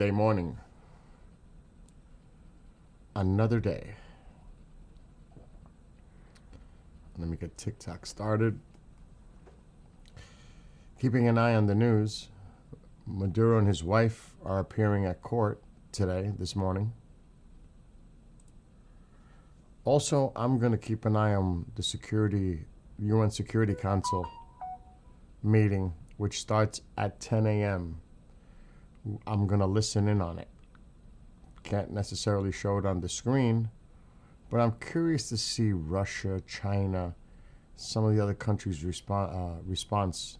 Day morning. Another day. Let me get TikTok started. Keeping an eye on the news. Maduro and his wife are appearing at court today, this morning. Also, I'm going to keep an eye on the UN Security Council meeting, which starts at 10 a.m. I'm going to listen in on it. Can't necessarily show it on the screen, but I'm curious to see Russia, China, some of the other countries' response.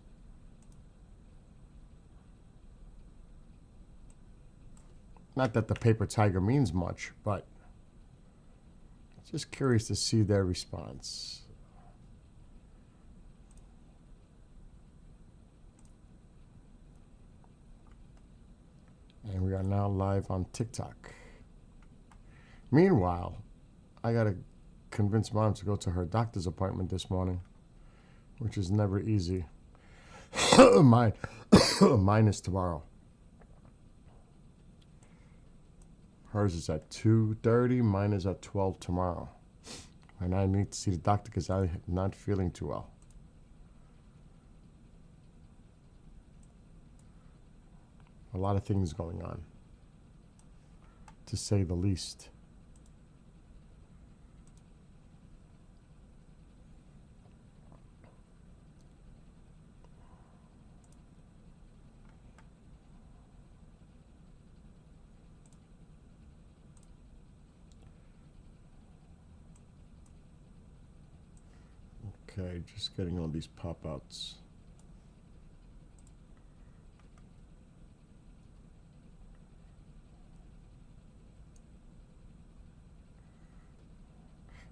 Not that the paper tiger means much, but just curious to see their response. And we are now live on TikTok. Meanwhile, I got to convince Mom to go to her doctor's appointment this morning, which is never easy. Mine is tomorrow. Hers is at 2:30. Mine is at 12 tomorrow. And I need to see the doctor because I'm not feeling too well. A lot of things going on, to say the least. Okay, just getting all these pop-outs.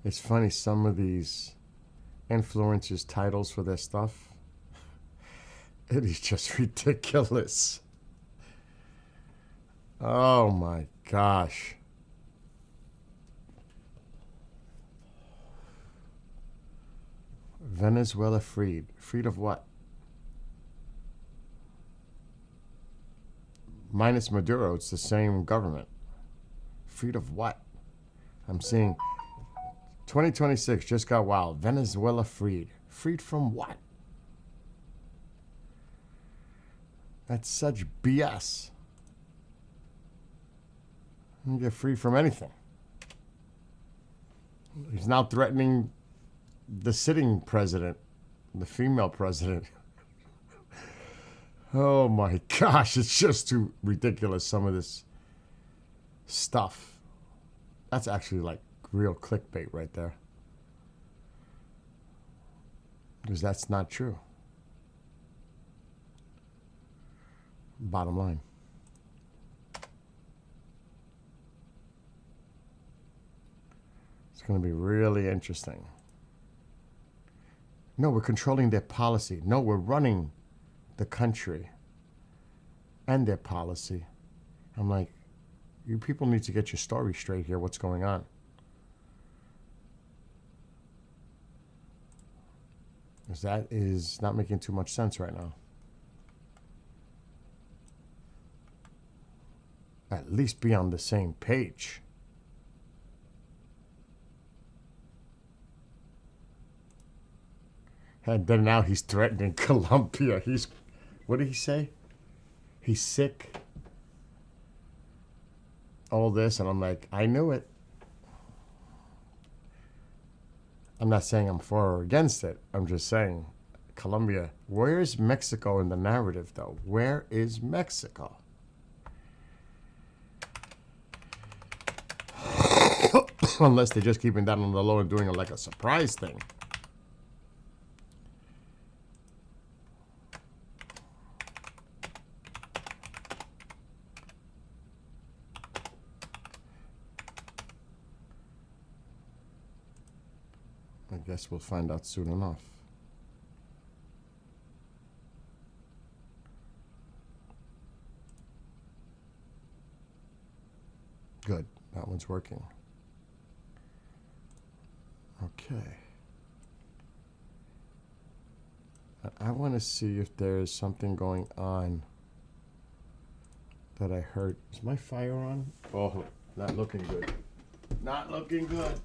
It's funny, some of these influencers' titles for their stuff, it is just ridiculous. Oh my gosh. Venezuela freed. Freed of what? Minus Maduro, it's the same government. Freed of what? I'm seeing 2026 just got wild. Venezuela freed. Freed from what? That's such BS. You can get free from anything. He's now threatening the sitting president, the female president. Oh my gosh, it's just too ridiculous, some of this stuff. That's actually like real clickbait right there. Because that's not true. Bottom line. It's going to be really interesting. No, we're controlling their policy. No, we're running the country and their policy. I'm like, you people need to get your story straight here. What's going on? Because that is not making too much sense right now. At least be on the same page. And then now he's threatening Colombia. What did he say? He's sick. All this, and I'm like, I knew it. I'm not saying I'm for or against it. I'm just saying, Colombia. Where is Mexico in the narrative, though? Where is Mexico? Unless they're just keeping that on the low and doing it like a surprise thing. I guess we'll find out soon enough. Good. That one's working. Okay. I want to see if there's something going on that I heard. Is my fire on? Oh, not looking good. Not looking good.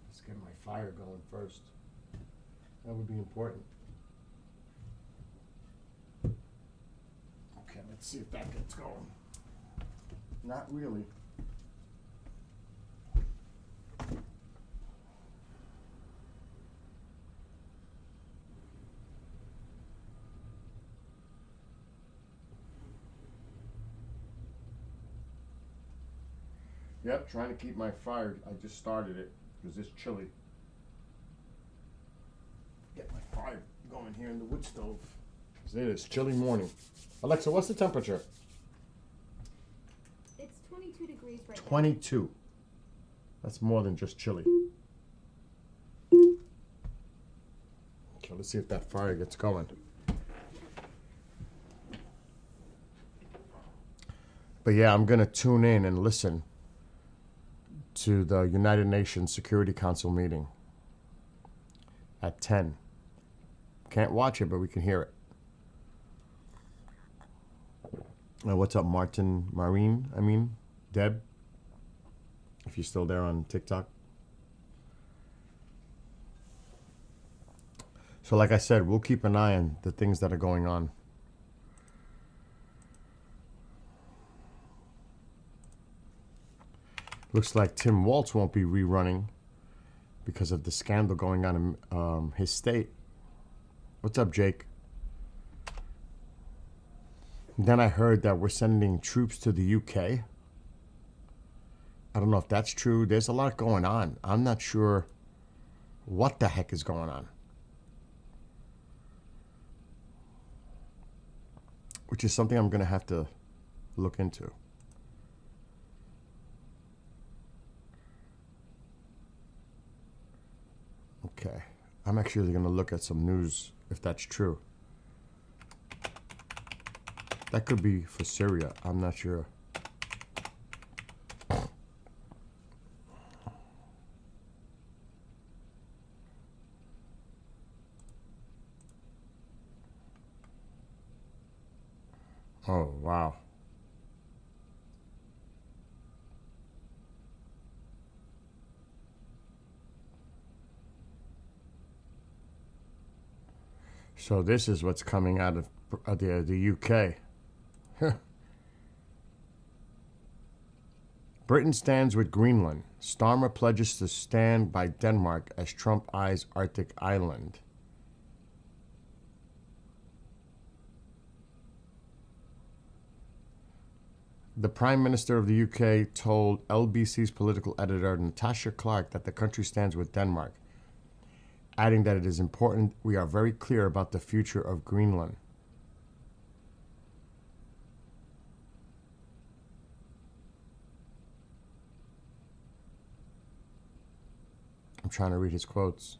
Let's get my fire going first. That would be important. Okay, let's see if that gets going. Not really. Yep, trying to keep my fire. I just started it because it's chilly. Get my fire going here in the wood stove. It is chilly morning. Alexa, what's the temperature? It's 22 degrees right 22. That's more than just chilly. Okay, let's see if that fire gets going. But yeah, I'm going to tune in and listen to the United Nations Security Council meeting at 10. Can't watch it, but we can hear it. What's up, Deb? If you're still there on TikTok. So like I said, we'll keep an eye on the things that are going on. Looks like Tim Walz won't be rerunning because of the scandal going on in his state. What's up, Jake? Then I heard that we're sending troops to the UK. I don't know if that's true. There's a lot going on. I'm not sure what the heck is going on. Which is something I'm going to have to look into. Okay. I'm actually going to look at some news if that's true. That could be for Syria. I'm not sure. Oh, wow. So this is what's coming out of the UK. Britain stands with Greenland. Starmer pledges to stand by Denmark as Trump eyes Arctic island. The Prime Minister of the UK told LBC's political editor Natasha Clark that the country stands with Denmark, adding that it is important we are very clear about the future of Greenland. I'm trying to read his quotes.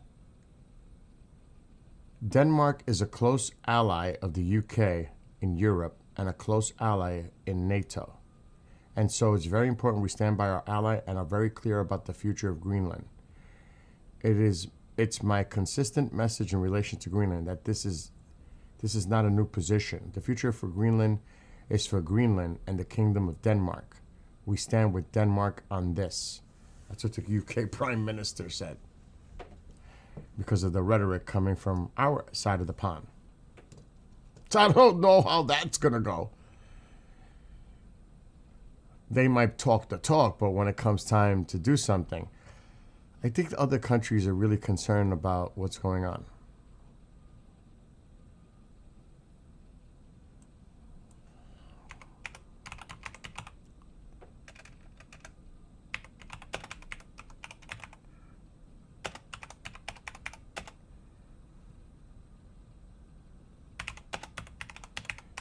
Denmark is a close ally of the UK in Europe and a close ally in NATO. And so it's very important we stand by our ally and are very clear about the future of Greenland. It's my consistent message in relation to Greenland that this is not a new position. The future for Greenland is for Greenland and the Kingdom of Denmark. We stand with Denmark on this. That's what the UK Prime Minister said. Because of the rhetoric coming from our side of the pond. So I don't know how that's going to go. They might talk the talk, but when it comes time to do something, I think the other countries are really concerned about what's going on.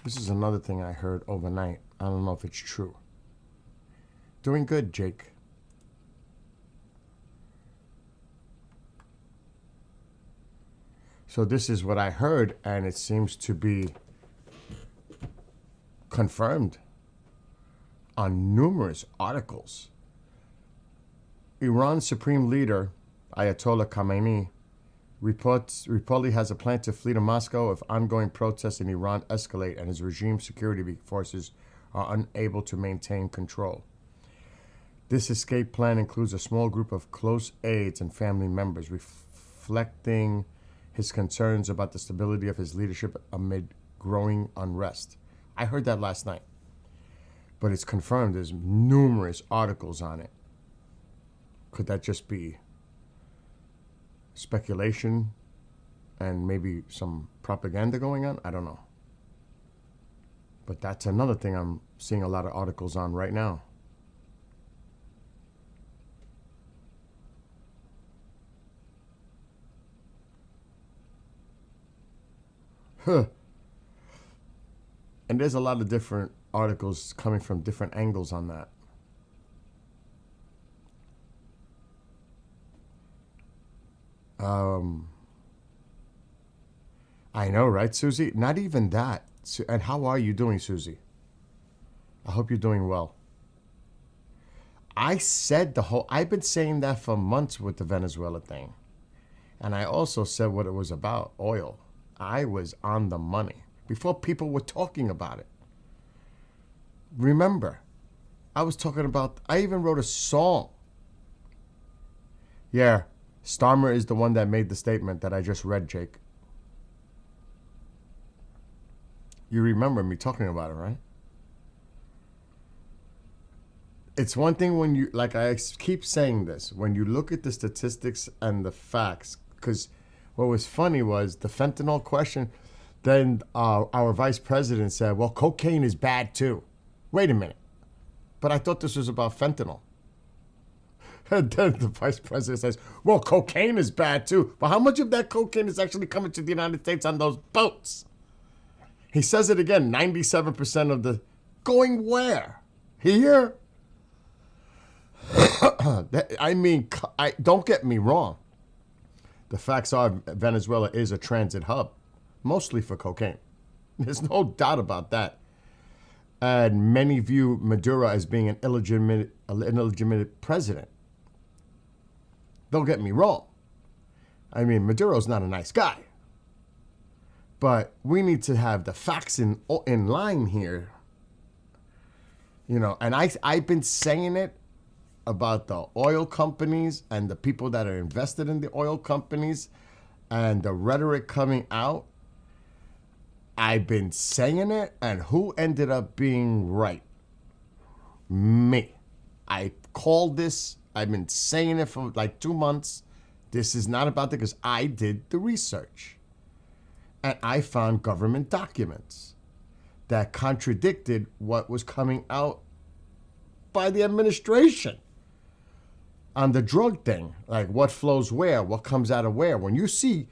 This is another thing I heard overnight. I don't know if it's true. Doing good, Jake. So this is what I heard, and it seems to be confirmed. on numerous articles. Iran's supreme leader, Ayatollah Khamenei, reportedly has a plan to flee to Moscow if ongoing protests in Iran escalate and his regime's security forces are unable to maintain control. This escape plan includes a small group of close aides and family members, reflecting his concerns about the stability of his leadership amid growing unrest. I heard that last night, but it's confirmed. There's numerous articles on it. Could that just be speculation and maybe some propaganda going on? I don't know. But that's another thing I'm seeing a lot of articles on right now. And there's a lot of different articles coming from different angles on that. I know, right, Susie? Not even that. And how are you doing, Susie? I hope you're doing well. I've been saying that for months with the Venezuela thing. And I also said what it was about, oil. I was on the money before people were talking about it. Remember, I even wrote a song. Yeah, Starmer is the one that made the statement that I just read, Jake. You remember me talking about it, right? It's one thing when you, like I keep saying this, when you look at the statistics and the facts, because what was funny was the fentanyl question, then our vice president said, well, cocaine is bad too. Wait a minute. But I thought this was about fentanyl. And then the vice president says, well, cocaine is bad too. But how much of that cocaine is actually coming to the United States on those boats? He says it again, 97% of the... Going where? Here? I mean, don't get me wrong. The facts are Venezuela is a transit hub, mostly for cocaine. There's no doubt about that. And many view Maduro as being an illegitimate president. Don't get me wrong. I mean, Maduro's not a nice guy. But we need to have the facts in line here. You know, and I've been saying it about the oil companies and the people that are invested in the oil companies and the rhetoric coming out. I've been saying it, and who ended up being right? Me. I called this. I've been saying it for like 2 months. This is not about that because I did the research. And I found government documents that contradicted what was coming out by the administration on the drug thing, like what flows where, what comes out of where. When you see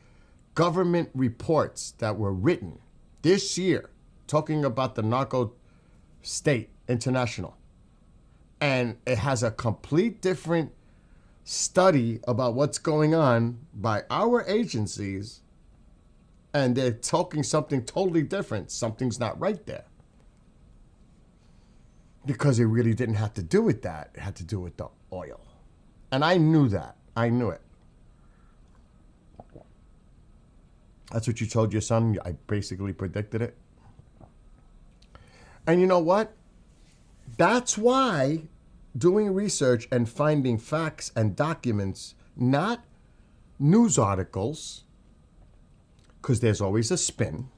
government reports that were written this year talking about the narco state international, and it has a complete different study about what's going on by our agencies, and they're talking something totally different, something's not right there. Because it really didn't have to do with that. It had to do with the oil. And I knew that. I knew it. That's what you told your son. I basically predicted it. And you know what? That's why doing research and finding facts and documents, not news articles, because there's always a spin.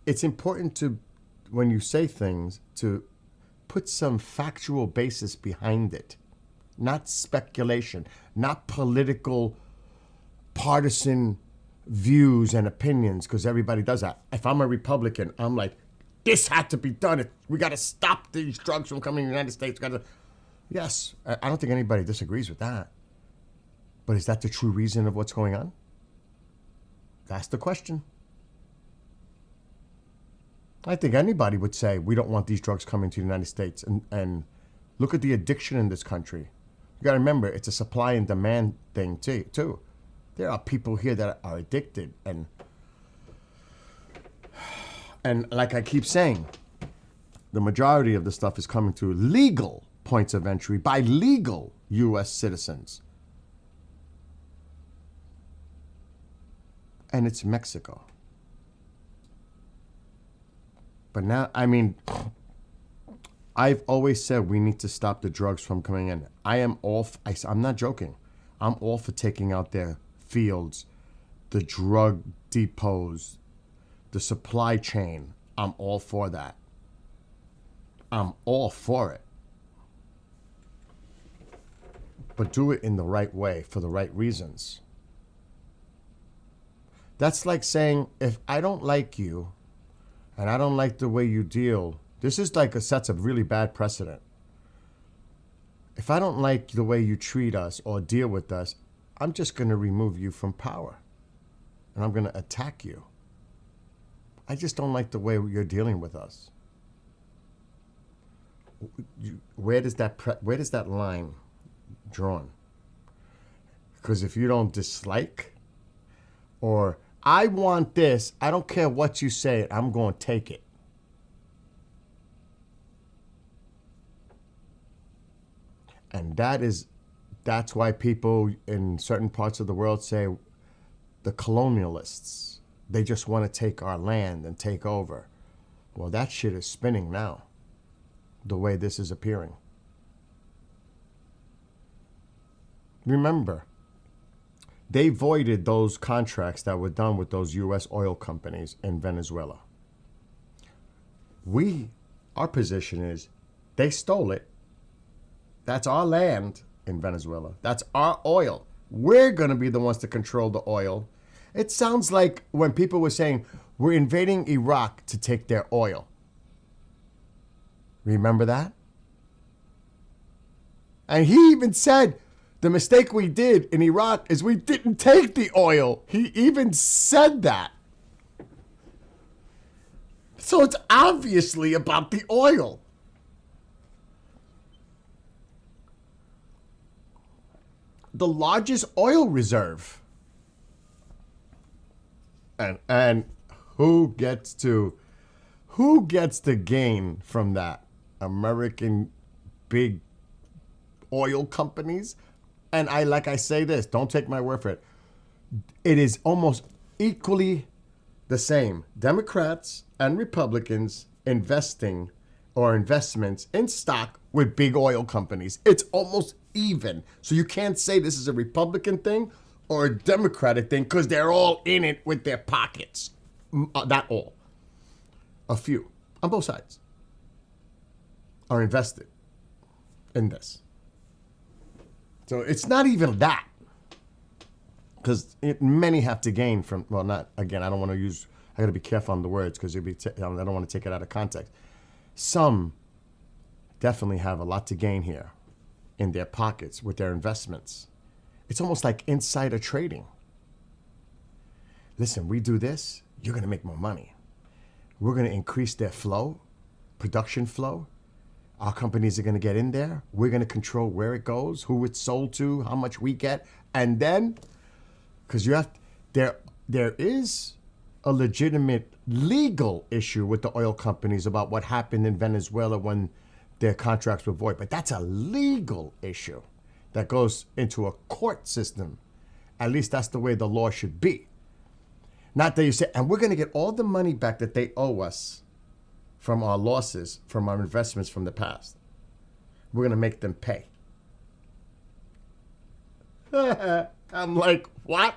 It's important to, when you say things, to put some factual basis behind it. Not speculation, not political, partisan views and opinions, because everybody does that. If I'm a Republican, I'm like, this had to be done. We got to stop these drugs from coming to the United States. Yes, I don't think anybody disagrees with that. But is that the true reason of what's going on? That's the question. I think anybody would say we don't want these drugs coming to the United States. And look at the addiction in this country. You got to remember, it's a supply and demand thing too. There are people here that are addicted. And like I keep saying, The majority of the stuff is coming through legal points of entry by legal U.S. citizens. And it's Mexico. But now, I mean, I've always said we need to stop the drugs from coming in. I'm not joking. I'm all for taking out their fields, the drug depots, the supply chain. I'm all for that. I'm all for it. But do it in the right way for the right reasons. That's like saying, if I don't like you and I don't like the way you deal, this is like sets a really bad precedent. If I don't like the way you treat us or deal with us, I'm just going to remove you from power. And I'm going to attack you. I just don't like the way you're dealing with us. Where does that line drawn? Because if you don't dislike, or I want this, I don't care what you say, I'm going to take it. And that's why people in certain parts of the world say the colonialists, they just want to take our land and take over. Well, that shit is spinning now, the way this is appearing. Remember, they voided those contracts that were done with those U.S. oil companies in Venezuela. Our position is, they stole it. That's our land in Venezuela. That's our oil. We're going to be the ones to control the oil. It sounds like when people were saying, we're invading Iraq to take their oil. Remember that? And he even said, the mistake we did in Iraq is we didn't take the oil. He even said that. So it's obviously about the oil. The largest oil reserve. And who gets to gain from that? American big oil companies. And I say this, don't take my word for it. It is almost equally the same. Democrats and Republicans investing or investments in stock with big oil companies. It's almost even. So you can't say this is a Republican thing or a Democratic thing because they're all in it with their pockets. Not all. A few on both sides are invested in this. So it's not even that, because many have to gain from, well, not, again, I don't want to use, I got to be careful on the words because I don't want to take it out of context. Some definitely have a lot to gain here in their pockets with their investments. It's almost like insider trading. Listen, we do this, you're going to make more money. We're going to increase their flow, production flow. Our companies are going to get in there. We're going to control where it goes, who it's sold to, how much we get. And then, because there is a legitimate legal issue with the oil companies about what happened in Venezuela when their contracts were void. But that's a legal issue that goes into a court system. At least that's the way the law should be. Not that you say, and we're going to get all the money back that they owe us from our losses, from our investments from the past. We're going to make them pay. I'm like, what?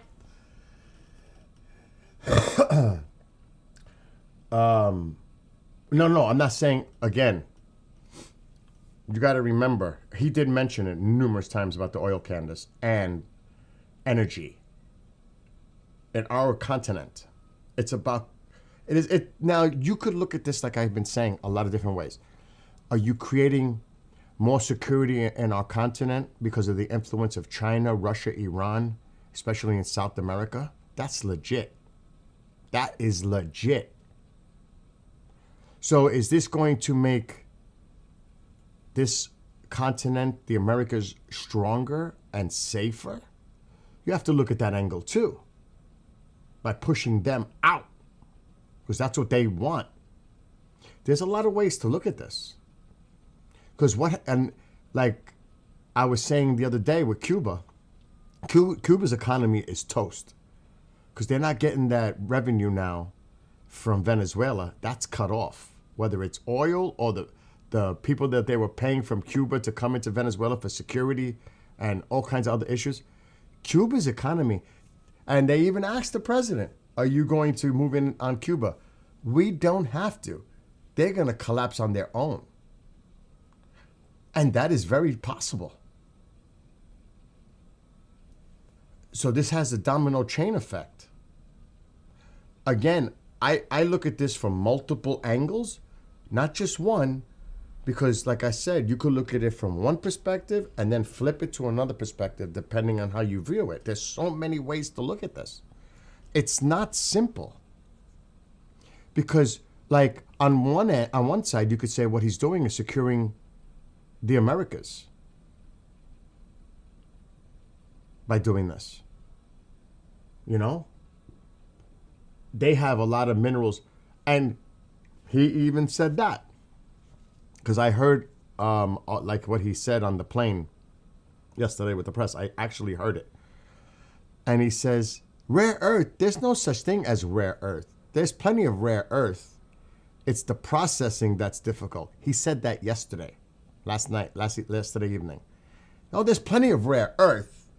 No, I'm not saying, again, you got to remember, he did mention it numerous times about the oil canvas and energy in our continent. It's about, now you could look at this like I've been saying a lot of different ways. Are you creating more security in our continent because of the influence of China, Russia, Iran, especially in South America? That's legit. That is legit. So is this going to make this continent, the Americas, stronger and safer? You have to look at that angle too, by pushing them out, because that's what they want. There's a lot of ways to look at this. Because like I was saying the other day with Cuba's economy is toast. Because they're not getting that revenue now from Venezuela. That's cut off. Whether it's oil or the people that they were paying from Cuba to come into Venezuela for security and all kinds of other issues. Cuba's economy, and they even asked the president, are you going to move in on Cuba? We don't have to. They're going to collapse on their own. And that is very possible. So this has a domino chain effect. Again, I look at this from multiple angles, not just one, because like I said, you could look at it from one perspective and then flip it to another perspective depending on how you view it. There's so many ways to look at this. It's not simple. Because like on one side, you could say what he's doing is securing the Americas by doing this. You know? They have a lot of minerals. And he even said that. Because I heard like what he said on the plane yesterday with the press. I actually heard it. And he says, rare earth, there's no such thing as rare earth. There's plenty of rare earth. It's the processing that's difficult. He said that yesterday, yesterday evening. Oh, there's plenty of rare earth,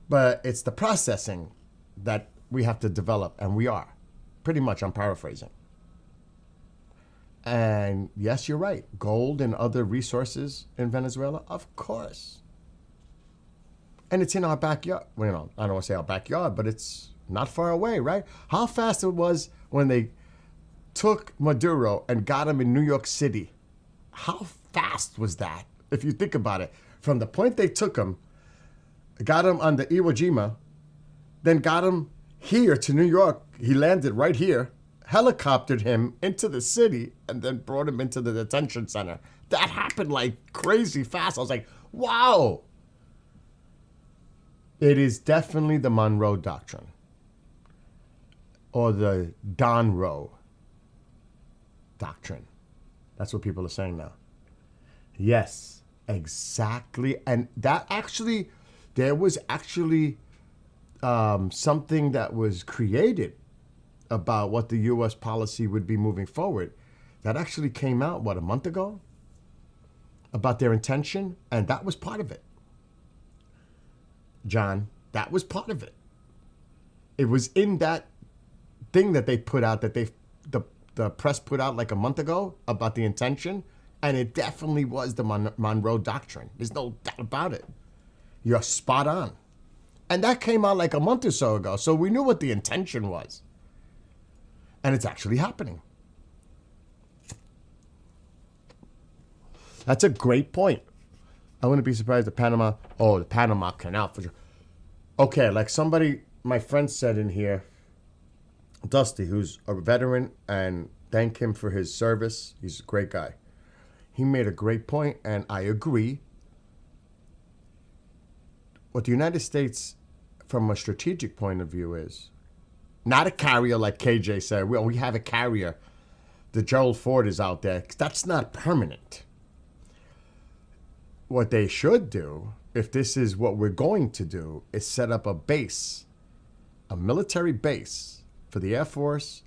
but it's the processing that we have to develop, and we are. Pretty much, I'm paraphrasing. And yes, you're right. Gold and other resources in Venezuela, of course. And it's in our backyard. Well, you know, I don't want to say our backyard, but it's not far away, right? How fast it was when they took Maduro and got him in New York City. How fast was that? If you think about it, from the point they took him, got him on the Iwo Jima, then got him here to New York. He landed right here, helicoptered him into the city, and then brought him into the detention center. That happened like crazy fast. I was like, wow. It is definitely the Monroe Doctrine, or the Donroe Doctrine. That's what people are saying now. Yes, exactly. And that actually, there was actually something that was created about what the U.S. policy would be moving forward. That actually came out, a month ago? About their intention, and that was part of it. John, that was part of it. It was in that thing that they put out, that the press put out like a month ago about the intention, and it definitely was the Monroe Doctrine. There's no doubt about it. You're spot on. And that came out like a month or so ago, so we knew what the intention was. And it's actually happening. That's a great point. I wouldn't be surprised if the Panama Canal for sure. Okay, like somebody, my friend said in here, Dusty, who's a veteran, and thank him for his service. He's a great guy. He made a great point, and I agree. What the United States, from a strategic point of view, is not a carrier like KJ said. Well, we have a carrier. The Gerald Ford is out there. That's not permanent. What they should do, if this is what we're going to do, is set up a base, a military base for the Air Force.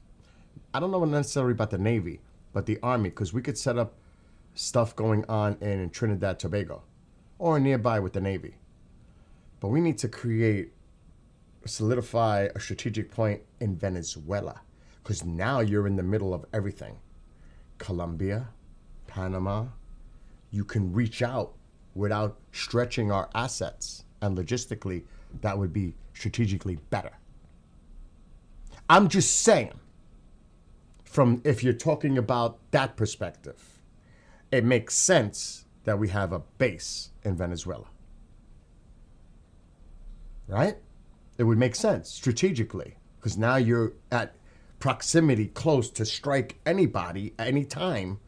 I don't know necessarily about the Navy, but the Army, because we could set up stuff going on in Trinidad, Tobago, or nearby with the Navy. But we need to solidify a strategic point in Venezuela, because now you're in the middle of everything. Colombia, Panama, you can reach out without stretching our assets, and logistically, that would be strategically better. I'm just saying, if you're talking about that perspective, it makes sense that we have a base in Venezuela. Right? It would make sense strategically, because now you're at proximity close to strike anybody at any time.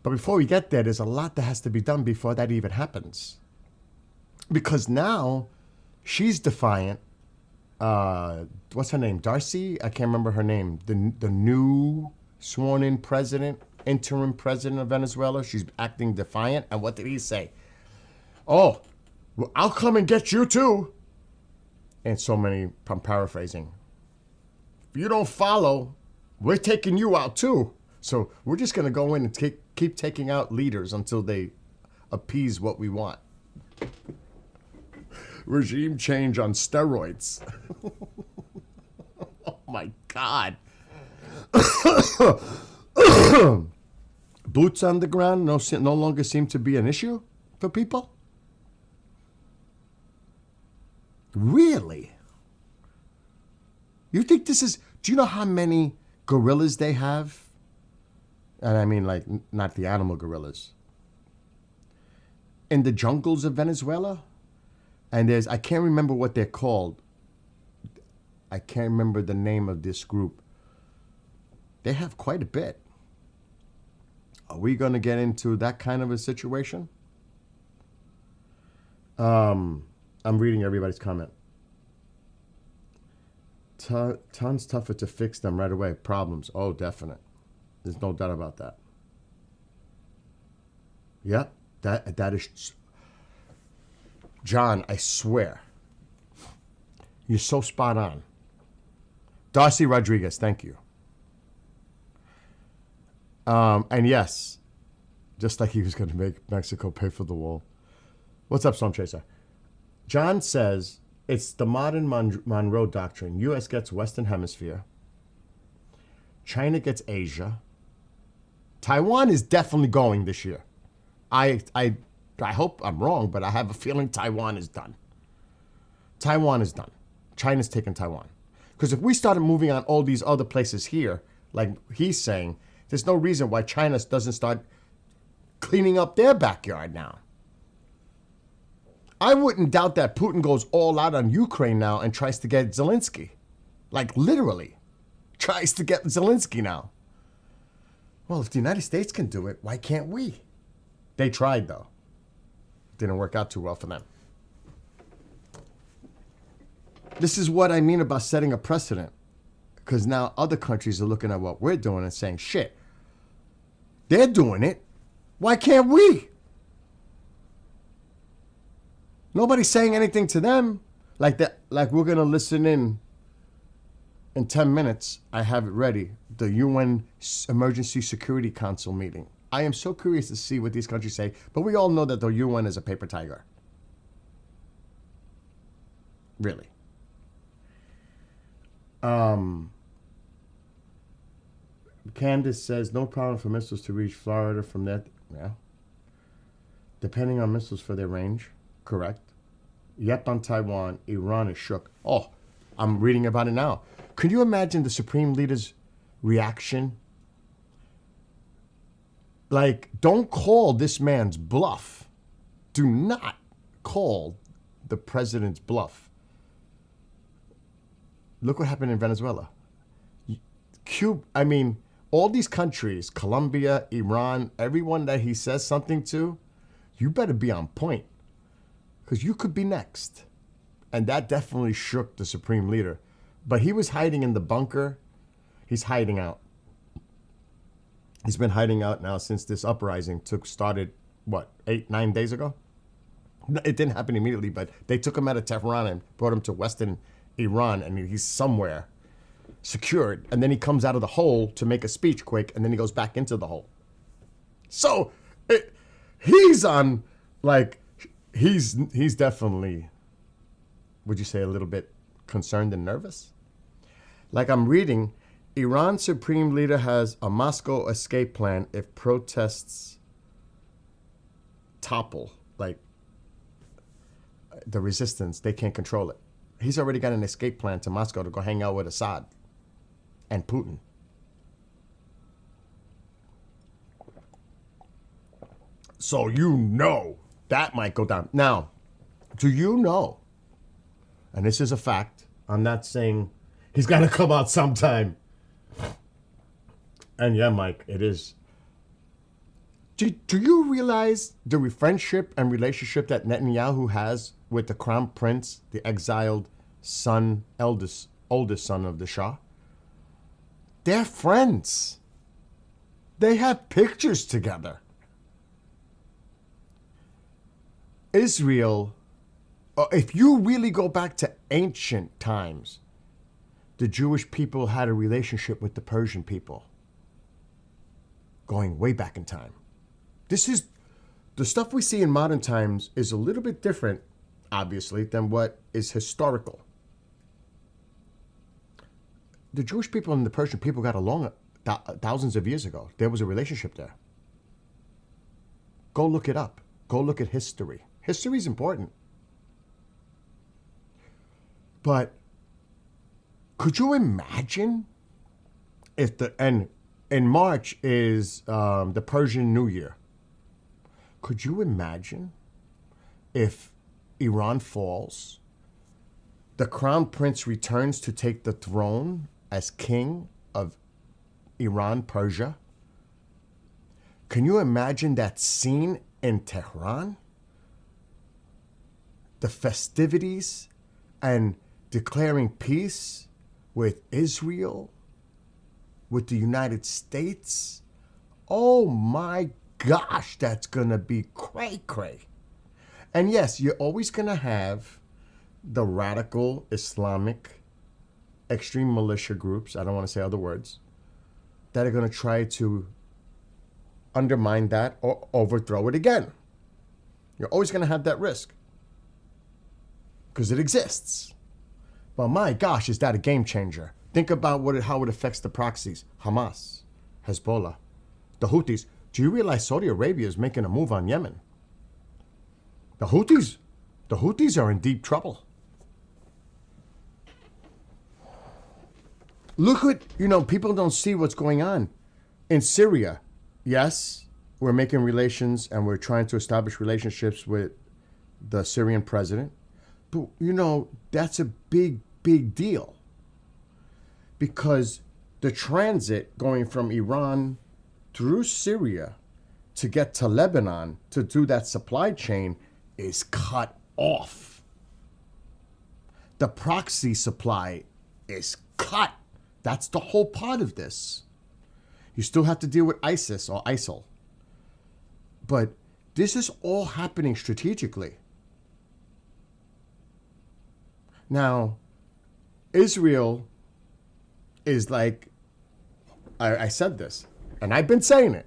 But before we get there, there's a lot that has to be done before that even happens. Because now she's defiant what's her name? Darcy? I can't remember her name. The new sworn in president, interim president of Venezuela. She's acting defiant. And what did he say? Oh, well, I'll come and get you too. And so many, I'm paraphrasing. If you don't follow, we're taking you out too. So we're just going to go in and keep taking out leaders until they appease what we want. Regime change on steroids. Oh my God. Boots on the ground no longer seem to be an issue for people? Really? You think this is... Do you know how many gorillas they have? And I mean, like, not the animal gorillas. In the jungles of Venezuela? And I can't remember what they're called. I can't remember the name of this group. They have quite a bit. Are we going to get into that kind of a situation? I'm reading everybody's comment. Tons tougher to fix them right away. Problems. Oh, definite. There's no doubt about that. Yep. That is... John, I swear. You're so spot on. Darcy Rodriguez, thank you. And yes, just like he was going to make Mexico pay for the wall. What's up, Storm Chaser? John says it's the modern Monroe Doctrine. U.S. gets Western Hemisphere. China gets Asia. Taiwan is definitely going this year. I hope I'm wrong, but I have a feeling Taiwan is done. Taiwan is done. China's taking Taiwan. Because if we started moving on all these other places here, like he's saying, there's no reason why China doesn't start cleaning up their backyard now. I wouldn't doubt that Putin goes all out on Ukraine now and tries to get Zelensky. Like literally. Tries to get Zelensky now. Well, if the United States can do it, why can't we? They tried though. Didn't work out too well for them. This is what I mean about setting a precedent. Because now other countries are looking at what we're doing and saying, shit, they're doing it. Why can't we? Nobody's saying anything to them. Like that. Like we're going to listen in 10 minutes. I have it ready. The UN Emergency Security Council meeting. I am so curious to see what these countries say. But we all know that the UN is a paper tiger. Really. Candace says, no problem for missiles to reach Florida from that. Yeah. Depending on missiles for their range. Correct. Yep, on Taiwan, Iran is shook. Oh, I'm reading about it now. Can you imagine the Supreme Leader's reaction? Like, don't call this man's bluff. Do not call the president's bluff. Look what happened in Venezuela. Cuba, I mean, all these countries, Colombia, Iran, everyone that he says something to, you better be on point. Because you could be next. And that definitely shook the Supreme Leader. But he was hiding in the bunker. He's hiding out. He's been hiding out now since this uprising started, what, 8-9 days ago? It didn't happen immediately, but they took him out of Tehran and brought him to Western Iran, and he's somewhere secured. And then he comes out of the hole to make a speech quick, and then he goes back into the hole. So he's on, like, he's definitely, would you say, a little bit concerned and nervous? Like I'm reading, Iran's Supreme Leader has a Moscow escape plan if protests topple, like the resistance, they can't control it. He's already got an escape plan to Moscow to go hang out with Assad and Putin. So you know that might go down. Now, do you know, and this is a fact, I'm not saying he's got to come out sometime. And yeah, Mike, it is. Do you realize the friendship and relationship that Netanyahu has with the Crown Prince, the exiled oldest son of the Shah. They're friends. They have pictures together. Israel, if you really go back to ancient times, the Jewish people had a relationship with the Persian people, going way back in time. This is the stuff we see in modern times is a little bit different, obviously, than what is historical. The Jewish people and the Persian people got along thousands of years ago. There was a relationship there. Go look it up. Go look at history. History is important. But could you imagine if in March is the Persian New Year. Could you imagine if Iran falls, the crown prince returns to take the throne as king of Iran, Persia? Can you imagine that scene in Tehran? The festivities and declaring peace with Israel, with the United States. Oh my gosh, that's gonna be cray-cray. And yes, you're always gonna have the radical Islamic extreme militia groups, I don't want to say other words, that are gonna try to undermine that or overthrow it again. You're always gonna have that risk because it exists. But my gosh, is that a game changer? Think about how it affects the proxies. Hamas, Hezbollah, the Houthis. Do you realize Saudi Arabia is making a move on Yemen? The Houthis are in deep trouble. Look what, people don't see what's going on. In Syria, yes, we're making relations and we're trying to establish relationships with the Syrian president. But, that's a big, big deal. Because the transit going from Iran through Syria to get to Lebanon to do that supply chain is cut off. The proxy supply is cut. That's the whole part of this. You still have to deal with ISIS or ISIL. But this is all happening strategically. Now, Israel is like, I said this, and I've been saying it.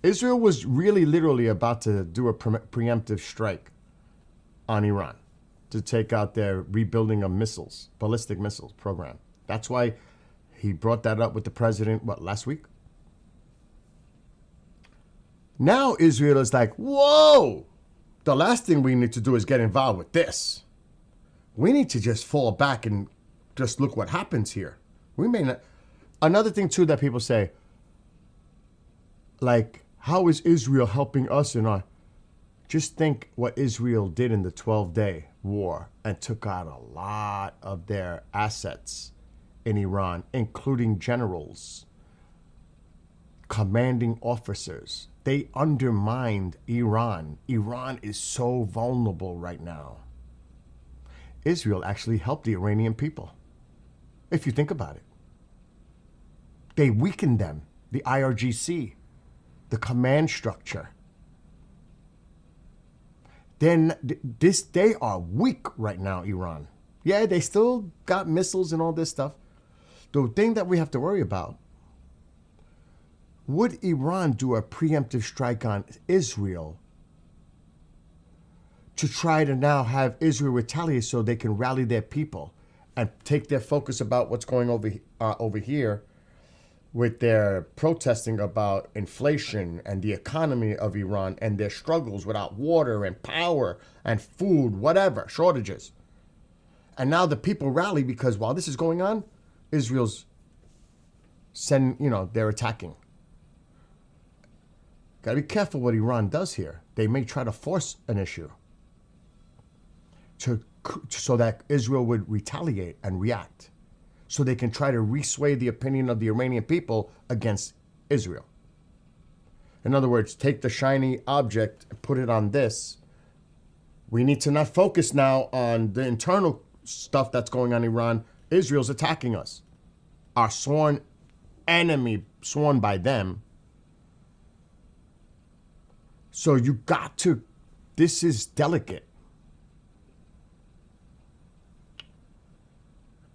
Israel was really literally about to do a preemptive strike on Iran to take out their rebuilding of missiles, ballistic missiles program. That's why he brought that up with the president, last week? Now Israel is like, whoa, the last thing we need to do is get involved with this. We need to just fall back and just look what happens here. We may not. Another thing, too, that people say, like, how is Israel helping us in our... Just think what Israel did in the 12-day war and took out a lot of their assets in Iran, including generals, commanding officers. They undermined Iran. Iran is so vulnerable right now. Israel actually helped the Iranian people, if you think about it. They weakened them, the IRGC, the command structure. Then they are weak right now, Iran. Yeah, they still got missiles and all this stuff. The thing that we have to worry about, would Iran do a preemptive strike on Israel to try to now have Israel retaliate so they can rally their people and take their focus about what's going over here with their protesting about inflation and the economy of Iran and their struggles without water and power and food, whatever, shortages. And now the people rally because while this is going on, Israel's they're attacking. Gotta be careful what Iran does here. They may try to force an issue so that Israel would retaliate and react, so they can try to re-sway the opinion of the Iranian people against Israel. In other words, take the shiny object and put it on this. We need to not focus now on the internal stuff that's going on in Iran. Israel's attacking us. Our sworn enemy, sworn by them. So you got to, this is delicate.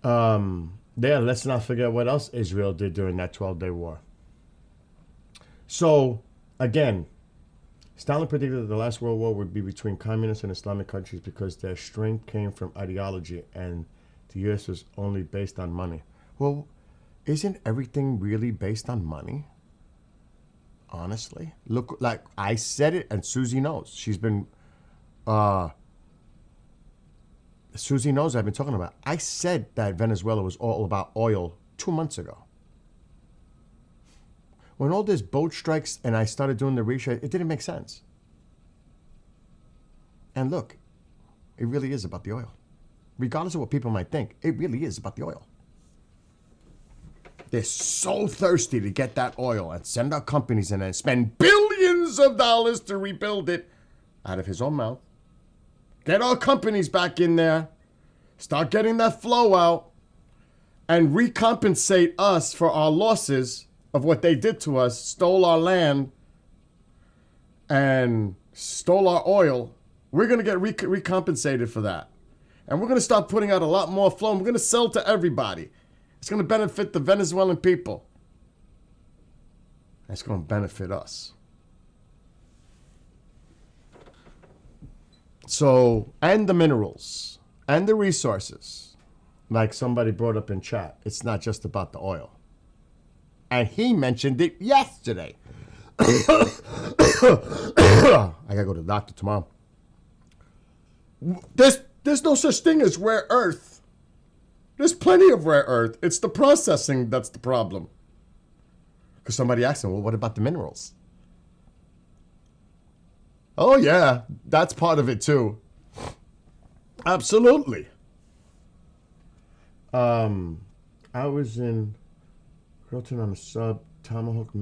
Yeah, let's not forget what else Israel did during that 12-day war. So, again, Stalin predicted that the last World War would be between communist and Islamic countries because their strength came from ideology and the U.S. was only based on money. Well, isn't everything really based on money? Honestly. Look, like I said it and Susie knows. She's been, Susie knows I've been talking about. I said that Venezuela was all about oil 2 months ago. When all this boat strikes and I started doing the research, it didn't make sense. And look, it really is about the oil. Regardless of what people might think, it really is about the oil. They're so thirsty to get that oil and send our companies in and spend billions of dollars to rebuild it out of his own mouth. Get our companies back in there, start getting that flow out, and recompensate us for our losses of what they did to us, stole our land, and stole our oil. We're going to get recompensated for that. And we're going to start putting out a lot more flow, and we're going to sell to everybody. It's going to benefit the Venezuelan people. It's going to benefit us. So, and the minerals, and the resources. Like somebody brought up in chat, it's not just about the oil. And he mentioned it yesterday. I gotta go to the doctor tomorrow. There's no such thing as rare earth. There's plenty of rare earth. It's the processing that's the problem. Because somebody asked him, well, what about the minerals? Oh, yeah, that's part of it, too. Absolutely. I was in Hilton on a sub, Tomahawk,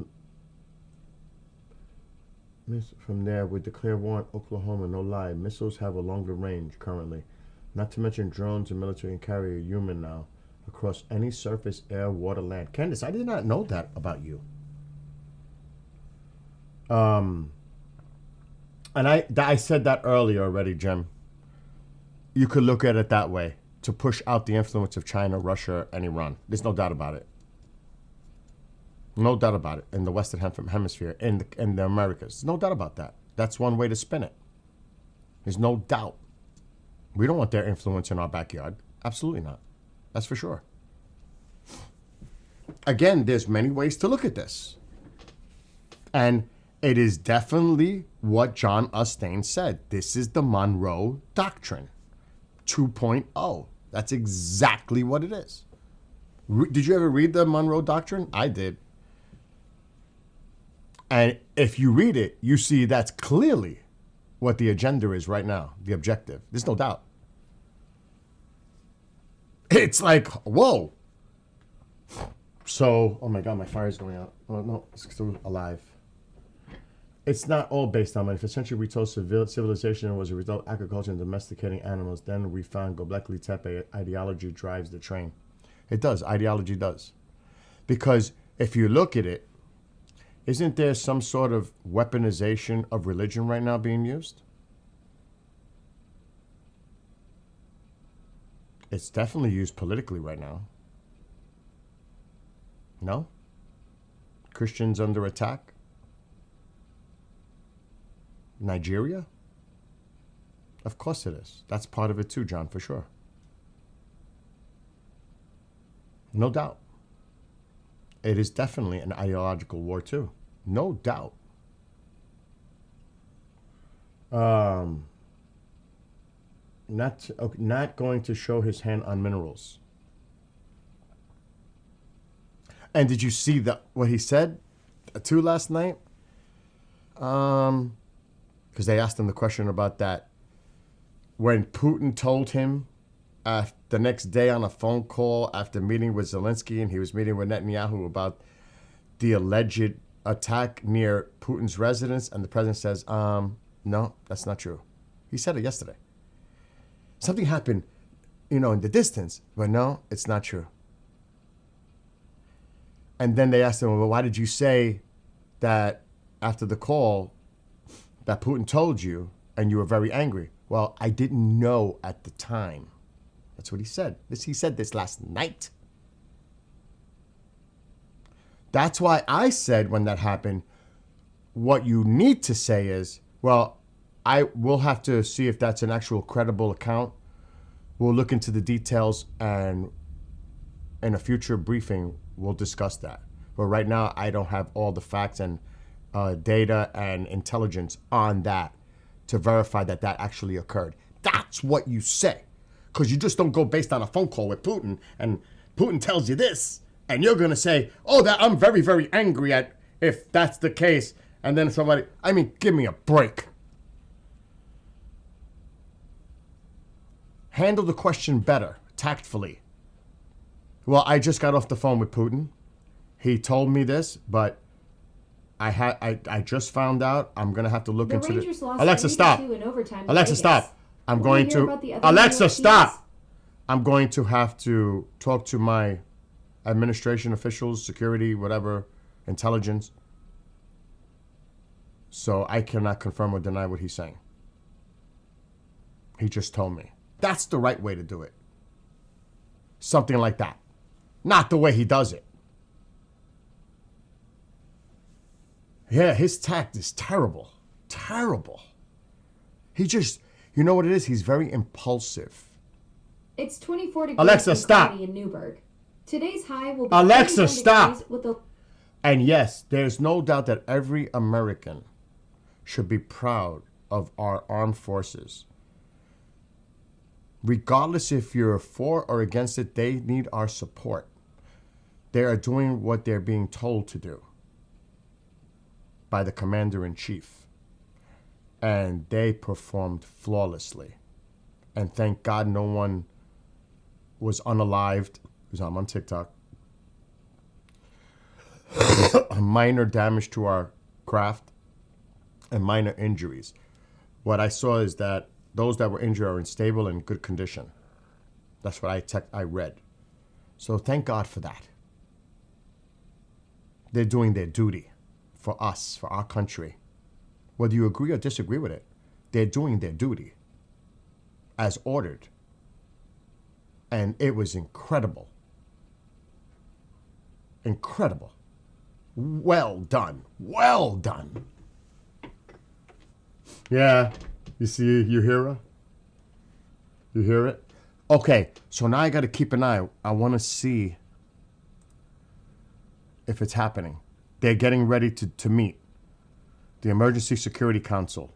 from there with the Clearwater, Oklahoma, no lie. Missiles have a longer range currently. Not to mention drones and military can carry a human now across any surface, air, water, land. Candace, I did not know that about you. And I said that earlier already, Jem. You could look at it that way, to push out the influence of China, Russia, and Iran. There's no doubt about it. No doubt about it. In the Western Hemisphere, in the Americas. No doubt about that. That's one way to spin it. There's no doubt. We don't want their influence in our backyard. Absolutely not. That's for sure. Again, there's many ways to look at this. And it is definitely what John Osteen said. This is the Monroe Doctrine 2.0. That's exactly what it is. Did you ever read the Monroe Doctrine? I did. And if you read it, you see that's clearly what the agenda is right now, the objective. There's no doubt. It's like, whoa. So, oh my God, my fire's going out. Oh, no, it's still alive. It's not all based on money. For centuries, we told civilization was a result of agriculture and domesticating animals. Then we found Göbekli Tepe, ideology drives the train. It does. Ideology does. Because if you look at it, isn't there some sort of weaponization of religion right now being used? It's definitely used politically right now. No? Christians under attack? Nigeria? Of course it is. That's part of it too, John, for sure. No doubt. It is definitely an ideological war too. No doubt. Not going to show his hand on minerals. And did you see what he said too last night? Because they asked him the question about that. When Putin told him the next day on a phone call after meeting with Zelensky, and he was meeting with Netanyahu about the alleged attack near Putin's residence, and the president says, no, that's not true. He said it yesterday. Something happened. in the distance. But no, it's not true. And then they asked him, well, why did you say that after the call that Putin told you and you were very angry? Well, I didn't know at the time. That's what he said. He said this last night. That's why I said when that happened, what you need to say is, well, I will have to see if that's an actual credible account. We'll look into the details, and in a future briefing, we'll discuss that. But right now, I don't have all the facts and data and intelligence on that to verify that that actually occurred. That's what you say. Because you just don't go based on a phone call with Putin, and Putin tells you this, and you're going to say, oh, that I'm very, very angry at if that's the case. And then somebody, I mean, give me a break. Handle the question better, tactfully. Well, I just got off the phone with Putin. He told me this, but I just found out. I'm going to have to look into it. Alexa, stop. Alexa, stop. I'm going to... Alexa, stop. I'm going to have to talk to my administration officials, security, whatever, intelligence. So I cannot confirm or deny what he's saying. He just told me. That's the right way to do it. Something like that. Not the way he does it. Yeah, his tact is terrible. Terrible. He just, you know what it is? He's very impulsive. It's 24 degrees Alexa, stop. in Newburgh. Today's high will be Alexa, stop. With a... And yes, there's no doubt that every American should be proud of our armed forces. Regardless if you're for or against it, they need our support. They are doing what they're being told to do by the commander-in-chief. And they performed flawlessly. And thank God no one was unalived, because I'm on TikTok. Minor damage to our craft and minor injuries. What I saw is that those that were injured are in stable and good condition. That's what I read. So thank God for that. They're doing their duty for us, for our country. Whether you agree or disagree with it, they're doing their duty as ordered. And it was incredible. Incredible. Well done. Well done. Yeah. You see, you hear her? You hear it? Okay, so now I got to keep an eye. I want to see if it's happening. They're getting ready to meet the Emergency Security Council.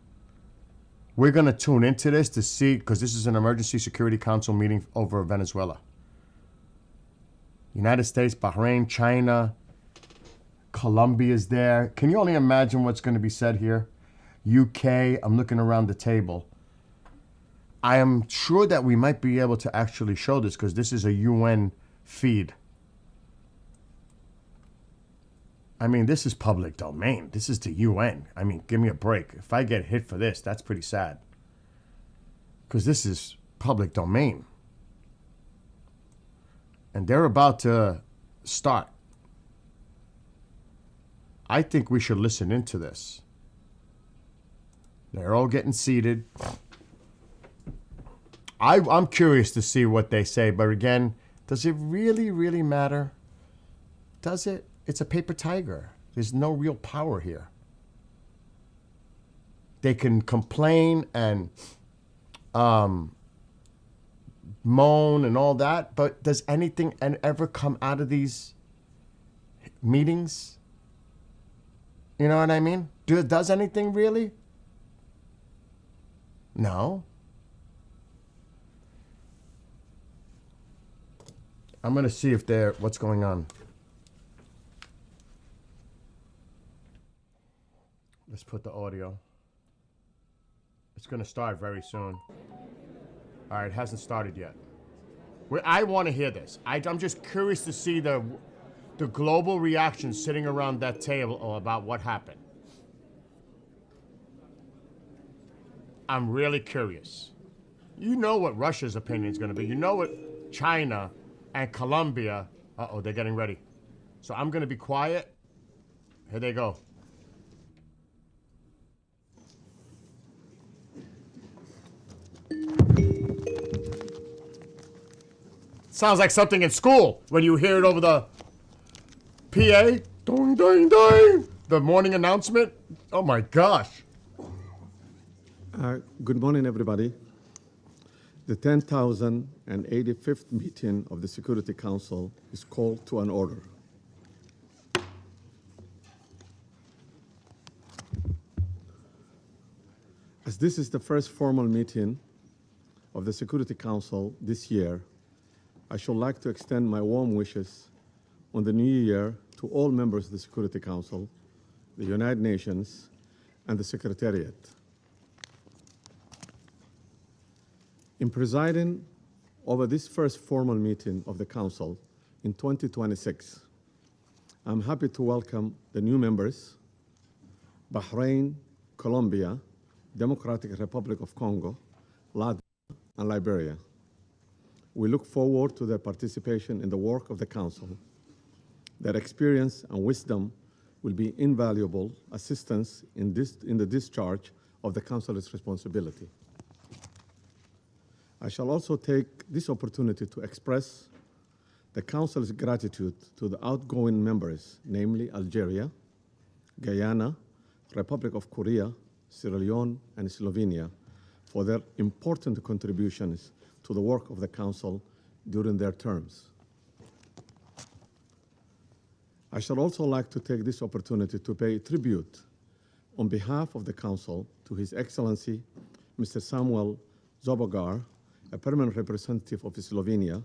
We're going to tune into this to see, because this is an Emergency Security Council meeting over Venezuela. United States, Bahrain, China, Colombia's there. Can you only imagine what's going to be said here? UK, I'm looking around the table. I am sure that we might be able to actually show this because this is a UN feed. I mean, this is public domain. This is the UN. I mean, give me a break. If I get hit for this, that's pretty sad. Because this is public domain. And they're about to start. I think we should listen into this. They're all getting seated. I'm curious to see what they say, but again, does it really, really matter? Does it? It's a paper tiger. There's no real power here. They can complain and moan and all that, but does anything ever come out of these meetings? You know what I mean? Does anything really? No. I'm going to see if what's going on. Let's put the audio. It's going to start very soon. All right, it hasn't started yet. I want to hear this. I'm just curious to see the global reaction sitting around that table about what happened. I'm really curious. You know what Russia's opinion is going to be. You know what China and Colombia. Uh-oh, they're getting ready. So I'm going to be quiet. Here they go. Sounds like something in school when you hear it over the PA. Ding, ding, ding. The morning announcement. Oh my gosh. Good morning, everybody. The 10,085th meeting of the Security Council is called to an order. As this is the first formal meeting of the Security Council this year, I should like to extend my warm wishes on the new year to all members of the Security Council, the United Nations, and the Secretariat. In presiding over this first formal meeting of the Council in 2026, I'm happy to welcome the new members, Bahrain, Colombia, Democratic Republic of Congo, Latvia, and Liberia. We look forward to their participation in the work of the Council. Their experience and wisdom will be invaluable assistance in the discharge of the Council's responsibility. I shall also take this opportunity to express the Council's gratitude to the outgoing members, namely Algeria, Guyana, Republic of Korea, Sierra Leone, and Slovenia, for their important contributions to the work of the Council during their terms. I shall also like to take this opportunity to pay tribute on behalf of the Council to His Excellency, Mr. Samuel Zobogar, a permanent representative of Slovenia,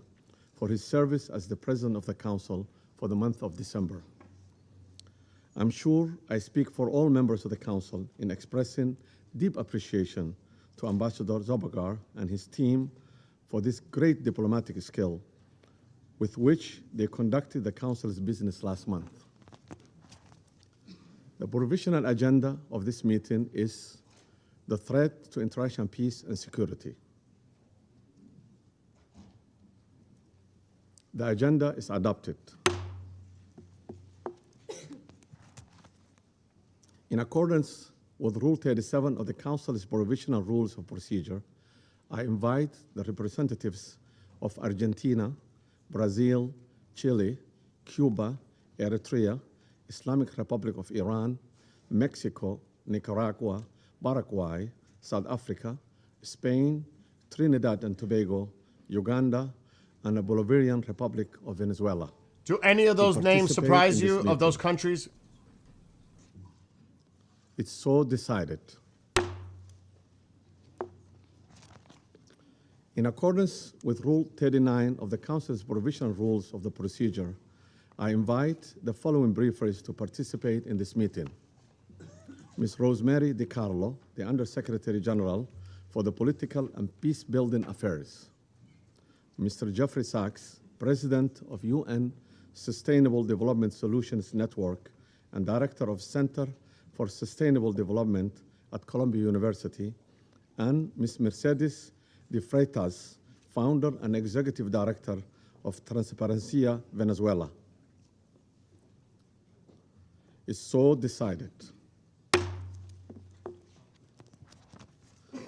for his service as the President of the Council for the month of December. I'm sure I speak for all members of the Council in expressing deep appreciation to Ambassador Zobogar and his team for this great diplomatic skill with which they conducted the Council's business last month. The provisional agenda of this meeting is the threat to international peace and security. The agenda is adopted. In accordance with Rule 37 of the Council's Provisional Rules of Procedure, I invite the representatives of Argentina, Brazil, Chile, Cuba, Eritrea, Islamic Republic of Iran, Mexico, Nicaragua, Paraguay, South Africa, Spain, Trinidad and Tobago, Uganda, and the Bolivarian Republic of Venezuela. Do any of those names participate surprise in this you, of meeting. those countries? It's so decided. In accordance with Rule 39 of the Council's Provisional Rules of the Procedure, I invite the following briefers to participate in this meeting. Ms. Rosemary DiCarlo, the Undersecretary General for the Political and Peace-Building Affairs. Mr. Jeffrey Sachs, President of UN Sustainable Development Solutions Network and Director of Center for Sustainable Development at Columbia University, and Ms. Mercedes de Freitas, Founder and Executive Director of Transparencia Venezuela. It's so decided.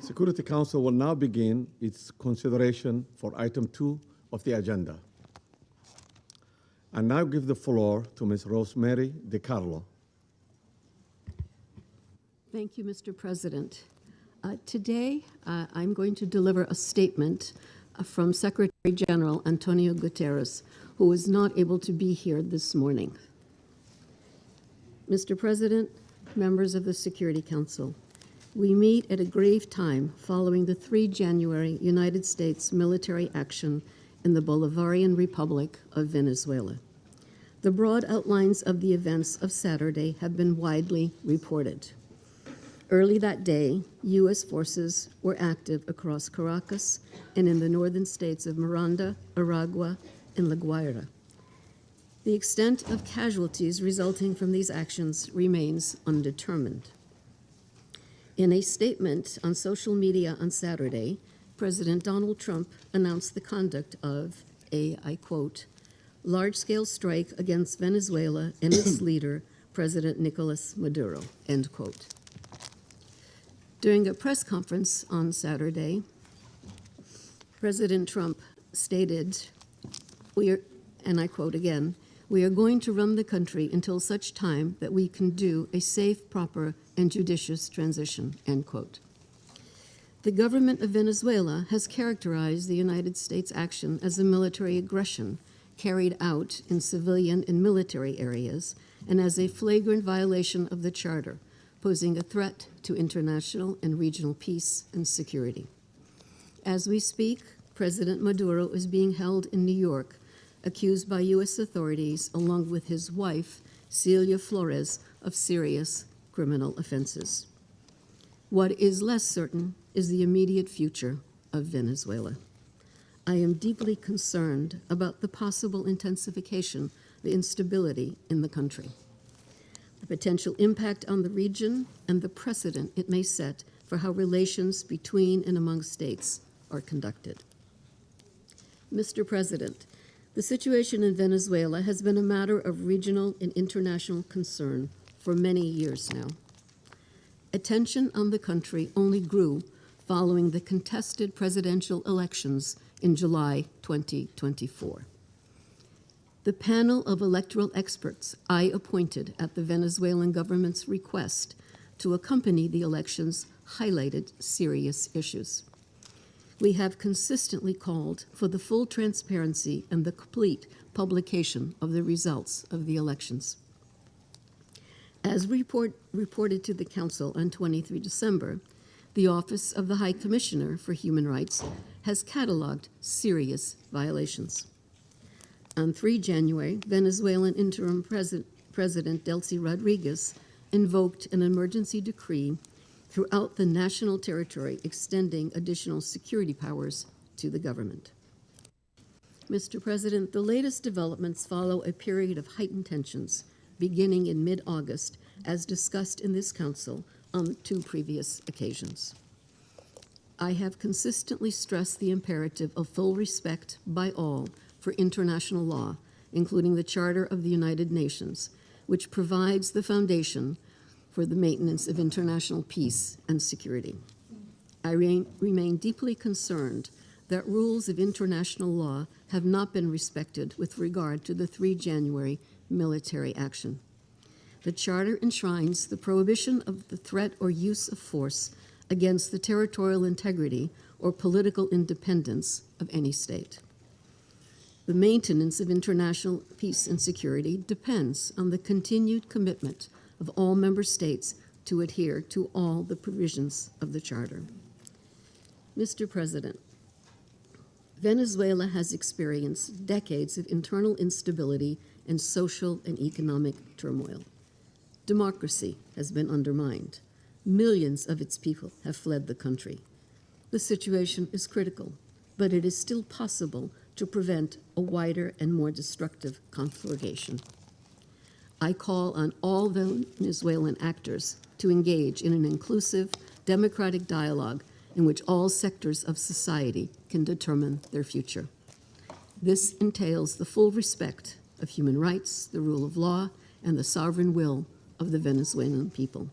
Security Council will now begin its consideration for item 2 of the agenda. I now give the floor to Ms. Rosemary DiCarlo. Thank you, Mr. President. Today, I'm going to deliver a statement from Secretary General Antonio Guterres, who is not able to be here this morning. Mr. President, members of the Security Council, we meet at a grave time following the 3 January United States military action in the Bolivarian Republic of Venezuela. The broad outlines of the events of Saturday have been widely reported. Early that day, U.S. forces were active across Caracas and in the northern states of Miranda, Aragua, and La Guaira. The extent of casualties resulting from these actions remains undetermined. In a statement on social media on Saturday, President Donald Trump announced the conduct of a, I quote, large-scale strike against Venezuela and its leader, President Nicolas Maduro, end quote. During a press conference on Saturday, President Trump stated, "We are," and I quote again, "we are going to run the country until such time that we can do a safe, proper, and judicious transition," end quote. The government of Venezuela has characterized the United States' action as a military aggression carried out in civilian and military areas and as a flagrant violation of the Charter, posing a threat to international and regional peace and security. As we speak, President Maduro is being held in New York, accused by U.S. authorities, along with his wife, Celia Flores, of serious criminal offenses. What is less certain is the immediate future of Venezuela. I am deeply concerned about the possible intensification of the instability in the country, the potential impact on the region, and the precedent it may set for how relations between and among states are conducted. Mr. President, the situation in Venezuela has been a matter of regional and international concern for many years now. Attention on the country only grew following the contested presidential elections in July 2024. The panel of electoral experts I appointed at the Venezuelan government's request to accompany the elections highlighted serious issues. We have consistently called for the full transparency and the complete publication of the results of the elections. As reported to the Council on 23 December, the Office of the High Commissioner for Human Rights has cataloged serious violations. On 3 January, Venezuelan interim President Delcy Rodriguez invoked an emergency decree throughout the national territory, extending additional security powers to the government. Mr. President, the latest developments follow a period of heightened tensions beginning in mid-August, as discussed in this Council on 2 previous occasions. I have consistently stressed the imperative of full respect by all for international law, including the Charter of the United Nations, which provides the foundation for the maintenance of international peace and security. I remain deeply concerned that rules of international law have not been respected with regard to the 3 January military action. The Charter enshrines the prohibition of the threat or use of force against the territorial integrity or political independence of any state. The maintenance of international peace and security depends on the continued commitment of all member states to adhere to all the provisions of the Charter. Mr. President, Venezuela has experienced decades of internal instability and social and economic turmoil. Democracy has been undermined. Millions of its people have fled the country. The situation is critical, but it is still possible to prevent a wider and more destructive conflagration. I call on all Venezuelan actors to engage in an inclusive, democratic dialogue in which all sectors of society can determine their future. This entails the full respect of human rights, the rule of law, and the sovereign will of the Venezuelan people.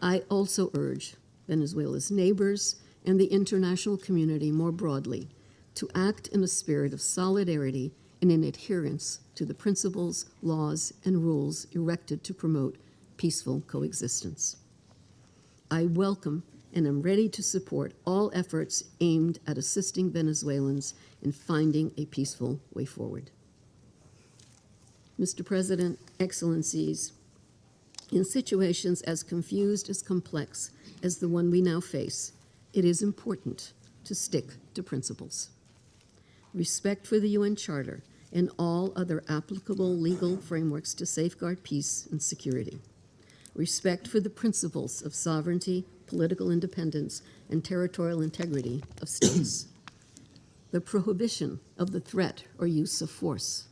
I also urge Venezuela's neighbors and the international community more broadly to act in a spirit of solidarity and in adherence to the principles, laws, and rules erected to promote peaceful coexistence. I welcome and am ready to support all efforts aimed at assisting Venezuelans in finding a peaceful way forward. Mr. President, Excellencies, in situations as confused as complex as the one we now face, it is important to stick to principles. Respect for the UN Charter and all other applicable legal frameworks to safeguard peace and security. Respect for the principles of sovereignty, political independence, and territorial integrity of states. The prohibition of the threat or use of force.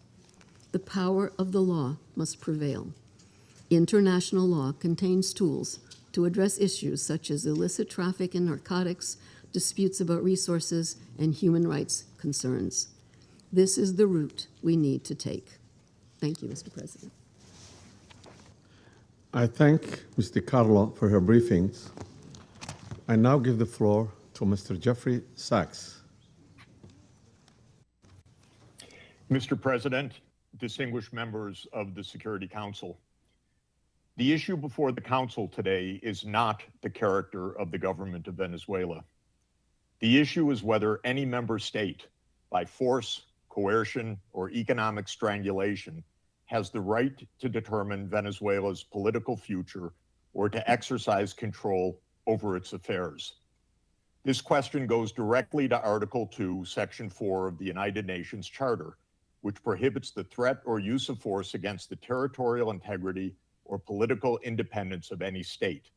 The power of the law must prevail. International law contains tools to address issues such as illicit traffic in narcotics, disputes about resources, and human rights concerns. This is the route we need to take. Thank you, Mr. President. I thank Ms. DiCarlo for her briefings. I now give the floor to Mr. Jeffrey Sachs. Mr. President, distinguished members of the Security Council, the issue before the Council today is not the character of the government of Venezuela. The issue is whether any member state, by force, coercion, or economic strangulation, has the right to determine Venezuela's political future or to exercise control over its affairs. This question goes directly to Article 2, Section 4 of the United Nations Charter, which prohibits the threat or use of force against the territorial integrity or political independence of any state.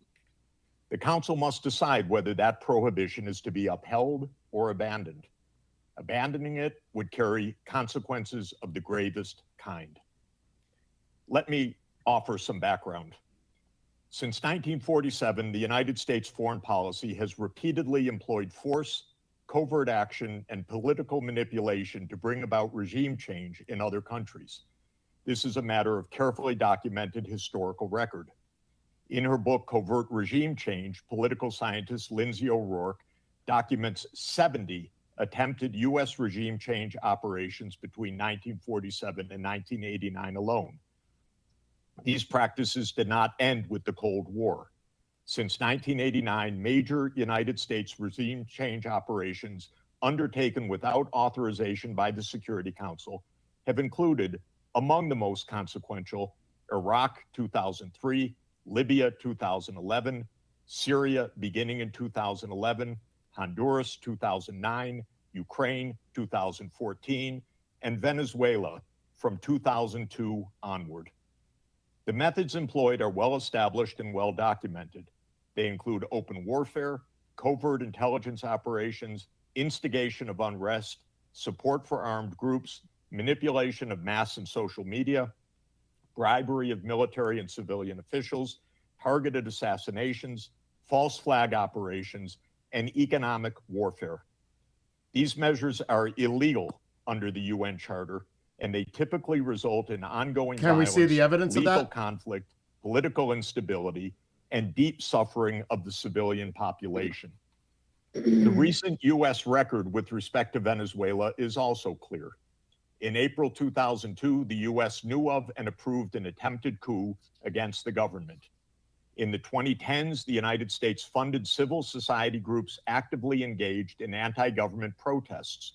The Council must decide whether that prohibition is to be upheld or abandoned. Abandoning it would carry consequences of the gravest kind. Let me offer some background. Since 1947, the United States foreign policy has repeatedly employed force, covert action, and political manipulation to bring about regime change in other countries. This is a matter of carefully documented historical record. In her book, Covert Regime Change, political scientist Lindsay O'Rourke documents 70 attempted U.S. regime change operations between 1947 and 1989 alone. These practices did not end with the Cold War. Since 1989, major United States regime change operations undertaken without authorization by the Security Council have included, among the most consequential, Iraq 2003, Libya 2011, Syria beginning in 2011, Honduras 2009, Ukraine 2014, and Venezuela from 2002 onward. The methods employed are well established and well documented. They include open warfare, covert intelligence operations, instigation of unrest, support for armed groups, manipulation of mass and social media, bribery of military and civilian officials, targeted assassinations, false flag operations, and economic warfare. These measures are illegal under the UN Charter, and they typically result in ongoing Can we violence, see the evidence of lethal that? conflict, political instability, and deep suffering of the civilian population. The recent U.S. record with respect to Venezuela is also clear. In April 2002, the U.S. knew of and approved an attempted coup against the government. In the 2010s, the United States funded civil society groups actively engaged in anti-government protests.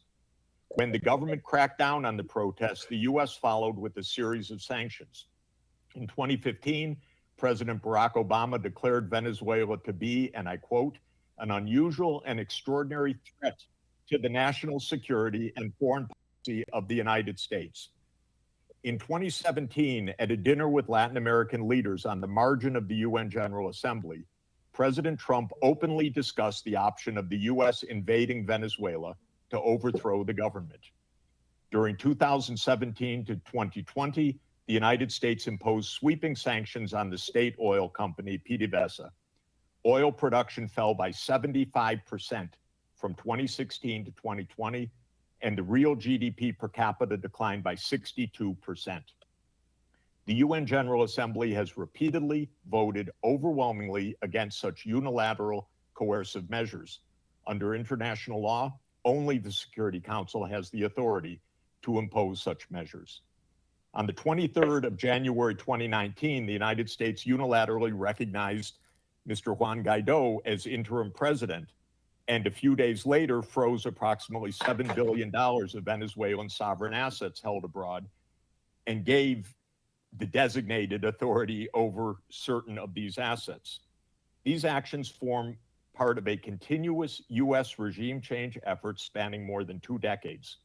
When the government cracked down on the protests, the U.S. followed with a series of sanctions. In 2015, President Barack Obama declared Venezuela to be, and I quote, an unusual and extraordinary threat to the national security and foreign policy of the United States. In 2017, at a dinner with Latin American leaders on the margin of the UN General Assembly, President Trump openly discussed the option of the U.S. invading Venezuela to overthrow the government. During 2017 to 2020, the United States imposed sweeping sanctions on the state oil company PDVSA. Oil production fell by 75% from 2016 to 2020, and the real GDP per capita declined by 62%. The UN General Assembly has repeatedly voted overwhelmingly against such unilateral coercive measures. Under international law, only the Security Council has the authority to impose such measures. On the 23rd of January 2019, the United States unilaterally recognized Mr. Juan Guaido as interim president, and a few days later froze approximately $7 billion of Venezuelan sovereign assets held abroad and gave the designated authority over certain of these assets. These actions form part of a continuous U.S. regime change effort spanning more than 2 decades.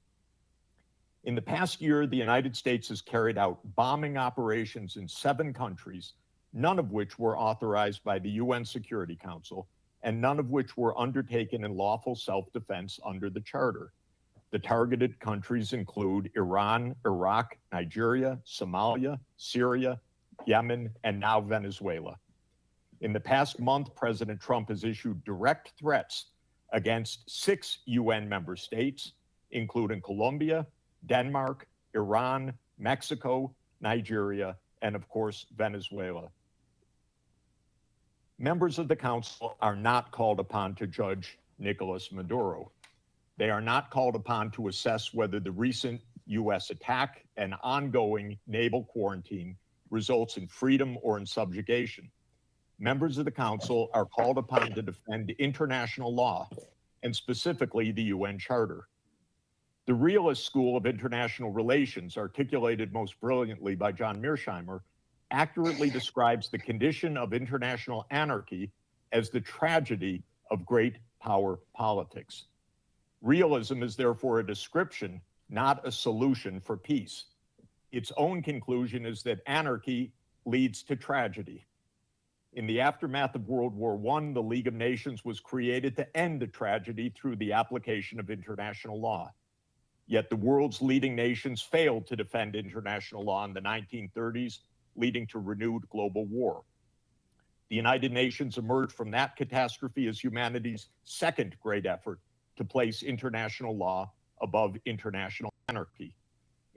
In the past year, the United States has carried out bombing operations in 7 countries, none of which were authorized by the UN Security Council, and none of which were undertaken in lawful self-defense under the Charter. The targeted countries include Iran, Iraq, Nigeria, Somalia, Syria, Yemen, and now Venezuela. In the past month, President Trump has issued direct threats against 6 UN member states, including Colombia, Denmark, Iran, Mexico, Nigeria, and of course, Venezuela. Members of the Council are not called upon to judge Nicolas Maduro. They are not called upon to assess whether the recent US attack and ongoing naval quarantine results in freedom or in subjugation. Members of the Council are called upon to defend international law, and specifically the UN Charter. The realist school of international relations, articulated most brilliantly by John Mearsheimer, accurately describes the condition of international anarchy as the tragedy of great power politics. Realism is therefore a description, not a solution for peace. Its own conclusion is that anarchy leads to tragedy. In the aftermath of World War I, the League of Nations was created to end the tragedy through the application of international law. Yet the world's leading nations failed to defend international law in the 1930s, leading to renewed global war. The United Nations emerged from that catastrophe as humanity's second great effort to place international law above international anarchy.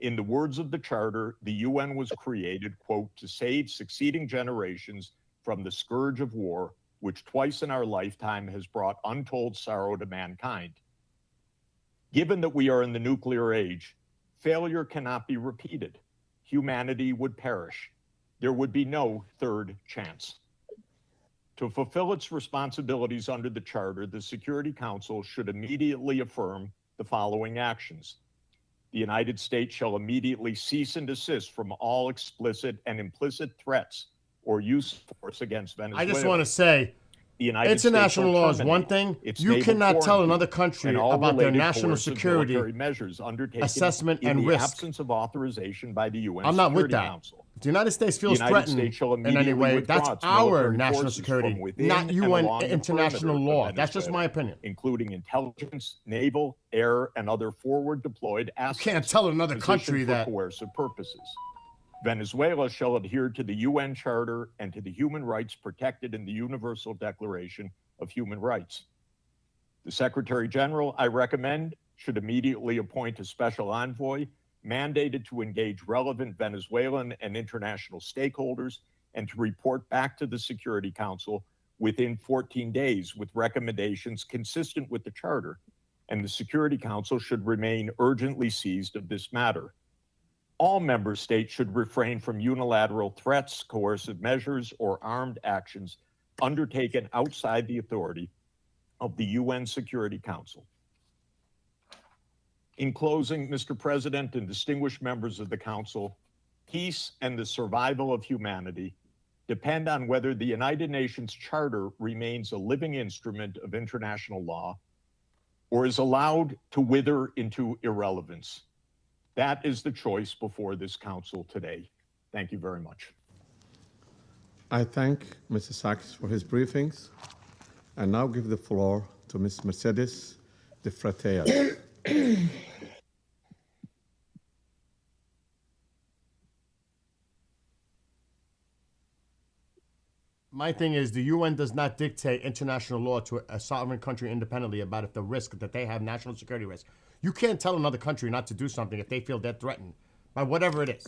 In the words of the Charter, the UN was created, quote, to save succeeding generations from the scourge of war, which twice in our lifetime has brought untold sorrow to mankind. Given that we are in the nuclear age, failure cannot be repeated. Humanity would perish. There would be no third chance. To fulfill its responsibilities under the Charter, the Security Council should immediately affirm the following actions. The United States shall immediately cease and desist from all explicit and implicit threats or use of force against Venezuela. I just want to say, The United international States shall law is one terminate thing. its You naval cannot tell quarantine another country and all about their related national coercive security military measures undertaken assessment in and the risk. absence of authorization by the UN I'm not with Security that. Council. If the United States feels The United threatened States shall in any immediately way, withdraw that's its our military national forces security, from within not and UN along the international perimeter law. of That's just my Venezuela, opinion. including intelligence, naval, air, and other forward deployed assets. You can't tell another positioned country for that. coercive purposes. Venezuela shall adhere to the UN Charter and to the human rights protected in the Universal Declaration of Human Rights. The Secretary General, I recommend, should immediately appoint a special envoy mandated to engage relevant Venezuelan and international stakeholders and to report back to the Security Council within 14 days with recommendations consistent with the Charter, and the Security Council should remain urgently seized of this matter. All member states should refrain from unilateral threats, coercive measures, or armed actions undertaken outside the authority of the UN Security Council. In closing, Mr. President and distinguished members of the Council, peace and the survival of humanity depend on whether the United Nations Charter remains a living instrument of international law or is allowed to wither into irrelevance. That is the choice before this Council today. Thank you very much. I thank Mr. Sachs for his briefings. I now give the floor to Ms. Mercedes de Freitas. My thing is, the UN does not dictate international law to a sovereign country independently about if the risk that they have national security risk. You can't tell another country not to do something if they feel they're threatened by whatever it is.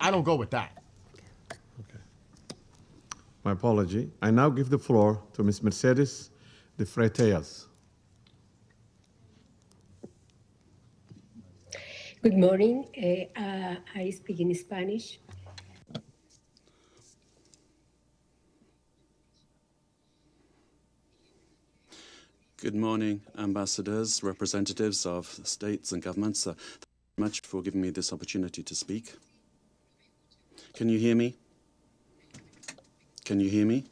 I don't go with that. Okay. My apology. I now give the floor to Ms. Mercedes de Freitas. Good morning. I speak in Spanish. Good morning, ambassadors, representatives of states and governments. Thank you very much for giving me this opportunity to speak. Can you hear me? Can you hear me?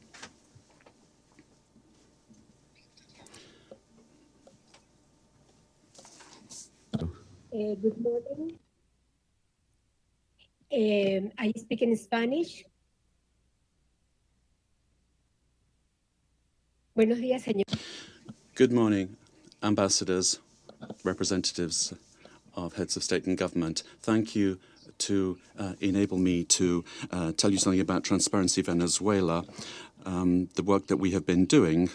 Good morning. I speak in Spanish. Buenos días, señor. Good morning, ambassadors, representatives of heads of state and government. Thank you to enable me to tell you something about Transparency Venezuela, the work that we have been doing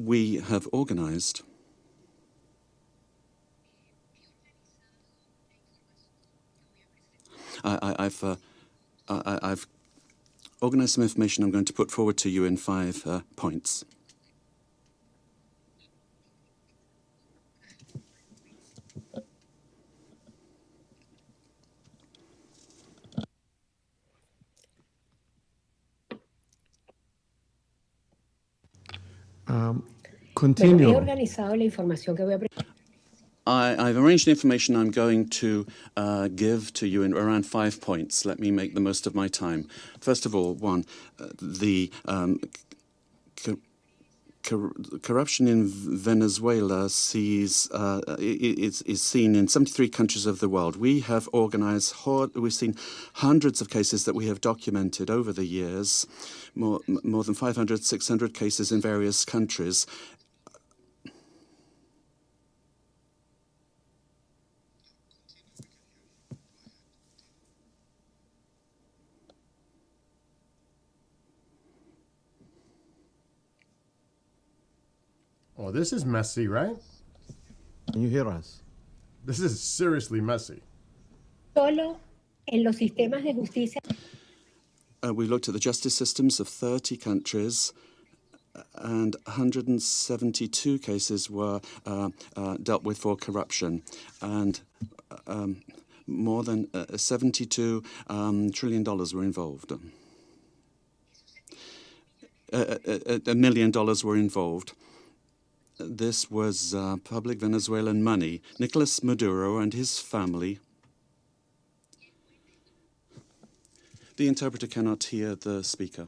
We have organized I've organized some information I'm going to put forward to you in 5 points. Bueno, he Continue. organizado la información que voy a I've arranged the information I'm going to give to you in around 5 points. Let me make the most of my time. First of all, one, the corruption in Venezuela is seen in 73 countries of the world. We have organized, we've seen hundreds of cases that we have documented over the years, more than 500, 600 cases in various countries. Oh, this is messy, right? Can you hear us? This is seriously messy. solo en los sistemas de justicia. We looked at the justice systems of 30 countries, and 172 cases were dealt with for corruption, and more than $72 trillion were involved. $1 million were involved. This was public Venezuelan money. Nicolas Maduro and his family. The interpreter cannot hear the speaker.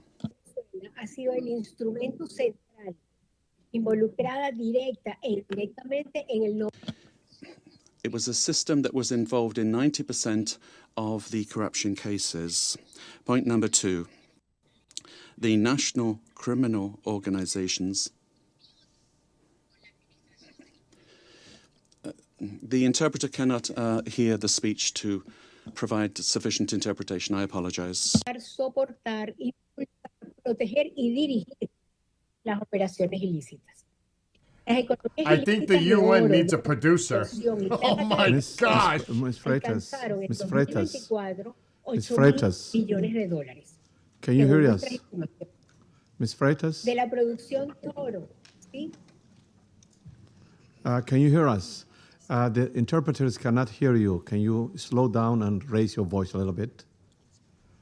Ha sido el instrumento central, involucrada directa e indirectamente en el. It was a system that was involved in 90% of the corruption cases. Point number 2. The national criminal organizations. The interpreter cannot hear the speech to provide sufficient interpretation. I apologize. Soportar, impulsar, proteger y dirigir las operaciones ilícitas. I think the UN needs a producer. Oh my gosh. Ms. Freitas. Ms. Freitas. Ms. $8,000 Freitas. millones de dólares. Can you hear Según us? nuestra estimación. Ms. Freitas? De la producción de oro, ¿sí? Can you hear us? The interpreters cannot hear you. Can you slow down and raise your voice a little bit?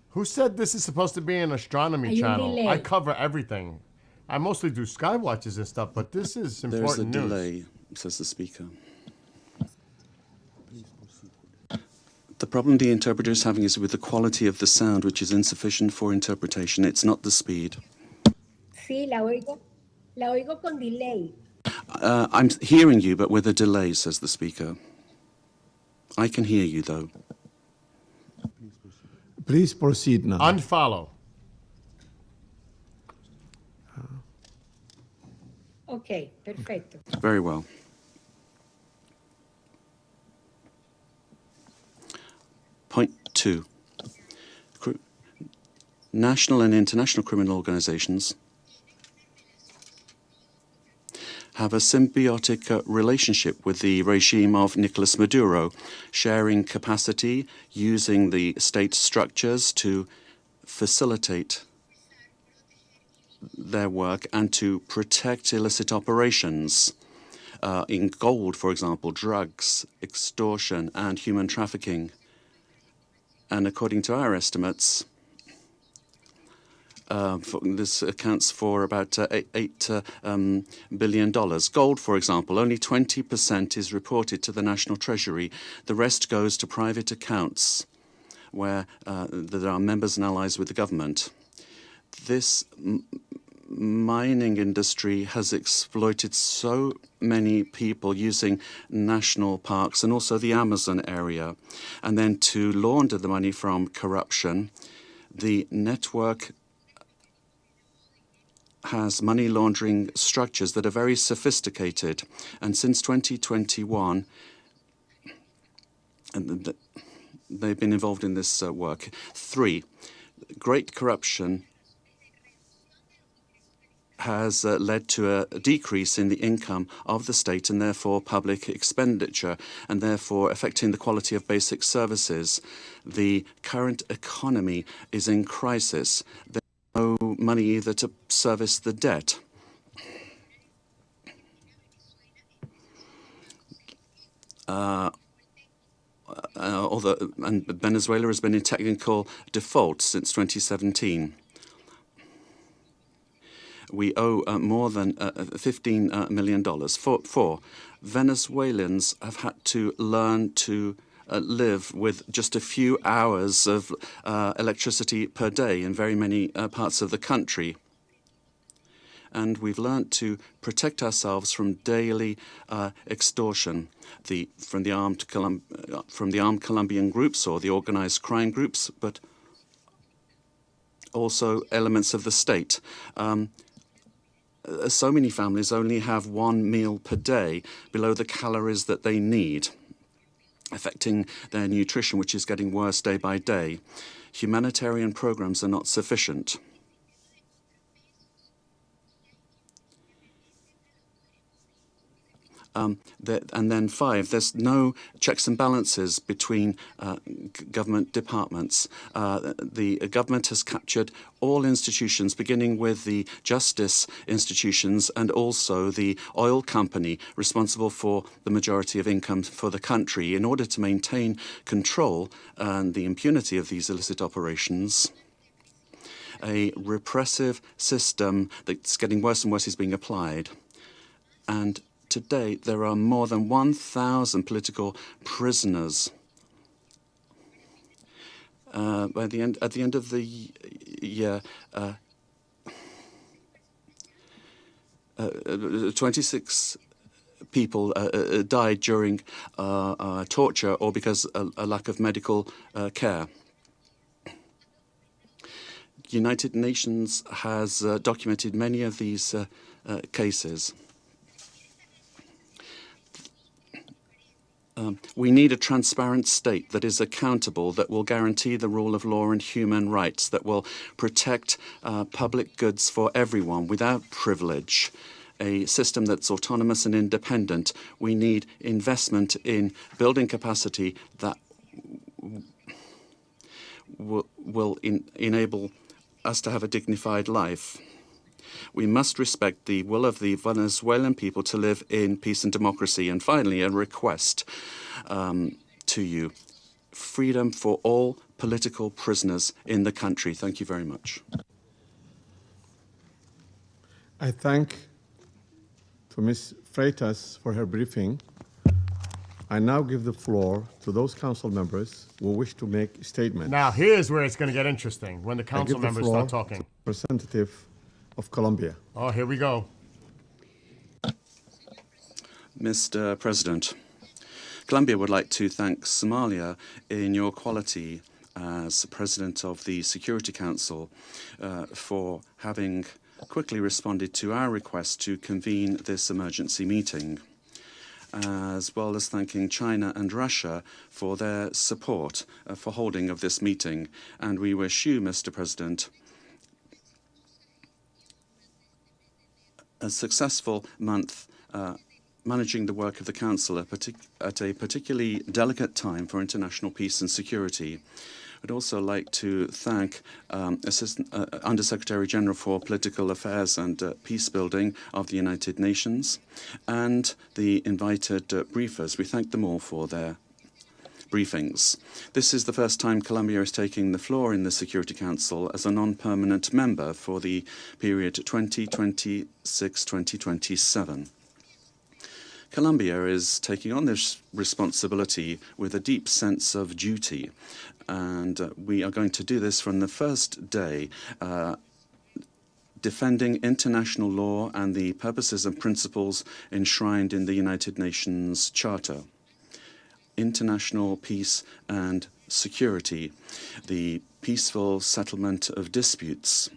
Who said this is supposed to be an astronomy Hay un channel? delay. I cover everything. I mostly do sky watches and stuff, but this is There is a important news. delay, says the speaker. The problem the interpreter is having is with the quality of the sound, which is insufficient for interpretation. It's not the speed. Sí, la oigo con delay. I'm hearing you, but with a delay, says the speaker. I can hear you, though. Please proceed now. Unfollow. Ok, perfecto. Very well. Point 2. National and international criminal organizations have a symbiotic relationship with the regime of Nicolas Maduro, sharing capacity, using the state structures to facilitate their work and to protect illicit operations in gold, for example, drugs, extortion, and human trafficking. And according to our estimates, this accounts for about $8 billion. Gold, for example, only 20% is reported to the National Treasury. The rest goes to private accounts where there are members and allies with the government. This mining industry has exploited so many people using national parks and also the Amazon area. And then to launder the money from corruption, the network has money laundering structures that are very sophisticated. And since 2021, they've been involved in this work. 3, great corruption has led to a decrease in the income of the state and therefore public expenditure, and therefore affecting the quality of basic services. The current economy is in crisis. There's no money either to service the debt. And Venezuela has been in technical default since 2017. We owe more than $15 million. Four, Venezuelans have had to learn to live with just a few hours of electricity per day in very many parts of the country. And we've learned to protect ourselves from daily extortion from the armed Colombian groups or the organized crime groups, but also elements of the state. So many families only have one meal per day below the calories that they need, affecting their nutrition, which is getting worse day by day. Humanitarian programs are not sufficient. And then 5, there's no checks and balances between government departments. The government has captured all institutions, beginning with the justice institutions and also the oil company responsible for the majority of income for the country. In order to maintain control and the impunity of these illicit operations, a repressive system that's getting worse and worse is being applied. And to date, there are more than 1,000 political prisoners. At the end of the year, 26 people died during torture or because a lack of medical care. United Nations has documented many of these cases. We need a transparent state that is accountable, that will guarantee the rule of law and human rights, that will protect public goods for everyone without privilege, a system that's autonomous and independent. We need investment in building capacity that will enable us to have a dignified life. We must respect the will of the Venezuelan people to live in peace and democracy. And finally, a request to you. Freedom for all political prisoners in the country. Thank you very much. I thank to Ms. Freitas for her briefing. I now give the floor to those council members who wish to make statements. Now, here's where it's going to get interesting, when the I council give the members floor start talking. to the representative of Colombia. Oh, here we go. Mr. President, Colombia would like to thank Somalia in your quality as President of the Security Council for having quickly responded to our request to convene this emergency meeting, as well as thanking China and Russia for their support for holding of this meeting. And we wish you, Mr. President, a successful month managing the work of the Council at a particularly delicate time for international peace and security. I'd also like to thank Undersecretary General for Political Affairs and Peace Building of the United Nations and the invited briefers. We thank them all for their briefings. This is the first time Colombia is taking the floor in the Security Council as a non-permanent member for the period 2026-2027. Colombia is taking on this responsibility with a deep sense of duty, and we are going to do this from the first day, defending international law and the purposes and principles enshrined in the United Nations Charter. International peace and security, the peaceful settlement of disputes,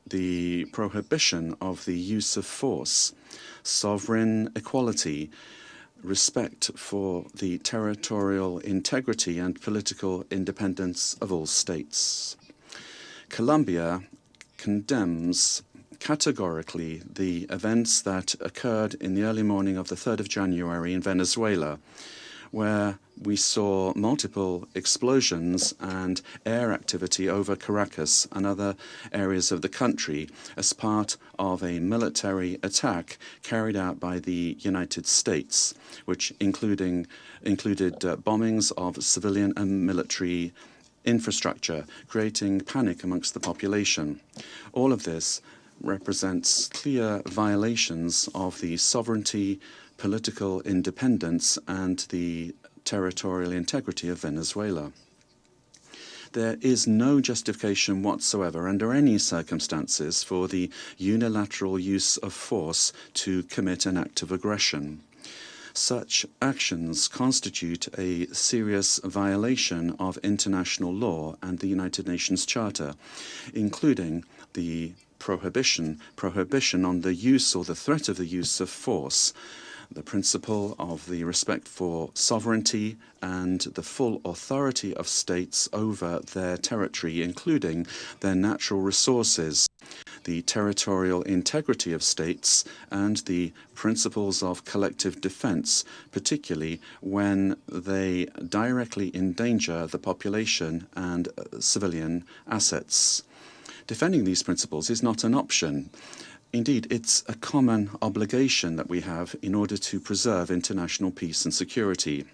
the prohibition of the use of force, sovereign equality, respect for the territorial integrity and political independence of all states. Colombia condemns categorically the events that occurred in the early morning of the 3rd of January in Venezuela, where we saw multiple explosions and air activity over Caracas and other areas of the country as part of a military attack carried out by the United States, which included bombings of civilian and military infrastructure, creating panic amongst the population. All of this represents clear violations of the sovereignty, political independence, and the territorial integrity of Venezuela. There is no justification whatsoever under any circumstances for the unilateral use of force to commit an act of aggression. Such actions constitute a serious violation of international law and the United Nations Charter, including the prohibition on the use or the threat of the use of force, the principle of the respect for sovereignty and the full authority of states over their territory, including their natural resources, the territorial integrity of states, and the principles of collective defense, particularly when they directly endanger the population and civilian assets. Defending these principles is not an option. Indeed, it's a common obligation that we have in order to preserve international peace and security.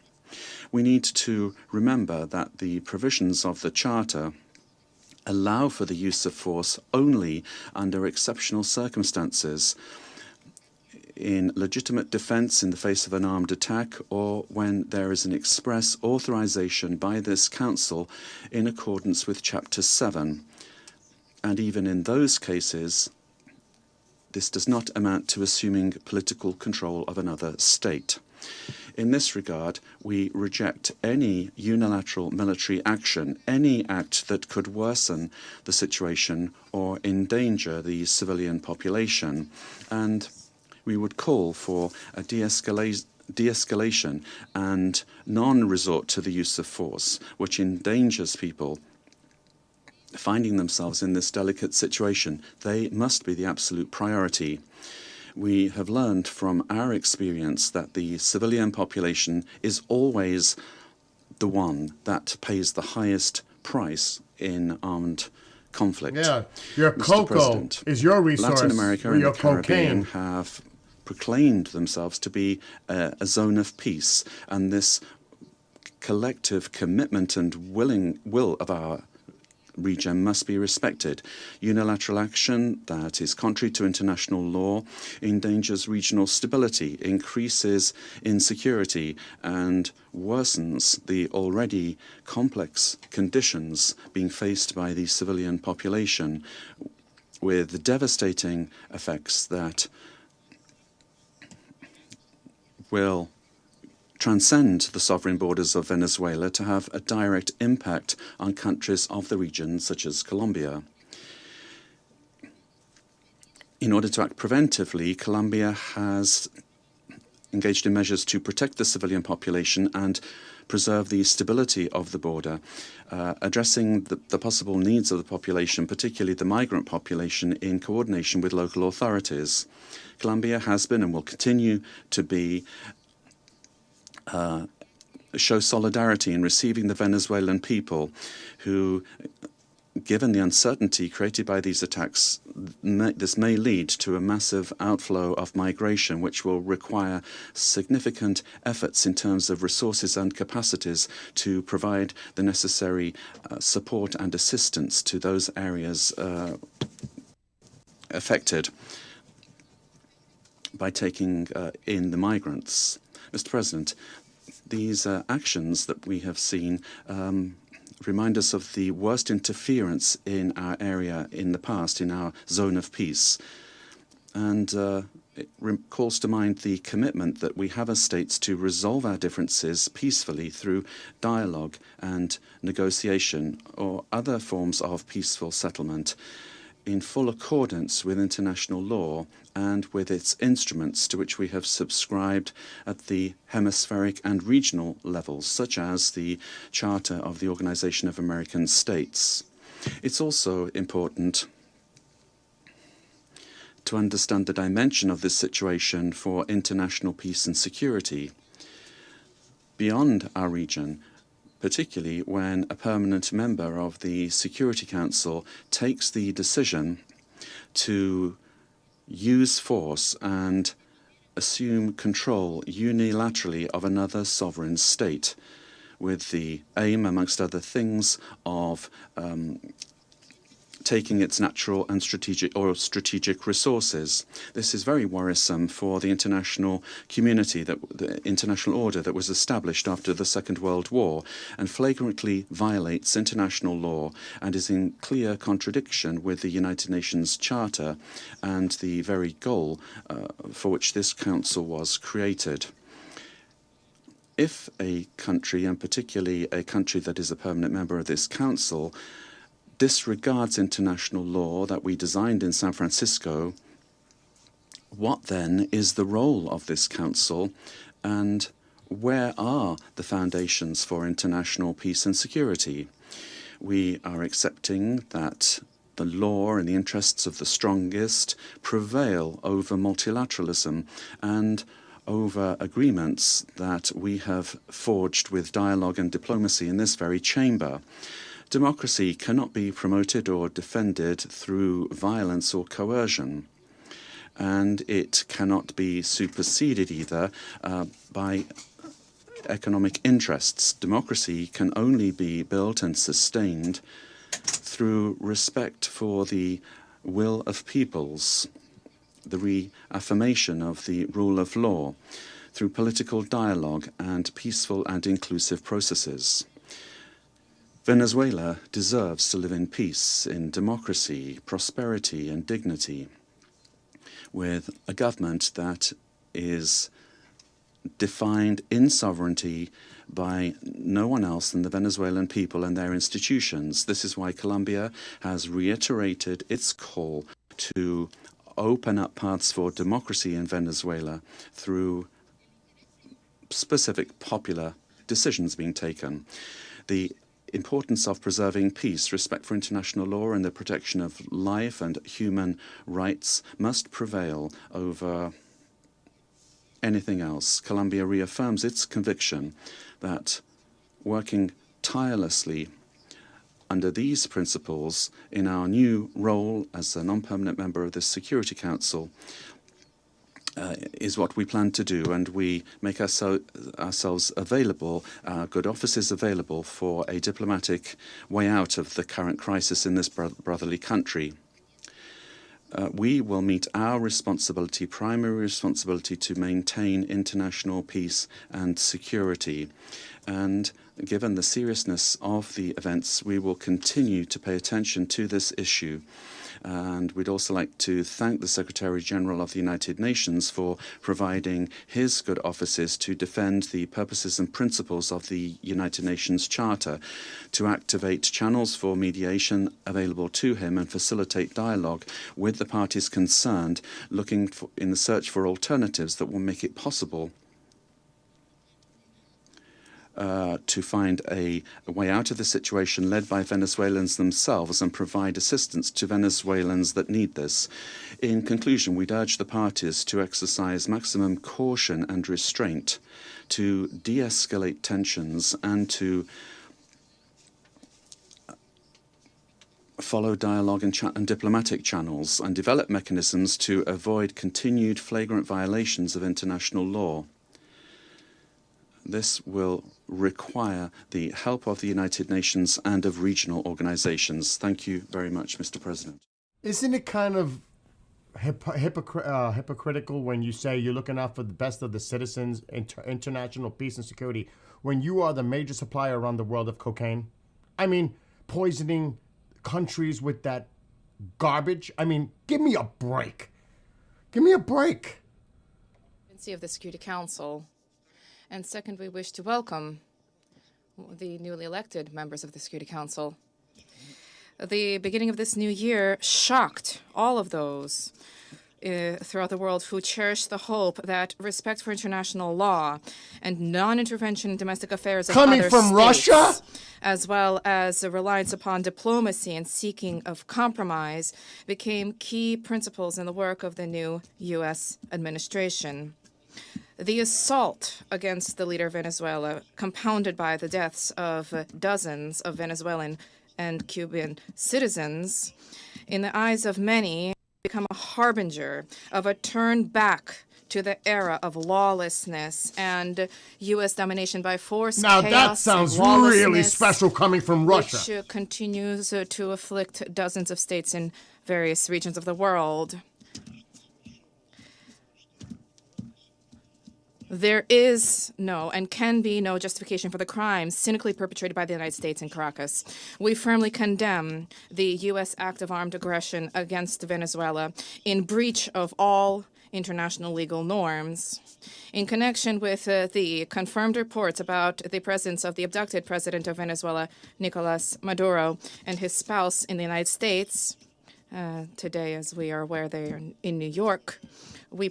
We need to remember that the provisions of the Charter allow for the use of force only under exceptional circumstances, in legitimate defense in the face of an armed attack, or when there is an express authorization by this Council in accordance with Chapter 7. And even in those cases, this does not amount to assuming political control of another state. In this regard, we reject any unilateral military action, any act that could worsen the situation or endanger the civilian population, and we would call for a de-escalation and non-resort to the use of force, which endangers people finding themselves in this delicate situation. They must be the absolute priority. We have learned from our experience that the civilian population is always the one that pays the highest price in armed conflict. Yeah, your Mr. cocoa President, is your resource. Latin America or and your the Caribbean cocaine. have proclaimed themselves to be a zone of peace, and this collective commitment and will of our region must be respected. Unilateral action that is contrary to international law endangers regional stability, increases insecurity, and worsens the already complex conditions being faced by the civilian population, with devastating effects that will transcend the sovereign borders of Venezuela to have a direct impact on countries of the region, such as Colombia. In order to act preventively, Colombia has engaged in measures to protect the civilian population and preserve the stability of the border, addressing the possible needs of the population, particularly the migrant population, in coordination with local authorities. Colombia has been and will continue to be show solidarity in receiving the Venezuelan people who, given the uncertainty created by these attacks, this may lead to a massive outflow of migration, which will require significant efforts in terms of resources and capacities to provide the necessary support and assistance to those areas affected by taking in the migrants. Mr. President, these actions that we have seen remind us of the worst interference in our area in the past, in our zone of peace. And it calls to mind the commitment that we have as states to resolve our differences peacefully through dialogue and negotiation or other forms of peaceful settlement, in full accordance with international law and with its instruments to which we have subscribed at the hemispheric and regional levels, such as the Charter of the Organization of American States. It's also important to understand the dimension of this situation for international peace and security beyond our region, particularly when a permanent member of the Security Council takes the decision to use force and assume control unilaterally of another sovereign state, with the aim, amongst other things, of taking its natural and strategic resources. This is very worrisome for the international community, the international order that was established after the Second World War, and flagrantly violates international law and is in clear contradiction with the United Nations Charter and the very goal for which this council was created. If a country, and particularly a country that is a permanent member of this council, disregards international law that we designed in San Francisco, what then is the role of this council, and where are the foundations for international peace and security? We are accepting that the law and the interests of the strongest prevail over multilateralism and over agreements that we have forged with dialogue and diplomacy in this very chamber. Democracy cannot be promoted or defended through violence or coercion, and it cannot be superseded either by economic interests. Democracy can only be built and sustained through respect for the will of peoples, the reaffirmation of the rule of law, through political dialogue and peaceful and inclusive processes. Venezuela deserves to live in peace, in democracy, prosperity, and dignity, with a government that is defined in sovereignty by no one else than the Venezuelan people and their institutions. This is why Colombia has reiterated its call to open up paths for democracy in Venezuela through specific popular decisions being taken. The importance of preserving peace, respect for international law, and the protection of life and human rights must prevail over anything else. Colombia reaffirms its conviction that working tirelessly under these principles in our new role as a non-permanent member of the Security Council is what we plan to do, and we make ourselves available, good offices available for a diplomatic way out of the current crisis in this brotherly country. We will meet our responsibility, primary responsibility, to maintain international peace and security. And given the seriousness of the events, we will continue to pay attention to this issue. And we'd also like to thank the Secretary General of the United Nations for providing his good offices to defend the purposes and principles of the United Nations Charter, to activate channels for mediation available to him and facilitate dialogue with the parties concerned, looking in the search for alternatives that will make it possible to find a way out of the situation led by Venezuelans themselves and provide assistance to Venezuelans that need this. In conclusion, we'd urge the parties to exercise maximum caution and restraint, to de-escalate tensions, and to follow dialogue and diplomatic channels, and develop mechanisms to avoid continued flagrant violations of international law. This will require the help of the United Nations and of regional organizations. Thank you very much, Mr. President. Isn't it kind of hypocritical when you say you're looking out for the best of the citizens, international peace and security, when you are the major supplier around the world of cocaine? I mean, poisoning countries with that garbage. I mean, give me a break. Give me a break. Of the Security Council. And second, we wish to welcome the newly elected members of the Security Council. The beginning of this new year shocked all of those throughout the world who cherish the hope that respect for international law and non-intervention in domestic affairs of Coming other from states, Russia? as well as a reliance upon diplomacy and seeking of compromise, became key principles in the work of the new U.S. administration. The assault against the leader of Venezuela, compounded by the deaths of dozens of Venezuelan and Cuban citizens, in the eyes of many, become a harbinger of a turn back to the era of lawlessness and U.S. domination by force, Now that chaos, sounds and really lawlessness, special coming from Russia. which continues to afflict dozens of states in various regions of the world. There is no and can be no justification for the crimes cynically perpetrated by the United States in Caracas. We firmly condemn the U.S. act of armed aggression against Venezuela in breach of all international legal norms. In connection with the confirmed reports about the presence of the abducted president of Venezuela, Nicolas Maduro, and his spouse in the United States, today, as we are aware, they are in New York, we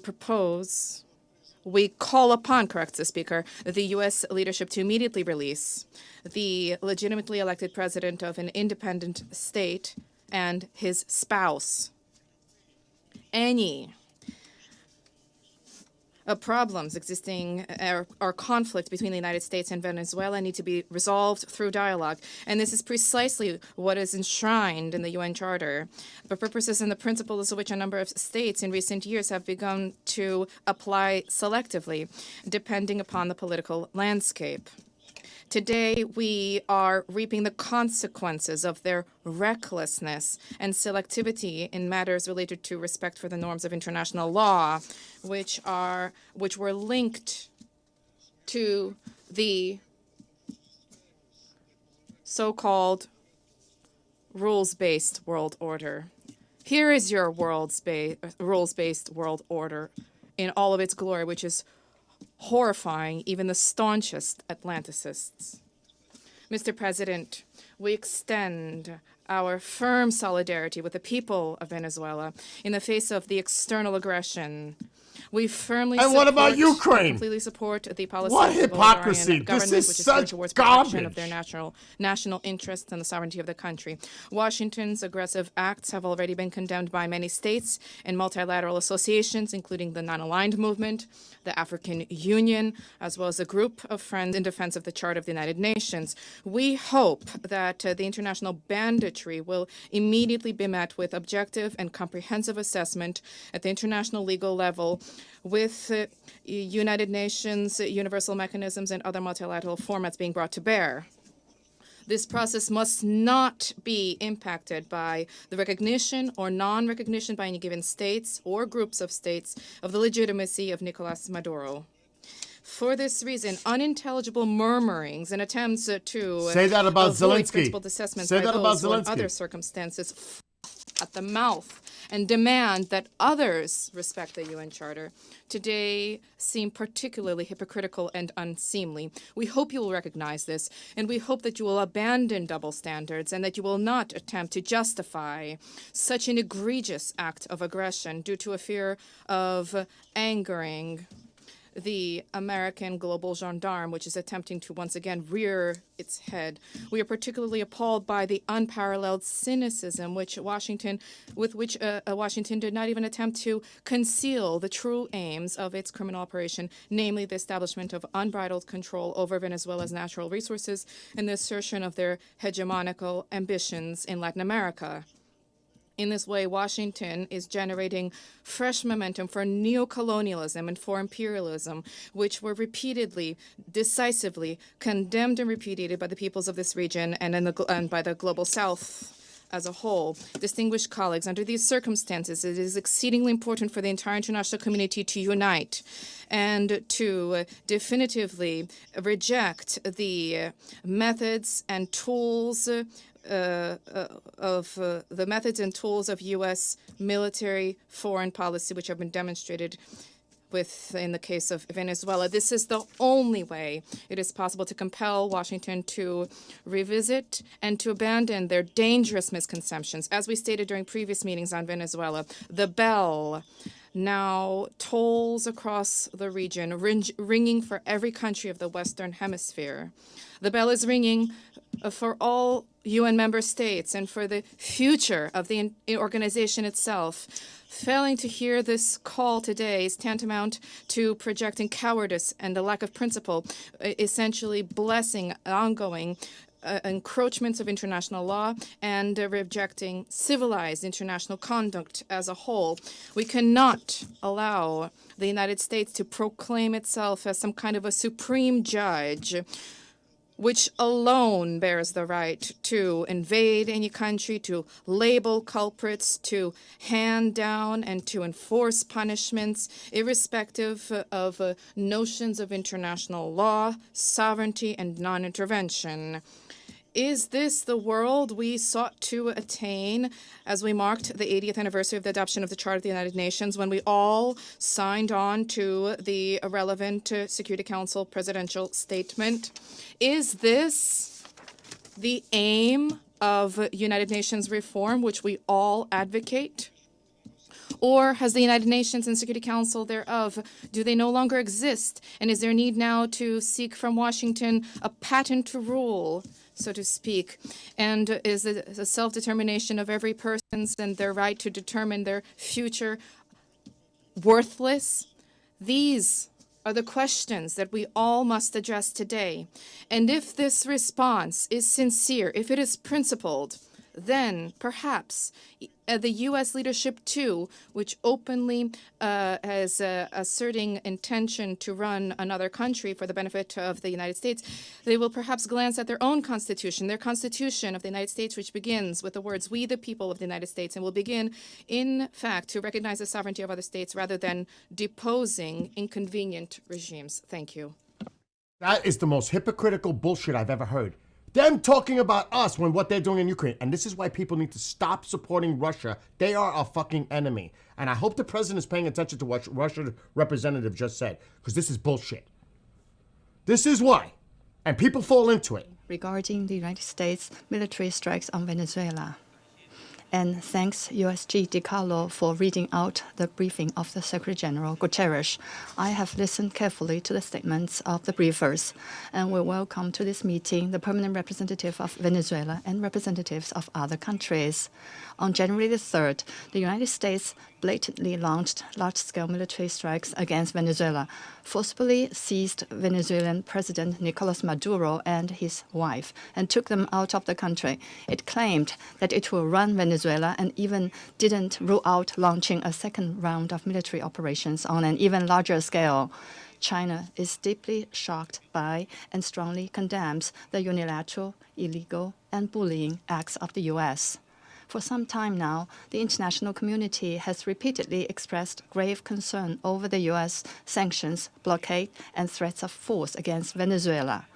call upon, corrects the Speaker, the U.S. leadership to immediately release the legitimately elected president of an independent state and his spouse. Any problems existing or conflict between the United States and Venezuela need to be resolved through dialogue. And this is precisely what is enshrined in the UN Charter, the purposes and the principles of which a number of states in recent years have begun to apply selectively, depending upon the political landscape. Today, we are reaping the consequences of their recklessness and selectivity in matters related to respect for the norms of international law, which were linked to the so-called rules-based world order. Here is your rules-based world order in all of its glory, which is horrifying even the staunchest Atlanticists. Mr. President, we extend our firm solidarity with the people of Venezuela in the face of the external aggression. We firmly And what about support- Ukraine? completely support the policy What of the hypocrisy. Bolivarian This government, is which is geared such towards protection of garbage. their national interests and the sovereignty of the country. Washington's aggressive acts have already been condemned by many states and multilateral associations, including the Non-Aligned Movement, the African Union, as well as a group of friends in defense of the Charter of the United Nations. We hope that the international banditry will immediately be met with objective and comprehensive assessment at the international legal level with United Nations, universal mechanisms, and other multilateral formats being brought to bear. This process must not be impacted by the recognition or non-recognition by any given states or groups of states of the legitimacy of Nicolas Maduro. For this reason, unintelligible murmurings and attempts to Say that about avoid Zelensky. principled assessments Say by that about those who in Zelensky. other circumstances at the mouth and demand that others respect the UN Charter today seem particularly hypocritical and unseemly. We hope you will recognize this, and we hope that you will abandon double standards and that you will not attempt to justify such an egregious act of aggression due to a fear of angering the American global gendarme, which is attempting to once again rear its head. We are particularly appalled by the unparalleled cynicism with which Washington did not even attempt to conceal the true aims of its criminal operation, namely the establishment of unbridled control over Venezuela's natural resources and the assertion of their hegemonical ambitions in Latin America. In this way, Washington is generating fresh momentum for neocolonialism and for imperialism, which were repeatedly, decisively condemned and repudiated by the peoples of this region and by the global South as a whole. Distinguished colleagues, under these circumstances, it is exceedingly important for the entire international community to unite and to definitively reject the methods and tools the methods and tools of U.S. military foreign policy, which have been demonstrated with in the case of Venezuela. This is the only way it is possible to compel Washington to revisit and to abandon their dangerous misconceptions. As we stated during previous meetings on Venezuela, the bell now tolls across the region, ringing for every country of the Western Hemisphere. The bell is ringing for all UN member states and for the future of the organization itself. Failing to hear this call today is tantamount to projecting cowardice and a lack of principle, essentially blessing ongoing encroachments of international law and rejecting civilized international conduct as a whole. We cannot allow the United States to proclaim itself as some kind of a supreme judge, which alone bears the right to invade any country, to label culprits, to hand down and to enforce punishments, irrespective of notions of international law, sovereignty, and non-intervention. Is this the world we sought to attain as we marked the 80th anniversary of the adoption of the Charter of the United Nations, when we all signed on to the relevant Security Council presidential statement? Is this the aim of United Nations reform, which we all advocate? Or has the United Nations and Security Council thereof, do they no longer exist? And is there need now to seek from Washington a patent to rule, so to speak? And is it the self-determination of every person and their right to determine their future worthless? These are the questions that we all must address today. And if this response is sincere, if it is principled, then perhaps the U.S. leadership, too, which openly is asserting intention to run another country for the benefit of the United States, they will perhaps glance at their own constitution, their constitution of the United States, which begins with the words, "We the people of the United States," and will begin, in fact, to recognize the sovereignty of other states rather than deposing inconvenient regimes. Thank you. That is the most hypocritical bullshit I've ever heard. Them talking about us when what they're doing in Ukraine. And this is why people need to stop supporting Russia. They are our fucking enemy. And I hope the president is paying attention to what Russia's representative just said, because this is bullshit. This is why. And people fall into it. Regarding the United States military strikes on Venezuela. And thanks USG DiCarlo for reading out the briefing of the Secretary General Guterres. I have listened carefully to the statements of the briefers, and we welcome to this meeting the permanent representative of Venezuela and representatives of other countries. On January the 3rd, the United States blatantly launched large-scale military strikes against Venezuela, forcibly seized Venezuelan President Nicolas Maduro and his wife, and took them out of the country. It claimed that it will run Venezuela and even didn't rule out launching a second round of military operations on an even larger scale. China is deeply shocked by and strongly condemns the unilateral, illegal, and bullying acts of the U.S. For some time now, the international community has repeatedly expressed grave concern over the U.S. sanctions, blockade, and threats of force against Venezuela.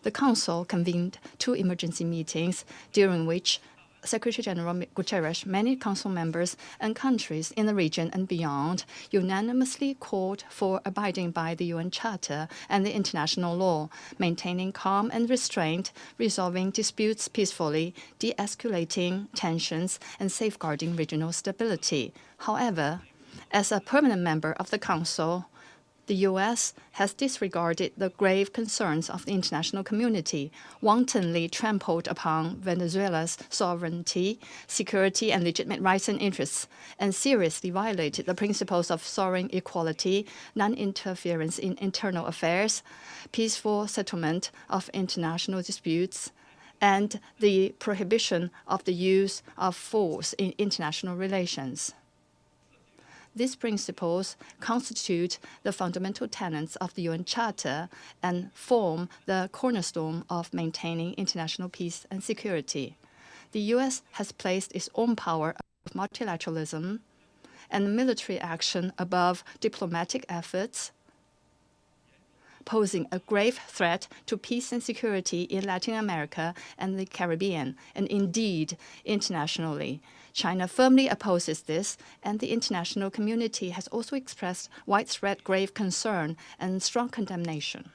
The Council convened 2 emergency meetings, during which Secretary General Guterres, many Council members, and countries in the region and beyond unanimously called for abiding by the UN Charter and the international law, maintaining calm and restraint, resolving disputes peacefully, de-escalating tensions, and safeguarding regional stability. However, as a permanent member of the Council, the U.S. has disregarded the grave concerns of the international community, wantonly trampled upon Venezuela's sovereignty, security, and legitimate rights and interests, and seriously violated the principles of sovereign equality, non-interference in internal affairs, peaceful settlement of international disputes, and the prohibition of the use of force in international relations. These principles constitute the fundamental tenets of the UN Charter and form the cornerstone of maintaining international peace and security. The U.S. has placed its own power of multilateralism and military action above diplomatic efforts, posing a grave threat to peace and security in Latin America and the Caribbean, and indeed internationally. China firmly opposes this, and the international community has also expressed widespread grave concern and strong condemnation.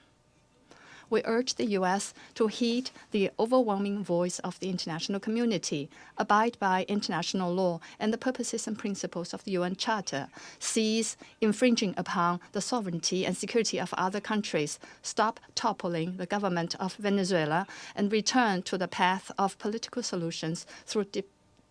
We urge the U.S. to heed the overwhelming voice of the international community, abide by international law and the purposes and principles of the UN Charter, cease infringing upon the sovereignty and security of other countries, stop toppling the government of Venezuela, and return to the path of political solutions through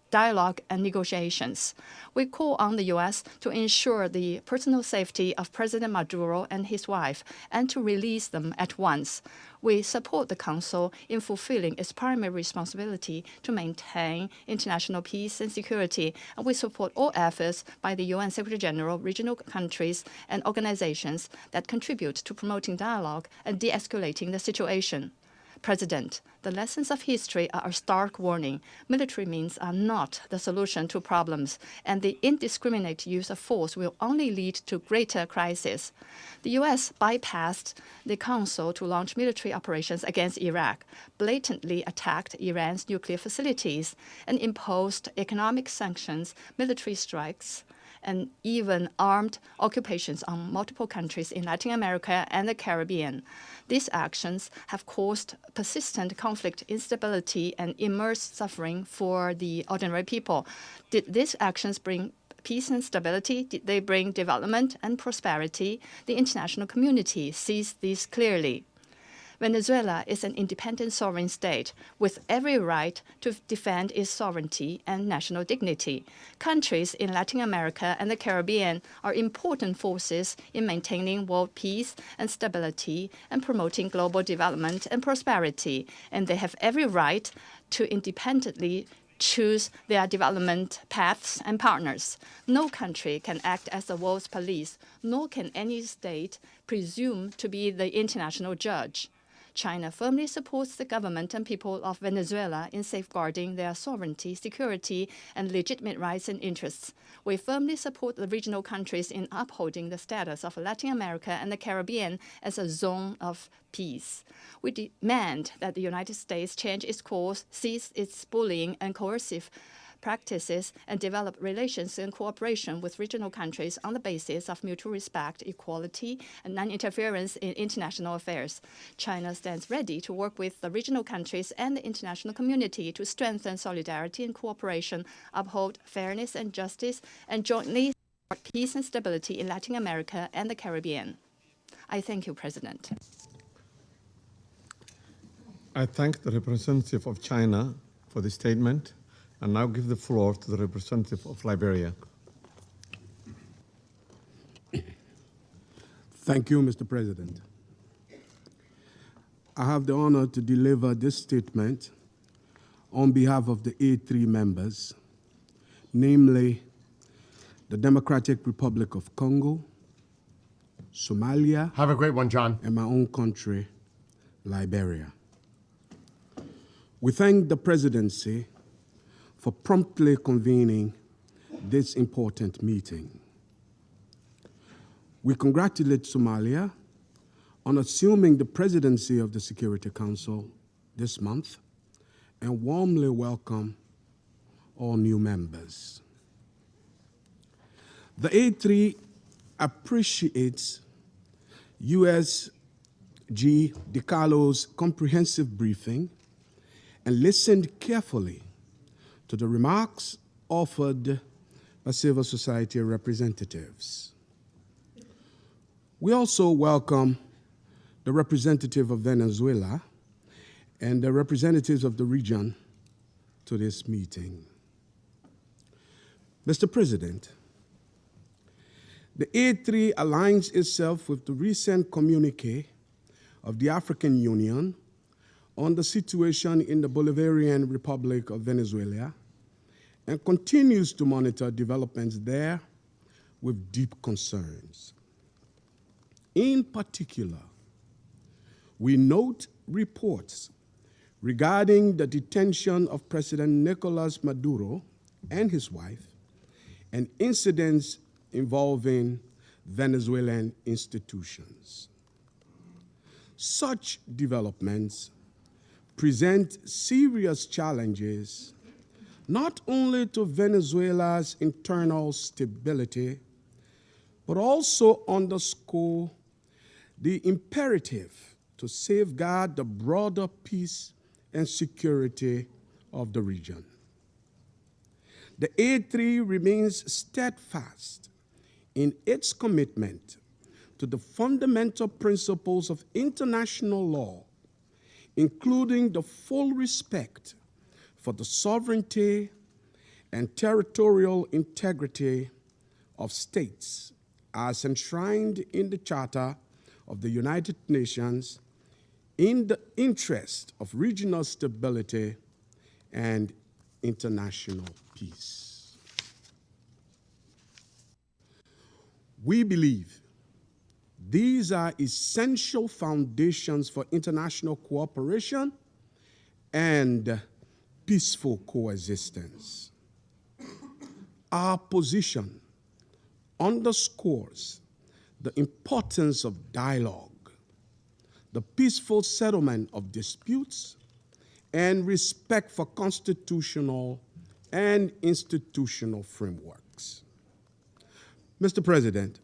dialogue and negotiations. We call on the U.S. to ensure the personal safety of President Maduro and his wife and to release them at once. We support the Council in fulfilling its primary responsibility to maintain international peace and security, and we support all efforts by the UN Secretary General, regional countries, and organizations that contribute to promoting dialogue and de-escalating the situation. President, the lessons of history are a stark warning. Military means are not the solution to problems, and the indiscriminate use of force will only lead to greater crisis. The U.S. bypassed the Council to launch military operations against Iraq, blatantly attacked Iran's nuclear facilities, and imposed economic sanctions, military strikes, and even armed occupations on multiple countries in Latin America and the Caribbean. These actions have caused persistent conflict, instability, and immense suffering for the ordinary people. Did these actions bring peace and stability? Did they bring development and prosperity? The international community sees this clearly. Venezuela is an independent sovereign state with every right to defend its sovereignty and national dignity. Countries in Latin America and the Caribbean are important forces in maintaining world peace and stability and promoting global development and prosperity, and they have every right to independently choose their development paths and partners. No country can act as the world's police, nor can any state presume to be the international judge. China firmly supports the government and people of Venezuela in safeguarding their sovereignty, security, and legitimate rights and interests. We firmly support the regional countries in upholding the status of Latin America and the Caribbean as a zone of peace. We demand that the United States change its course, cease its bullying and coercive practices, and develop relations and cooperation with regional countries on the basis of mutual respect, equality, and non-interference in international affairs. China stands ready to work with the regional countries and the international community to strengthen solidarity and cooperation, uphold fairness and justice, and jointly support peace and stability in Latin America and the Caribbean. I thank you, President. I thank the representative of China for the statement, and now give the floor to the representative of Liberia. Thank you, Mr. President. I have the honor to deliver this statement on behalf of the A3 members, namely the Democratic Republic of Congo, Somalia, Have a great one, John. and my own country, Liberia. We thank the presidency for promptly convening this important meeting. We congratulate Somalia on assuming the presidency of the Security Council this month and warmly welcome all new members. The A3 appreciates USG DiCarlo's comprehensive briefing and listened carefully to the remarks offered by civil society representatives. We also welcome the representative of Venezuela and the representatives of the region to this meeting. Mr. President, the A3 aligns itself with the recent communique of the African Union on the situation in the Bolivarian Republic of Venezuela and continues to monitor developments there with deep concerns. In particular, we note reports regarding the detention of President Nicolas Maduro and his wife and incidents involving Venezuelan institutions. such developments present serious challenges not only to Venezuela's internal stability, but also underscore the imperative to safeguard the broader peace and security of the region. The A3 remains steadfast in its commitment to the fundamental principles of international law, including the full respect for the sovereignty and territorial integrity of states as enshrined in the Charter of the United Nations, in the interest of regional stability and international peace. We believe these are essential foundations for international cooperation and peaceful coexistence. Our position underscores the importance of dialogue, the peaceful settlement of disputes, and respect for constitutional and institutional frameworks. Mr. President,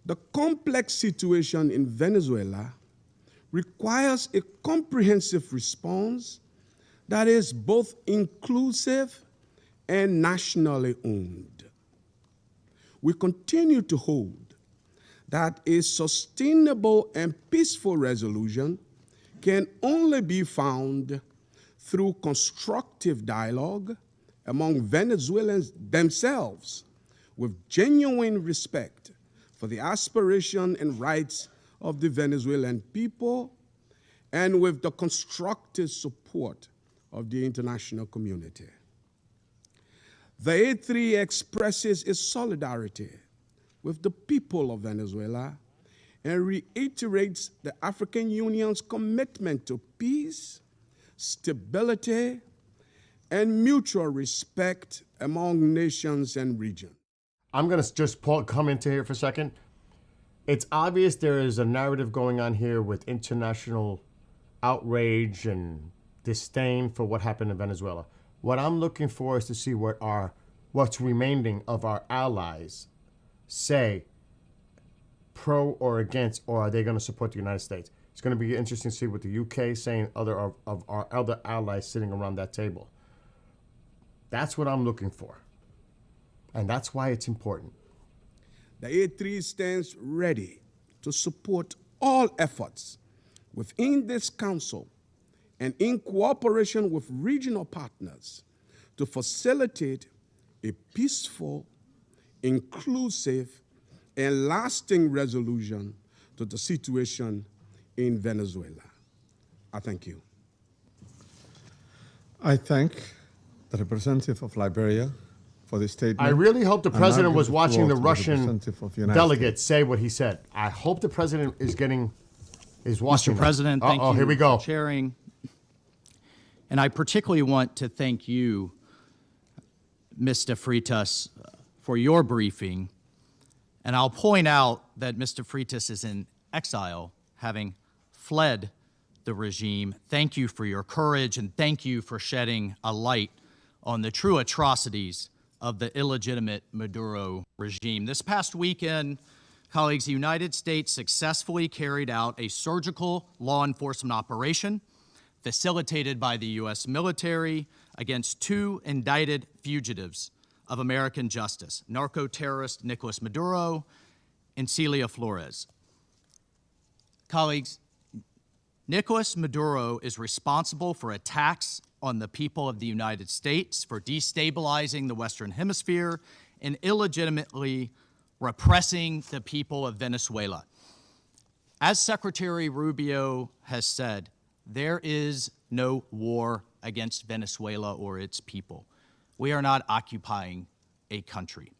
the complex situation in Venezuela requires a comprehensive response that is both inclusive and nationally owned. We continue to hold that a sustainable and peaceful resolution can only be found through constructive dialogue among Venezuelans themselves, with genuine respect for the aspiration and rights of the Venezuelan people, and with the constructive support of the international community. The A3 expresses its solidarity with the people of Venezuela and reiterates the African Union's commitment to peace, stability, and mutual respect among nations and regions. I'm going to just come into here for a second. It's obvious there is a narrative going on here with international outrage and disdain for what happened in Venezuela. What I'm looking for is to see what's remaining of our allies say, pro or against, or are they going to support the United States? It's going to be interesting to see what the UK saying, other of our other allies sitting around that table. That's what I'm looking for. And that's why it's important. The A3 stands ready to support all efforts within this council and in cooperation with regional partners to facilitate a peaceful, inclusive, and lasting resolution to the situation in Venezuela. I thank you. I thank the representative of Liberia for the statement. I really hope the And now president give was watching floor the to Russian representative of the United delegate say what he said. I hope the president is watching. Mr. President, thank you here we go. for chairing. And I particularly want to thank you, Mr. Freitas, for your briefing. And I'll point out that Mr. Freitas is in exile, having fled the regime. Thank you for your courage, and thank you for shedding a light on the true atrocities of the illegitimate Maduro regime. This past weekend, colleagues, the United States successfully carried out a surgical law enforcement operation facilitated by the U.S. military against two indicted fugitives of American justice, narco-terrorist Nicolas Maduro and Celia Flores. Colleagues, Nicolas Maduro is responsible for attacks on the people of the United States, for destabilizing the Western Hemisphere, and illegitimately repressing the people of Venezuela. As Secretary Rubio has said, there is no war against Venezuela or its people. We are not occupying a country.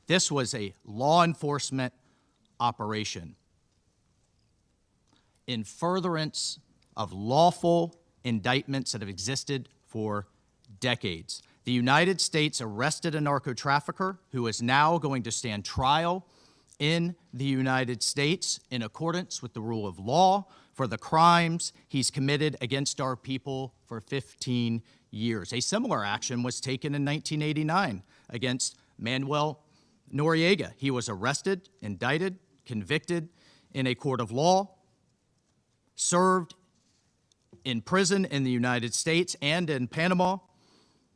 This was a law enforcement operation in furtherance of lawful indictments that have existed for decades. The United States arrested a narco trafficker who is now going to stand trial in the United States in accordance with the rule of law for the crimes he's committed against our people for 15 years. A similar action was taken in 1989 against Manuel Noriega. He was arrested, indicted, convicted in a court of law, served in prison in the United States and in Panama,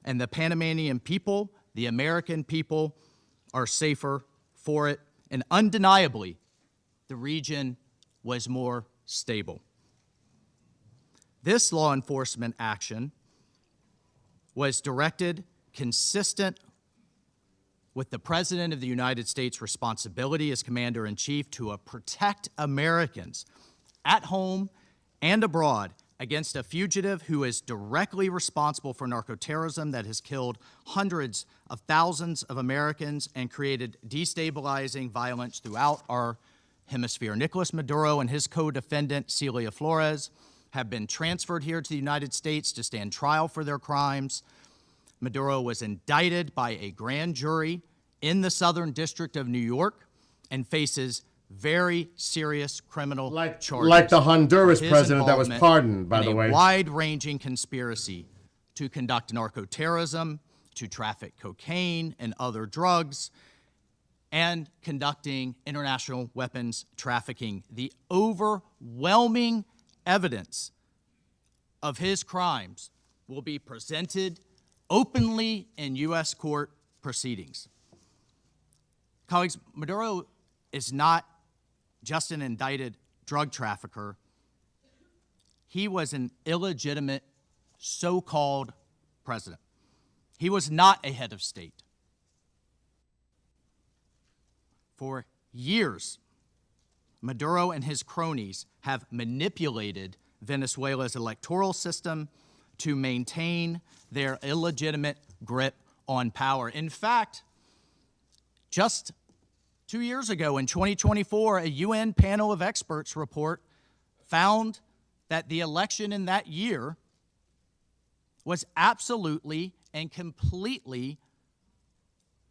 and the Panamanian people, the American people, are safer for it. And undeniably, the region was more stable. This law enforcement action was directed consistent with the President of the United States' responsibility as Commander-in-Chief to protect Americans at home and abroad against a fugitive who is directly responsible for narcoterrorism that has killed hundreds of thousands of Americans and created destabilizing violence throughout our hemisphere. Nicolas Maduro and his co-defendant, Celia Flores, have been transferred here to the United States to stand trial for their crimes. Maduro was indicted by a grand jury in the Southern District of New York and faces very serious criminal charges. Like the Honduras for his president that was involvement pardoned, by in the way. a wide-ranging conspiracy to conduct narcoterrorism, to traffic cocaine and other drugs, and conducting international weapons trafficking. The overwhelming evidence of his crimes will be presented openly in U.S. court proceedings. Colleagues, Maduro is not just an indicted drug trafficker. He was an illegitimate so-called president. He was not a head of state. For years, Maduro and his cronies have manipulated Venezuela's electoral system to maintain their illegitimate grip on power. In fact, just 2 years ago, in 2024, a UN panel of experts report found that the election in that year was absolutely and completely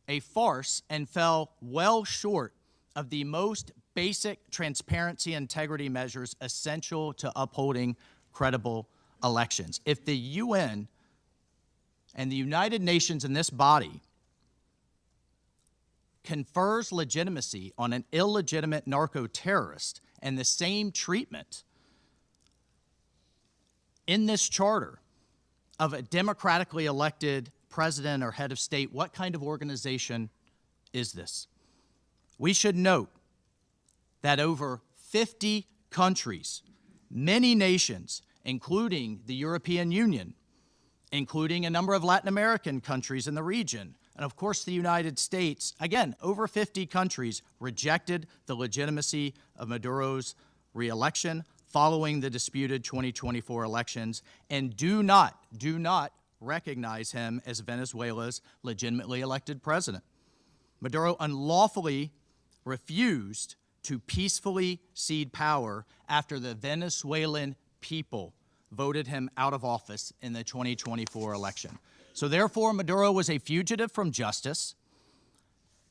a farce and fell well short of the most basic transparency and integrity measures essential to upholding credible elections. If the UN and the United Nations in this body confers legitimacy on an illegitimate narco-terrorist and the same treatment in this charter of a democratically elected president or head of state, what kind of organization is this? We should note that over 50 countries, many nations, including the European Union, including a number of Latin American countries in the region, and of course the United States, again, over 50 countries rejected the legitimacy of Maduro's re-election following the disputed 2024 elections and do not recognize him as Venezuela's legitimately elected president. Maduro unlawfully refused to peacefully cede power after the Venezuelan people voted him out of office in the 2024 election. So therefore, Maduro was a fugitive from justice.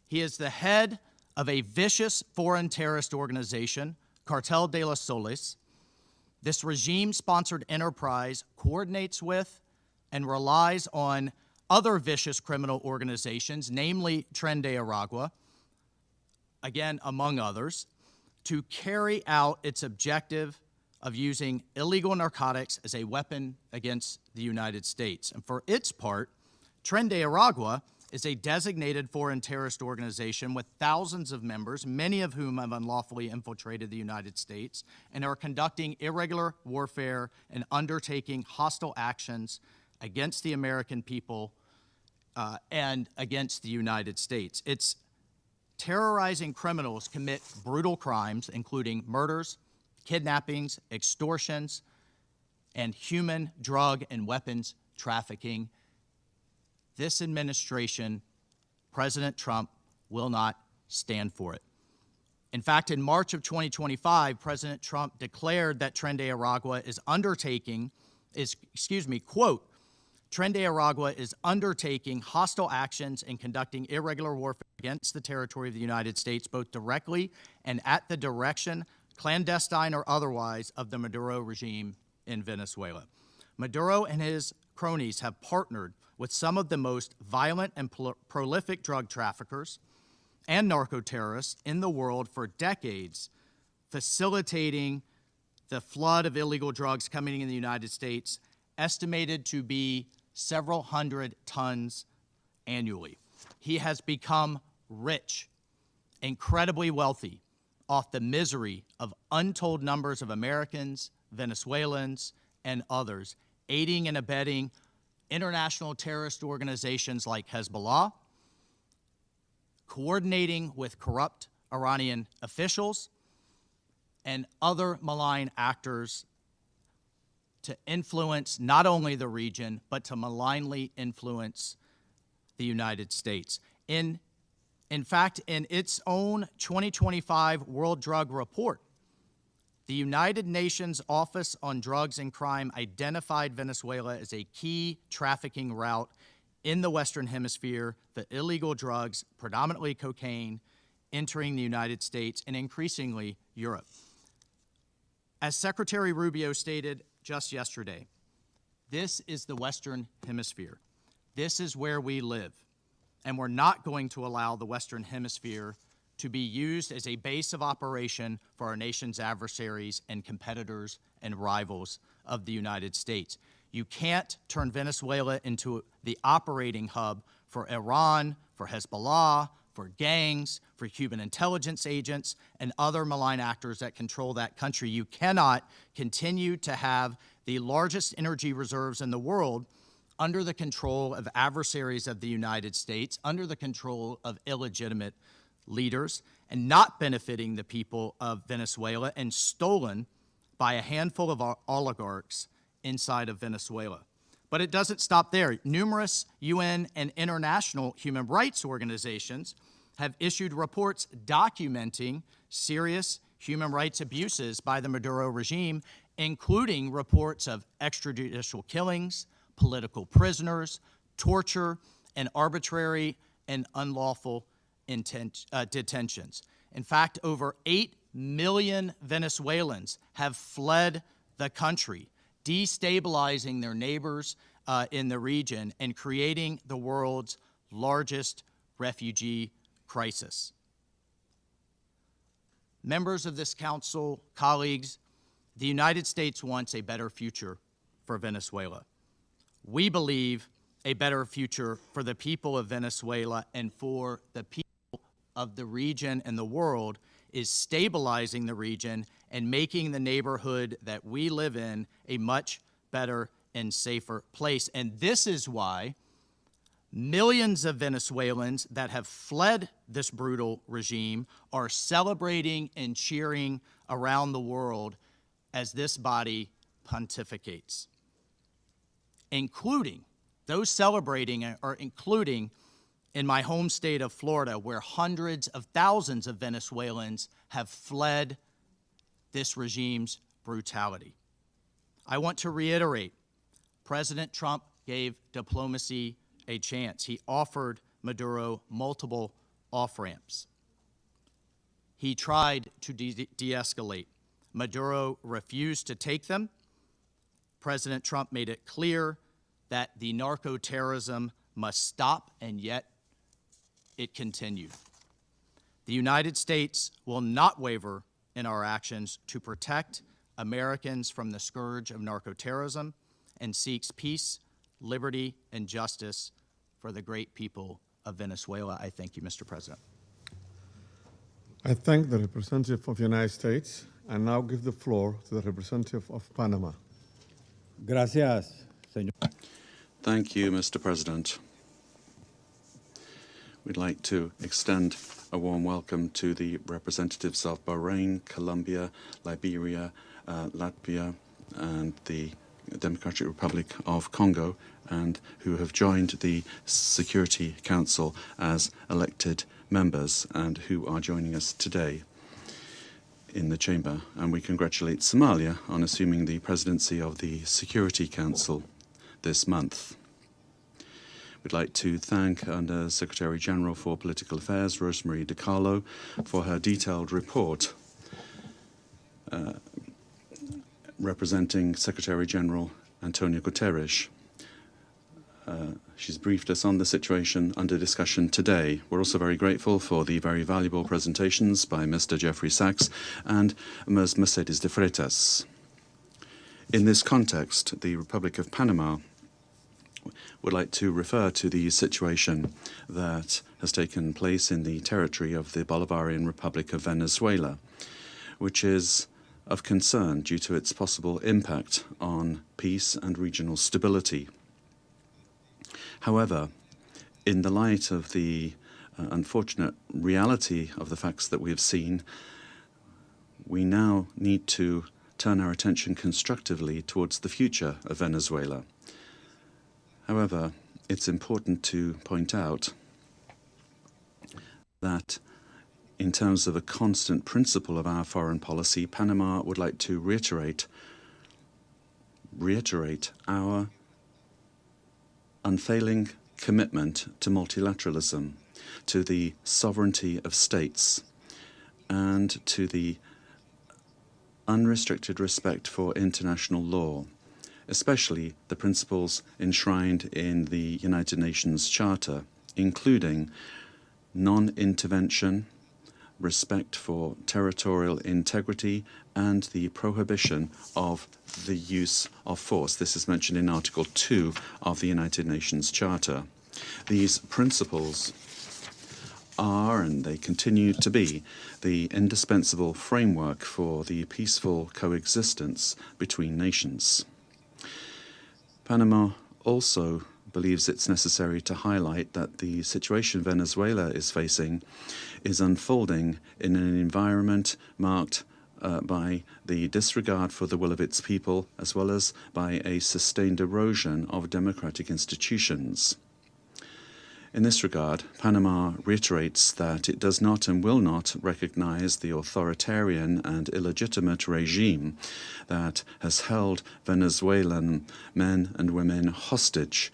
He is the head of a vicious foreign terrorist organization, Cartel de los Soles. This regime-sponsored enterprise coordinates with and relies on other vicious criminal organizations, namely Tren de Aragua, again, among others, to carry out its objective of using illegal narcotics as a weapon against the United States. And for its part, Tren de Aragua is a designated foreign terrorist organization with thousands of members, many of whom have unlawfully infiltrated the United States and are conducting irregular warfare and undertaking hostile actions against the American people and against the United States. It's terrorizing criminals commit brutal crimes, including murders, kidnappings, extortions, and human, drug, and weapons trafficking. This administration, President Trump, will not stand for it. In fact, in March of 2025, President Trump declared that Tren de Aragua is quote, Tren de Aragua is undertaking hostile actions and conducting irregular warfare against the territory of the United States, both directly and at the direction, clandestine or otherwise, of the Maduro regime in Venezuela. Maduro and his cronies have partnered with some of the most violent and prolific drug traffickers and narco-terrorists in the world for decades, facilitating the flood of illegal drugs coming in the United States, estimated to be several hundred tons annually. He has become rich, incredibly wealthy, off the misery of untold numbers of Americans, Venezuelans, and others, aiding and abetting international terrorist organizations like Hezbollah, coordinating with corrupt Iranian officials, and other malign actors to influence not only the region, but to malignly influence the United States. In fact, in its own 2025 World Drug Report, the United Nations Office on Drugs and Crime identified Venezuela as a key trafficking route in the Western Hemisphere for illegal drugs, predominantly cocaine, entering the United States and increasingly Europe. As Secretary Rubio stated just yesterday, this is the Western Hemisphere. This is where we live, and we're not going to allow the Western Hemisphere to be used as a base of operation for our nation's adversaries and competitors and rivals of the United States. You can't turn Venezuela into the operating hub for Iran, for Hezbollah, for gangs, for Cuban intelligence agents, and other malign actors that control that country. You cannot continue to have the largest energy reserves in the world under the control of adversaries of the United States, under the control of illegitimate leaders, and not benefiting the people of Venezuela, and stolen by a handful of oligarchs inside of Venezuela. But it doesn't stop there. Numerous UN and international human rights organizations have issued reports documenting serious human rights abuses by the Maduro regime, including reports of extrajudicial killings, political prisoners, torture, and arbitrary and unlawful detentions. In fact, over 8 million Venezuelans have fled the country, destabilizing their neighbors in the region and creating the world's largest refugee crisis. Members of this council, colleagues, the United States wants a better future for Venezuela. We believe a better future for the people of Venezuela and for the people of the region and the world is stabilizing the region and making the neighborhood that we live in a much better and safer place. And this is why millions of Venezuelans that have fled this brutal regime are celebrating and cheering around the world as this body pontificates, including those celebrating are including in my home state of Florida, where hundreds of thousands of Venezuelans have fled this regime's brutality. I want to reiterate, President Trump gave diplomacy a chance. He offered Maduro multiple off-ramps. He tried to de-escalate. Maduro refused to take them. President Trump made it clear that the narco-terrorism must stop, and yet it continued. The United States will not waver in our actions to protect Americans from the scourge of narco-terrorism and seeks peace, liberty, and justice for the great people of Venezuela. I thank you, Mr. President. I thank the representative of the United States and now give the floor to the representative of Panama. Gracias, señor. Thank you, Mr. President. We'd like to extend a warm welcome to the representatives of Bahrain, Colombia, Liberia, Latvia, and the Democratic Republic of Congo, and who have joined the Security Council as elected members and who are joining us today in the chamber. And we congratulate Somalia on assuming the presidency of the Security Council this month. We'd like to thank Under Secretary General for Political Affairs, Rosemarie DiCarlo, for her detailed report representing Secretary General Antonio Guterres. She's briefed us on the situation under discussion today. We're also very grateful for the very valuable presentations by Mr. Jeffrey Sachs and Ms. Mercedes de Freitas. In this context, the Republic of Panama would like to refer to the situation that has taken place in the territory of the Bolivarian Republic of Venezuela, which is of concern due to its possible impact on peace and regional stability. However, in the light of the unfortunate reality of the facts that we have seen, we now need to turn our attention constructively towards the future of Venezuela. However, it's important to point out that in terms of a constant principle of our foreign policy, Panama would like to reiterate our unfailing commitment to multilateralism, to the sovereignty of states, and to the unrestricted respect for international law, especially the principles enshrined in the United Nations Charter, including non-intervention, respect for territorial integrity, and the prohibition of the use of force. This is mentioned in Article 2 of the United Nations Charter. These principles are, and they continue to be, the indispensable framework for the peaceful coexistence between nations. Panama also believes it's necessary to highlight that the situation Venezuela is facing is unfolding in an environment marked by the disregard for the will of its people, as well as by a sustained erosion of democratic institutions. In this regard, Panama reiterates that it does not and will not recognize the authoritarian and illegitimate regime that has held Venezuelan men and women hostage,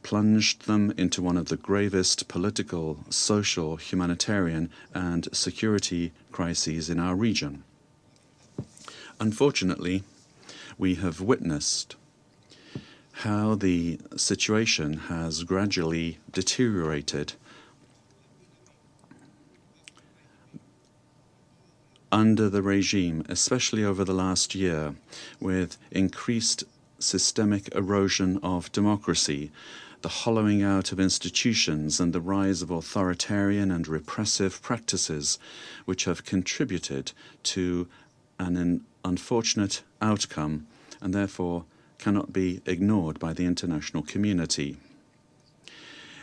plunged them into one of the gravest political, social, humanitarian, and security crises in our region. Unfortunately, we have witnessed how the situation has gradually deteriorated under the regime, especially over the last year, with increased systemic erosion of democracy, the hollowing out of institutions, and the rise of authoritarian and repressive practices, which have contributed to an unfortunate outcome and therefore cannot be ignored by the international community.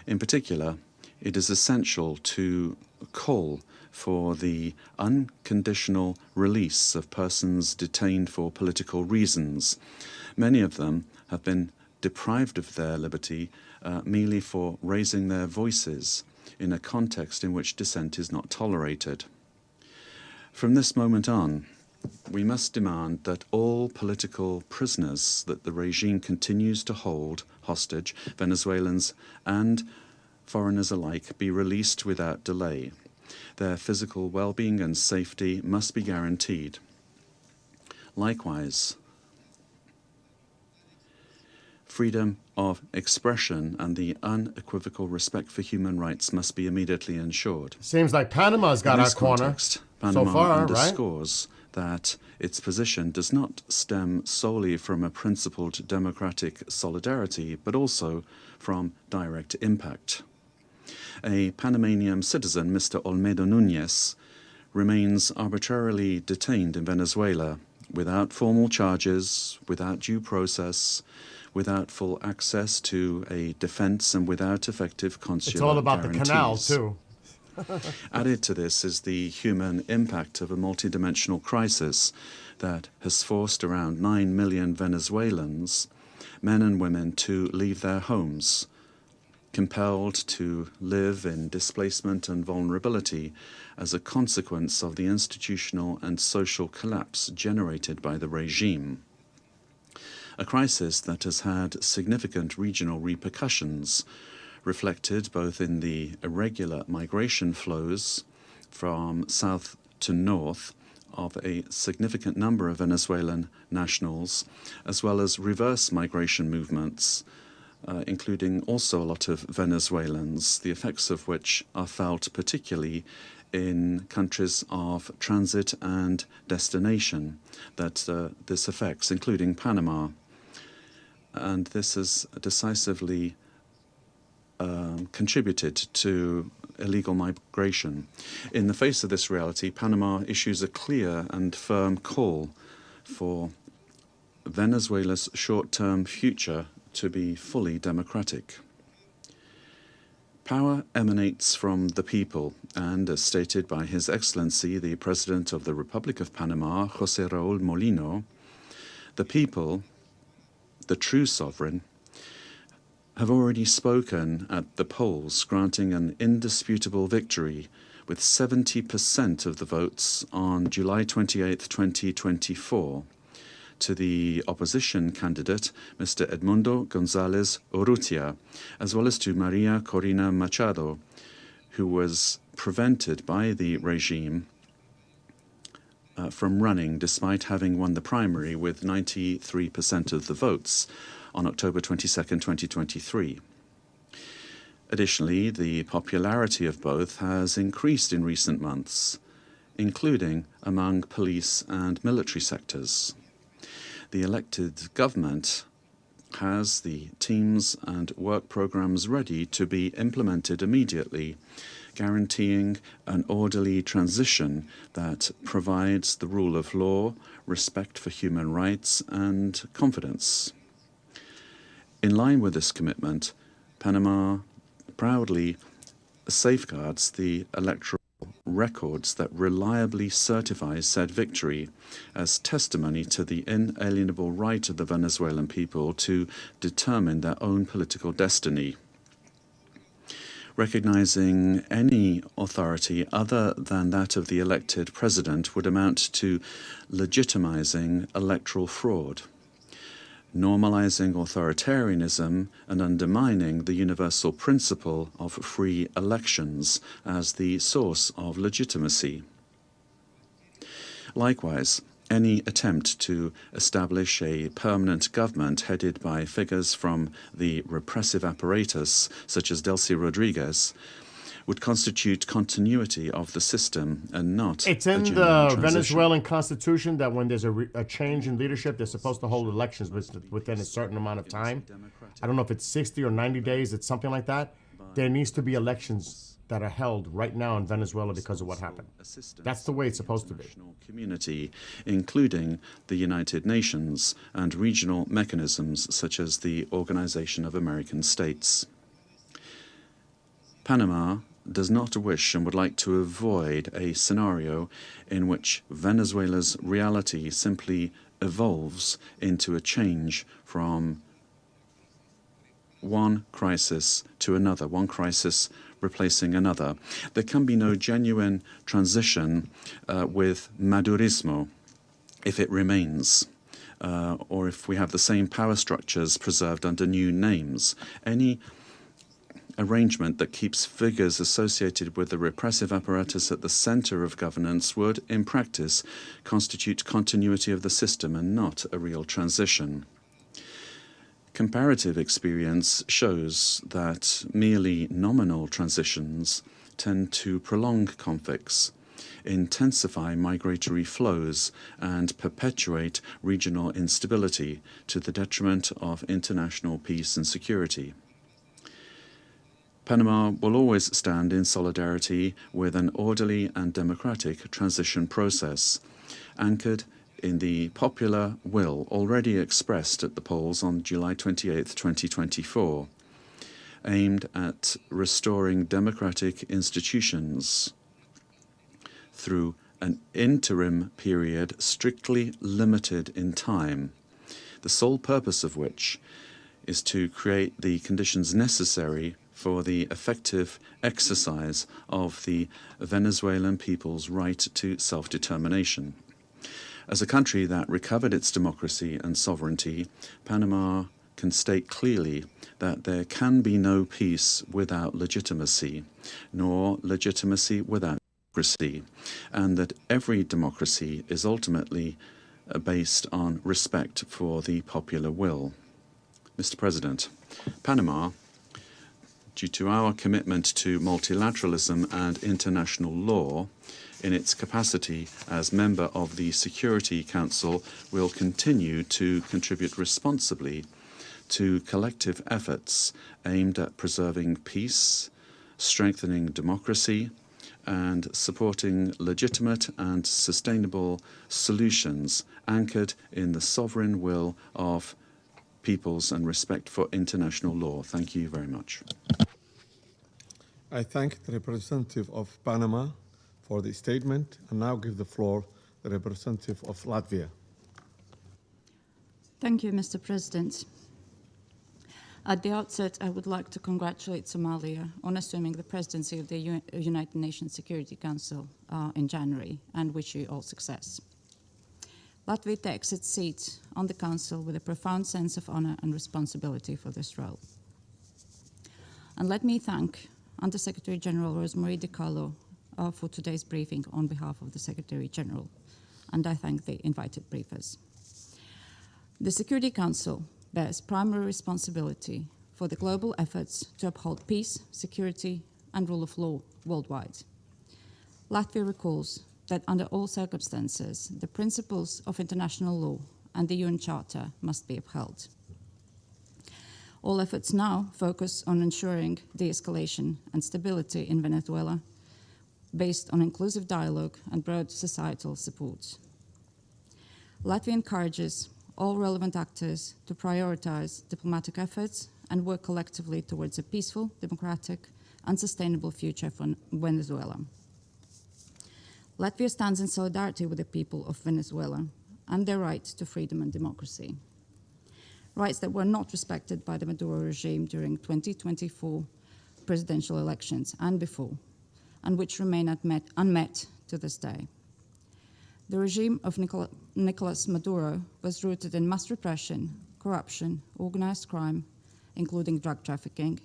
In particular, it is essential to call for the unconditional release of persons detained for political reasons. Many of them have been deprived of their liberty merely for raising their voices in a context in which dissent is not tolerated. From this moment on, we must demand that all political prisoners that the regime continues to hold hostage, Venezuelans and foreigners alike, be released without delay. Their physical well-being and safety must be guaranteed. Likewise, freedom of expression and the unequivocal respect for human rights must be immediately ensured. Seems like Panama's got our corner context, Panama so far, underscores that its position does not stem solely from a principled democratic solidarity, but also from direct impact. A Panamanian citizen, Mr. Olmedo Núñez, remains arbitrarily detained in Venezuela without formal charges, without due process, without full access to a defense, and without effective consular It's all about guarantees. the canal, too. Added to this is the human impact of a multidimensional crisis that has forced around 9 million Venezuelans, men and women, to leave their homes, compelled to live in displacement and vulnerability as a consequence of the institutional and social collapse generated by the regime. A crisis that has had significant regional repercussions, reflected both in the irregular migration flows from south to north of a significant number of Venezuelan nationals, as well as reverse migration movements, including also a lot of Venezuelans, the effects of which are felt particularly in countries of transit and destination that this affects, including Panama. And this has decisively contributed to illegal migration. In the face of this reality, Panama issues a clear and firm call for Venezuela's short-term future to be fully democratic. Power emanates from the people, and as stated by His Excellency, the President of the Republic of Panama, José Raúl Molino, the people, the true sovereign, have already spoken at the polls, granting an indisputable victory with 70% of the votes on July 28, 2024, to the opposition candidate, Mr. Edmundo González Urrutia, as well as to Maria Corina Machado, who was prevented by the regime from running despite having won the primary with 93% of the votes on October 22, 2023. Additionally, the popularity of both has increased in recent months, including among police and military sectors. The elected government has the teams and work programs ready to be implemented immediately, guaranteeing an orderly transition that provides the rule of law, respect for human rights, and confidence. In line with this commitment, Panama proudly safeguards the electoral records that reliably certify said victory as testimony to the inalienable right of the Venezuelan people to determine their own political destiny. Recognizing any authority other than that of the elected president would amount to legitimizing electoral fraud, normalizing authoritarianism and undermining the universal principle of free elections as the source of legitimacy. Likewise, any attempt to establish a permanent government headed by figures from the repressive apparatus, such as Delcy Rodriguez, would constitute continuity of the system and not It's a in genuine the transition. Venezuelan constitution that when there's a change in leadership, they're supposed to hold elections within a certain amount of time. I don't know if it's 60 or 90 days. It's something like that. There needs to be elections that are held right now in Venezuela because of what happened. That's the way it's supposed to be. Community, including the United Nations and regional mechanisms such as the Organization of American States. Panama does not wish and would like to avoid a scenario in which Venezuela's reality simply evolves into a change from one crisis to another, one crisis replacing another. There can be no genuine transition with Madurismo if it remains, or if we have the same power structures preserved under new names. Any arrangement that keeps figures associated with the repressive apparatus at the center of governance would, in practice, constitute continuity of the system and not a real transition. Comparative experience shows that merely nominal transitions tend to prolong conflicts, intensify migratory flows, and perpetuate regional instability to the detriment of international peace and security. Panama will always stand in solidarity with an orderly and democratic transition process, anchored in the popular will already expressed at the polls on July 28, 2024, aimed at restoring democratic institutions through an interim period strictly limited in time, the sole purpose of which is to create the conditions necessary for the effective exercise of the Venezuelan people's right to self-determination. As a country that recovered its democracy and sovereignty, Panama can state clearly that there can be no peace without legitimacy, nor legitimacy without democracy, and that every democracy is ultimately based on respect for the popular will. Mr. President, Panama, due to our commitment to multilateralism and international law, in its capacity as member of the Security Council, will continue to contribute responsibly to collective efforts aimed at preserving peace, strengthening democracy, and supporting legitimate and sustainable solutions anchored in the sovereign will of peoples and respect for international law. Thank you very much. I thank the representative of Panama for the statement and now give the floor to the representative of Latvia. Thank you, Mr. President. At the outset, I would like to congratulate Somalia on assuming the presidency of the United Nations Security Council in January, and wish you all success. Latvia takes its seat on the Council with a profound sense of honor and responsibility for this role. And let me thank Under-Secretary General Rosemary DiCarlo for today's briefing on behalf of the Secretary General, and I thank the invited briefers. The Security Council bears primary responsibility for the global efforts to uphold peace, security, and rule of law worldwide. Latvia recalls that under all circumstances, the principles of international law and the UN Charter must be upheld. All efforts now focus on ensuring de-escalation and stability in Venezuela based on inclusive dialogue and broad societal support. Latvia encourages all relevant actors to prioritize diplomatic efforts and work collectively towards a peaceful, democratic, and sustainable future for Venezuela. Latvia stands in solidarity with the people of Venezuela and their right to freedom and democracy, rights that were not respected by the Maduro regime during 2024 presidential elections and before, and which remain unmet to this day. The regime of Nicolas Maduro was rooted in mass repression, corruption, organized crime, including drug trafficking,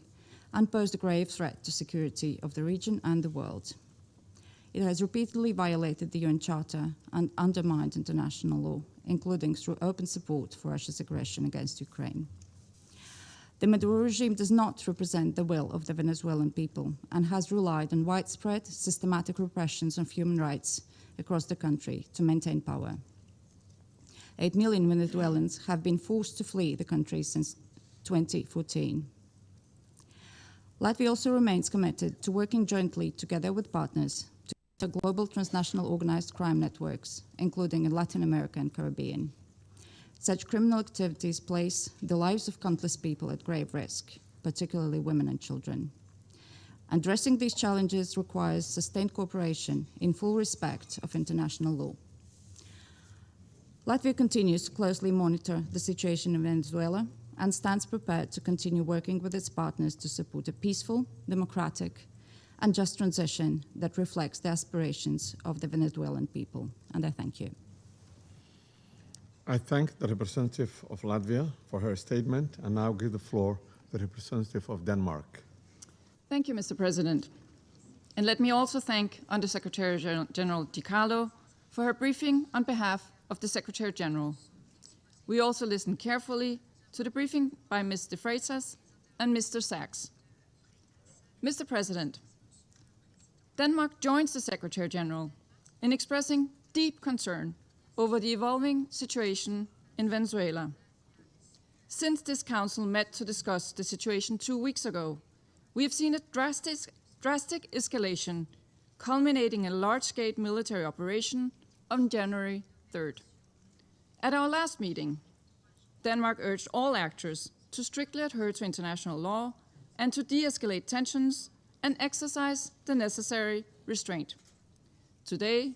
and posed a grave threat to security of the region and the world. It has repeatedly violated the UN Charter and undermined international law, including through open support for Russia's aggression against Ukraine. The Maduro regime does not represent the will of the Venezuelan people and has relied on widespread, systematic repressions of human rights across the country to maintain power. 8 million Venezuelans have been forced to flee the country since 2014. Latvia also remains committed to working jointly together with partners to counter global transnational organized crime networks, including in Latin America and Caribbean. Such criminal activities place the lives of countless people at grave risk, particularly women and children. Addressing these challenges requires sustained cooperation in full respect of international law. Latvia continues to closely monitor the situation in Venezuela and stands prepared to continue working with its partners to support a peaceful, democratic, and just transition that reflects the aspirations of the Venezuelan people. And I thank you. I thank the representative of Latvia for her statement and now give the floor to the representative of Denmark. Thank you, Mr. President. And let me also thank Under-Secretary General DiCarlo for her briefing on behalf of the Secretary General. We also listened carefully to the briefing by Ms. de Freitas and Mr. Sachs. Mr. President, Denmark joins the Secretary General in expressing deep concern over the evolving situation in Venezuela. Since this Council met to discuss the situation 2 weeks ago, we have seen a drastic escalation, culminating in a large-scale military operation on January 3rd. At our last meeting, Denmark urged all actors to strictly adhere to international law and to de-escalate tensions and exercise the necessary restraint. Today,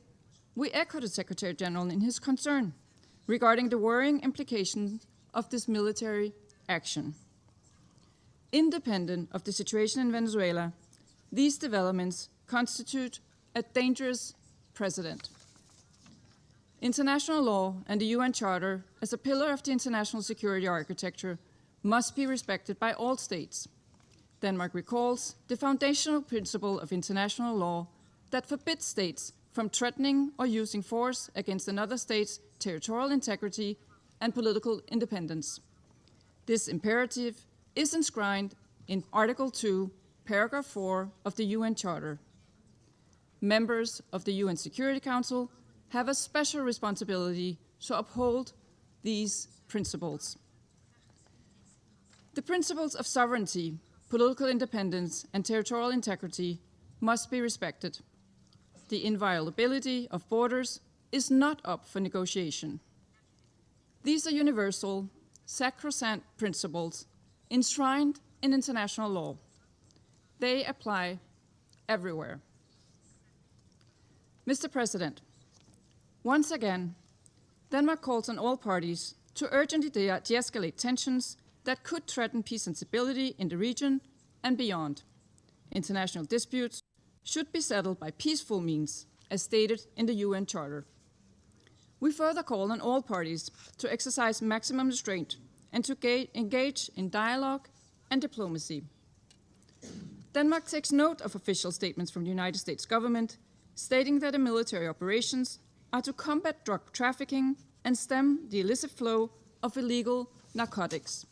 we echo the Secretary General in his concern regarding the worrying implications of this military action. Independent of the situation in Venezuela, these developments constitute a dangerous precedent. International law and the UN Charter, as a pillar of the international security architecture, must be respected by all states. Denmark recalls the foundational principle of international law that forbids states from threatening or using force against another state's territorial integrity and political independence. This imperative is enshrined in Article 2, Paragraph 4 of the UN Charter. Members of the UN Security Council have a special responsibility to uphold these principles. The principles of sovereignty, political independence, and territorial integrity must be respected. The inviolability of borders is not up for negotiation. These are universal, sacrosanct principles enshrined in international law. They apply everywhere. Mr. President, once again, Denmark calls on all parties to urgently de-escalate tensions that could threaten peace and stability in the region and beyond. International disputes should be settled by peaceful means, as stated in the UN Charter. We further call on all parties to exercise maximum restraint and to engage in dialogue and diplomacy. Denmark takes note of official statements from the United States government stating that the military operations are to combat drug trafficking and stem the illicit flow of illegal narcotics.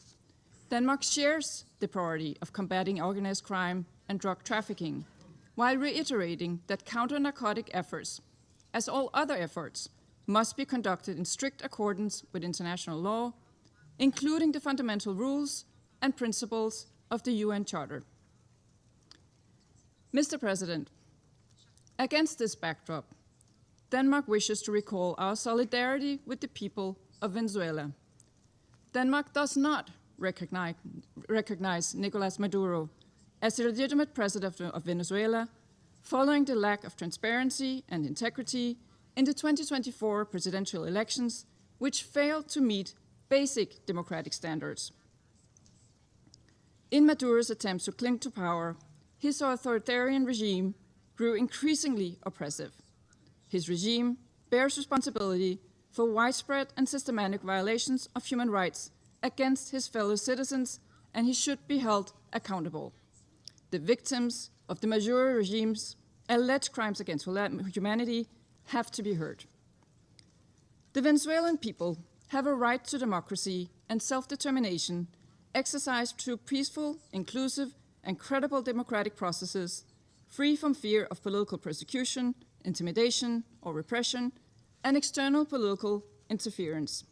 Denmark shares the priority of combating organized crime and drug trafficking, while reiterating that counter-narcotic efforts, as all other efforts, must be conducted in strict accordance with international law, including the fundamental rules and principles of the UN Charter. Mr. President, against this backdrop, Denmark wishes to recall our solidarity with the people of Venezuela. Denmark does not recognize Nicolas Maduro as the legitimate president of Venezuela following the lack of transparency and integrity in the 2024 presidential elections, which failed to meet basic democratic standards. In Maduro's attempts to cling to power, his authoritarian regime grew increasingly oppressive. His regime bears responsibility for widespread and systematic violations of human rights against his fellow citizens, and he should be held accountable. The victims of the Maduro regime's alleged crimes against humanity have to be heard. The Venezuelan people have a right to democracy and self-determination exercised through peaceful, inclusive, and credible democratic processes, free from fear of political persecution, intimidation, or repression, and external political interference.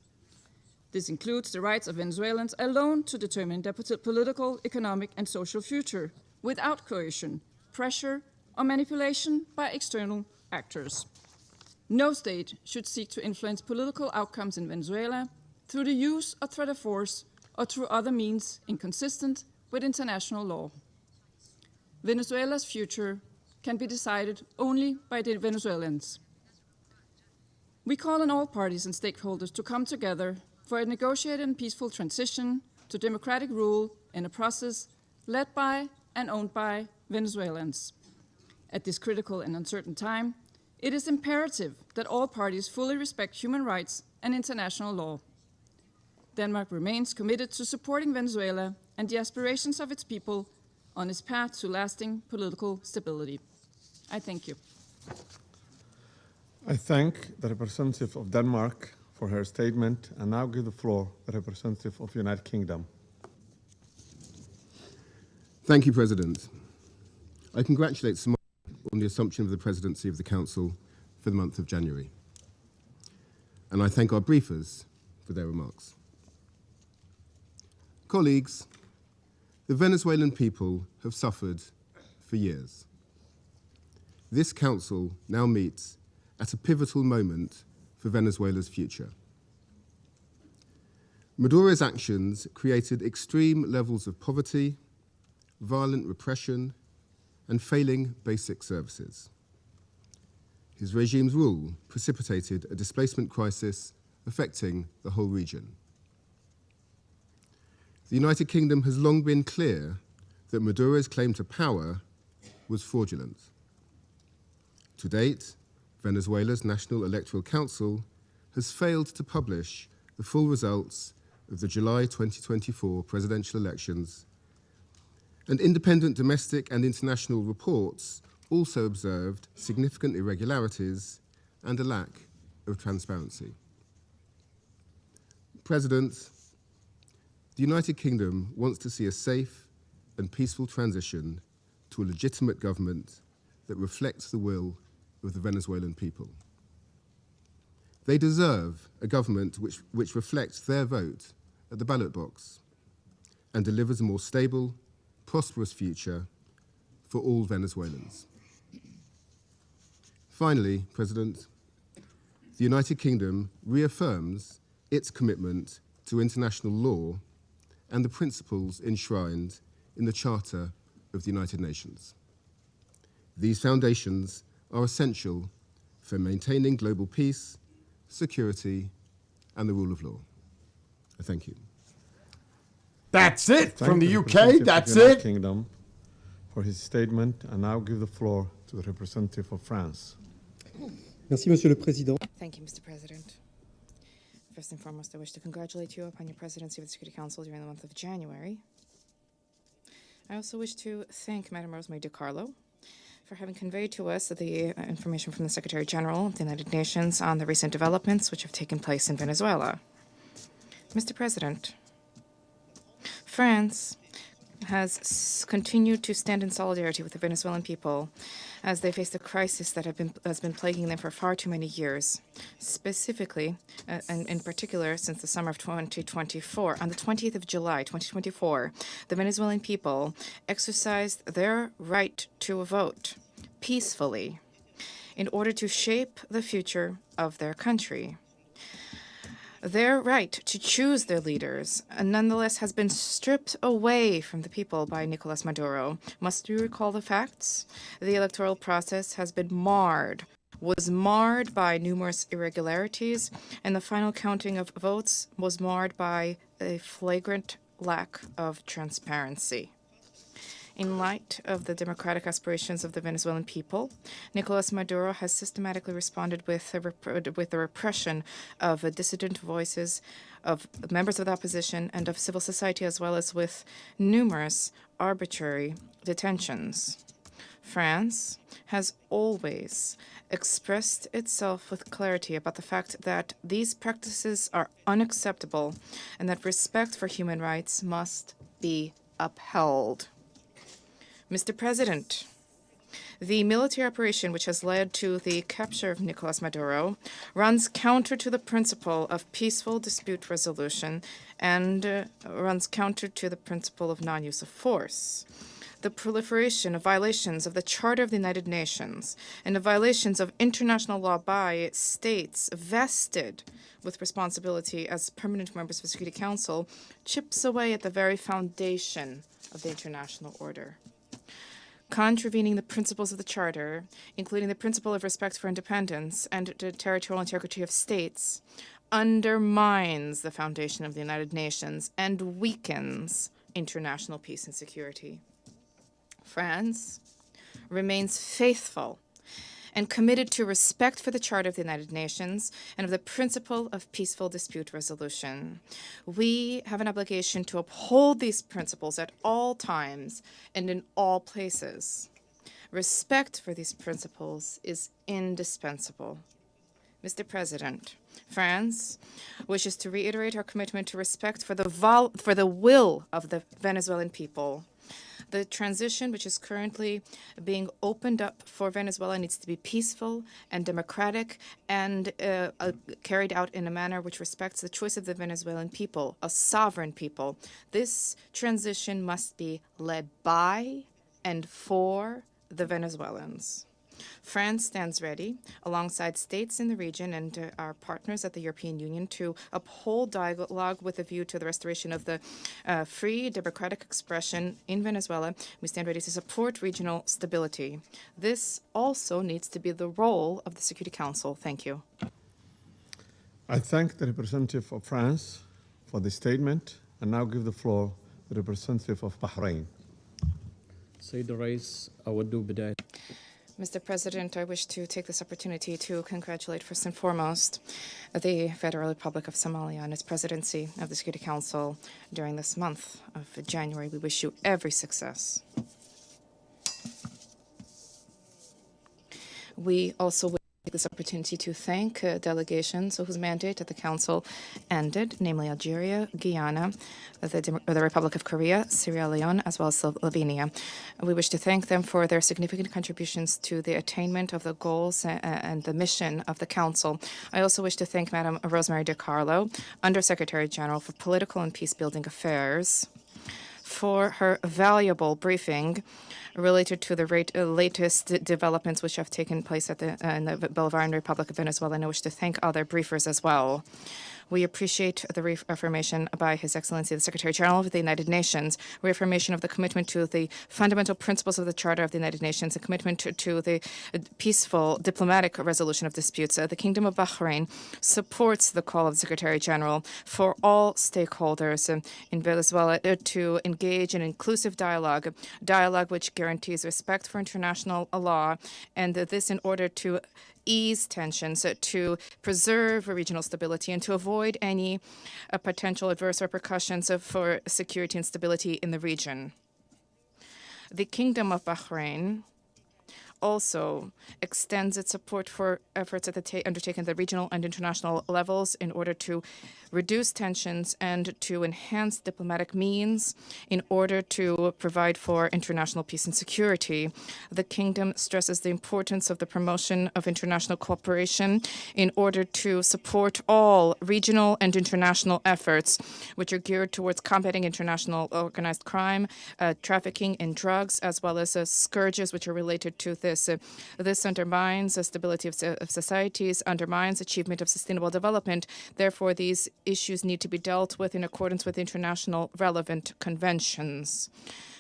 This includes the rights of Venezuelans alone to determine their political, economic, and social future without coercion, pressure, or manipulation by external actors. No state should seek to influence political outcomes in Venezuela through the use or threat of force or through other means inconsistent with international law. Venezuela's future can be decided only by the Venezuelans. We call on all parties and stakeholders to come together for a negotiated and peaceful transition to democratic rule in a process led by and owned by Venezuelans. At this critical and uncertain time, it is imperative that all parties fully respect human rights and international law. Denmark remains committed to supporting Venezuela and the aspirations of its people on its path to lasting political stability. I thank you. I thank the representative of Denmark for her statement and now give the floor to the representative of the United Kingdom. Thank you, President. I congratulate Somalia on the assumption of the presidency of the Council for the month of January. And I thank our briefers for their remarks. Colleagues, the Venezuelan people have suffered for years. This Council now meets at a pivotal moment for Venezuela's future. Maduro's actions created extreme levels of poverty, violent repression, and failing basic services. His regime's rule precipitated a displacement crisis affecting the whole region. The United Kingdom has long been clear that Maduro's claim to power was fraudulent. To date, Venezuela's National Electoral Council has failed to publish the full results of the July 2024 presidential elections, and independent domestic and international reports also observed significant irregularities and a lack of transparency. President, the United Kingdom wants to see a safe and peaceful transition to a legitimate government that reflects the will of the Venezuelan people. They deserve a government which reflects their vote at the ballot box and delivers a more stable, prosperous future for all Venezuelans. Finally, President, the United Kingdom reaffirms its commitment to international law and the principles enshrined in the Charter of the United Nations. These foundations are essential for maintaining global peace, security, and the rule of law. I thank you. That's it from the UK. Representative That's of the United it. Kingdom for his statement, and now give the floor to the representative of France. Merci, Monsieur le Président. Thank you, Mr. President. First and foremost, I wish to congratulate you upon your presidency of the Security Council during the month of January. I also wish to thank Madam Rosemary DiCarlo for having conveyed to us the information from the Secretary General of the United Nations on the recent developments which have taken place in Venezuela. Mr. President, France has continued to stand in solidarity with the Venezuelan people as they face the crisis that has been plaguing them for far too many years. Specifically, and in particular, since the summer of 2024, on the 20th of July, 2024, the Venezuelan people exercised their right to vote peacefully in order to shape the future of their country. Their right to choose their leaders, nonetheless, has been stripped away from the people by Nicolas Maduro. Must we recall the facts? The electoral process has been was marred by numerous irregularities, and the final counting of votes was marred by a flagrant lack of transparency. In light of the democratic aspirations of the Venezuelan people, Nicolas Maduro has systematically responded with the repression of dissident voices, of members of the opposition, and of civil society, as well as with numerous arbitrary detentions. France has always expressed itself with clarity about the fact that these practices are unacceptable and that respect for human rights must be upheld. Mr. President, the military operation which has led to the capture of Nicolas Maduro runs counter to the principle of peaceful dispute resolution and runs counter to the principle of non-use of force. The proliferation of violations of the Charter of the United Nations and of violations of international law by states vested with responsibility as permanent members of the Security Council chips away at the very foundation of the international order. Contravening the principles of the Charter, including the principle of respect for independence and the territorial integrity of states, undermines the foundation of the United Nations and weakens international peace and security. France remains faithful and committed to respect for the Charter of the United Nations and of the principle of peaceful dispute resolution. We have an obligation to uphold these principles at all times and in all places. Respect for these principles is indispensable. Mr. President, France wishes to reiterate our commitment to respect for the will of the Venezuelan people. The transition which is currently being opened up for Venezuela needs to be peaceful and democratic and carried out in a manner which respects the choice of the Venezuelan people, a sovereign people. This transition must be led by and for the Venezuelans. France stands ready, alongside states in the region and our partners at the European Union, to uphold dialogue with a view to the restoration of the free, democratic expression in Venezuela. We stand ready to support regional stability. This also needs to be the role of the Security Council. Thank you. I thank the representative of France for the statement, and now give the floor to the representative of Bahrain. سيد الرئيس أود بداية Mr. President, I wish to take this opportunity to congratulate first and foremost the Federal Republic of Somalia on its presidency of the Security Council during this month of January. We wish you every success. We also wish to take this opportunity to thank delegations whose mandate at the Council ended, namely Algeria, Guyana, the Republic of Korea, Sierra Leone, as well as Slovenia. We wish to thank them for their significant contributions to the attainment of the goals and the mission of the Council. I also wish to thank Madam Rosemary DiCarlo, Undersecretary General for Political and Peace-Building Affairs, for her valuable briefing related to the latest developments which have taken place at in the Bolivarian Republic of Venezuela, and I wish to thank other briefers as well. We appreciate the reaffirmation by His Excellency the Secretary General of the United Nations, reaffirmation of the commitment to the fundamental principles of the Charter of the United Nations, a commitment to the peaceful diplomatic resolution of disputes. The Kingdom of Bahrain supports the call of the Secretary General for all stakeholders in Venezuela to engage in inclusive dialogue which guarantees respect for international law, and this in order to ease tensions, to preserve regional stability, and to avoid any potential adverse repercussions for security and stability in the region. The Kingdom of Bahrain also extends its support for efforts undertaken at the regional and international levels in order to reduce tensions and to enhance diplomatic means in order to provide for international peace and security. The Kingdom stresses the importance of the promotion of international cooperation in order to support all regional and international efforts which are geared towards combating international organized crime, trafficking in drugs, as well as scourges which are related to this. This undermines the stability of societies, undermines achievement of sustainable development. Therefore, these issues need to be dealt with in accordance with international relevant conventions.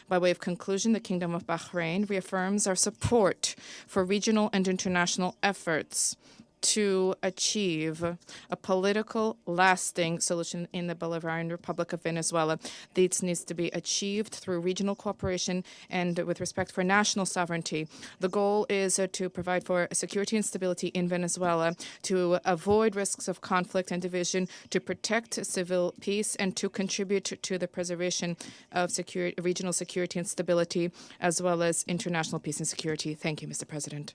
By way of conclusion, the Kingdom of Bahrain reaffirms our support for regional and international efforts to achieve a political, lasting solution in the Bolivarian Republic of Venezuela. This needs to be achieved through regional cooperation and with respect for national sovereignty. The goal is to provide for security and stability in Venezuela, to avoid risks of conflict and division, to protect civil peace, and to contribute to the preservation of regional security and stability, as well as international peace and security. Thank you, Mr. President.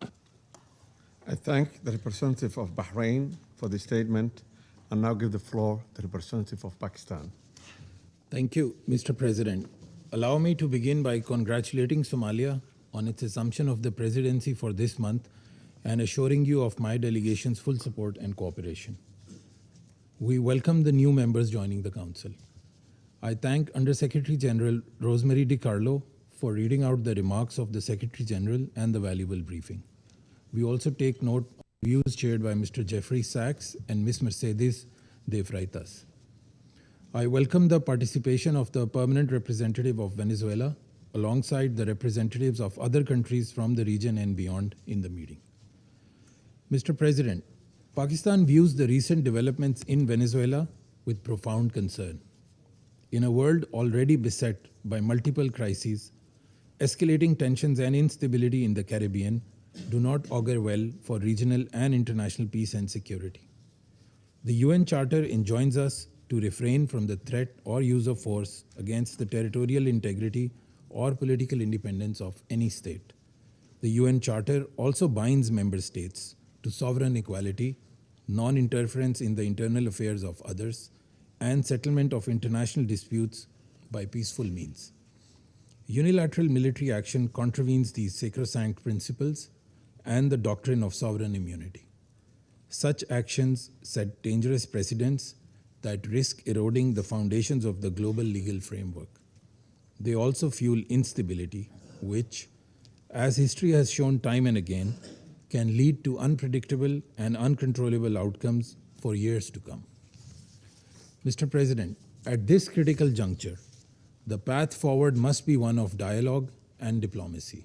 I thank the representative of Bahrain for the statement and now give the floor to the representative of Pakistan. Thank you, Mr. President. Allow me to begin by congratulating Somalia on its assumption of the presidency for this month and assuring you of my delegation's full support and cooperation. We welcome the new members joining the Council. I thank Undersecretary General Rosemary DiCarlo for reading out the remarks of the Secretary General and the valuable briefing. We also take note of views shared by Mr. Jeffrey Sachs and Ms. Mercedes de Freitas. I welcome the participation of the permanent representative of Venezuela alongside the representatives of other countries from the region and beyond in the meeting. Mr. President, Pakistan views the recent developments in Venezuela with profound concern. In a world already beset by multiple crises, escalating tensions and instability in the Caribbean do not augur well for regional and international peace and security. The UN Charter enjoins us to refrain from the threat or use of force against the territorial integrity or political independence of any state. The UN Charter also binds member states to sovereign equality, non-interference in the internal affairs of others, and settlement of international disputes by peaceful means. Unilateral military action contravenes these sacrosanct principles and the doctrine of sovereign immunity. Such actions set dangerous precedents that risk eroding the foundations of the global legal framework. They also fuel instability, which, as history has shown time and again, can lead to unpredictable and uncontrollable outcomes for years to come. Mr. President, at this critical juncture, the path forward must be one of dialogue and diplomacy.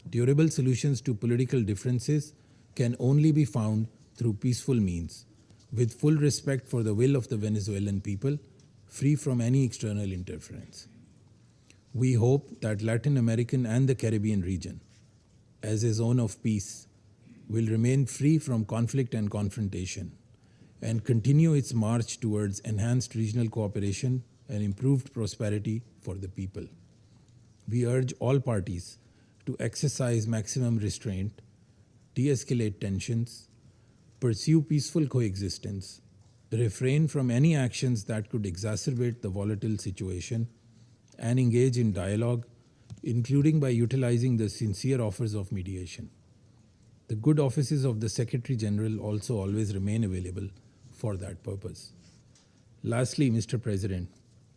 Durable solutions to political differences can only be found through peaceful means, with full respect for the will of the Venezuelan people, free from any external interference. We hope that Latin American and the Caribbean region, as a zone of peace, will remain free from conflict and confrontation and continue its march towards enhanced regional cooperation and improved prosperity for the people. We urge all parties to exercise maximum restraint, de-escalate tensions, pursue peaceful coexistence, refrain from any actions that could exacerbate the volatile situation, and engage in dialogue, including by utilizing the sincere offers of mediation. The good offices of the Secretary General also always remain available for that purpose. Lastly, Mr. President,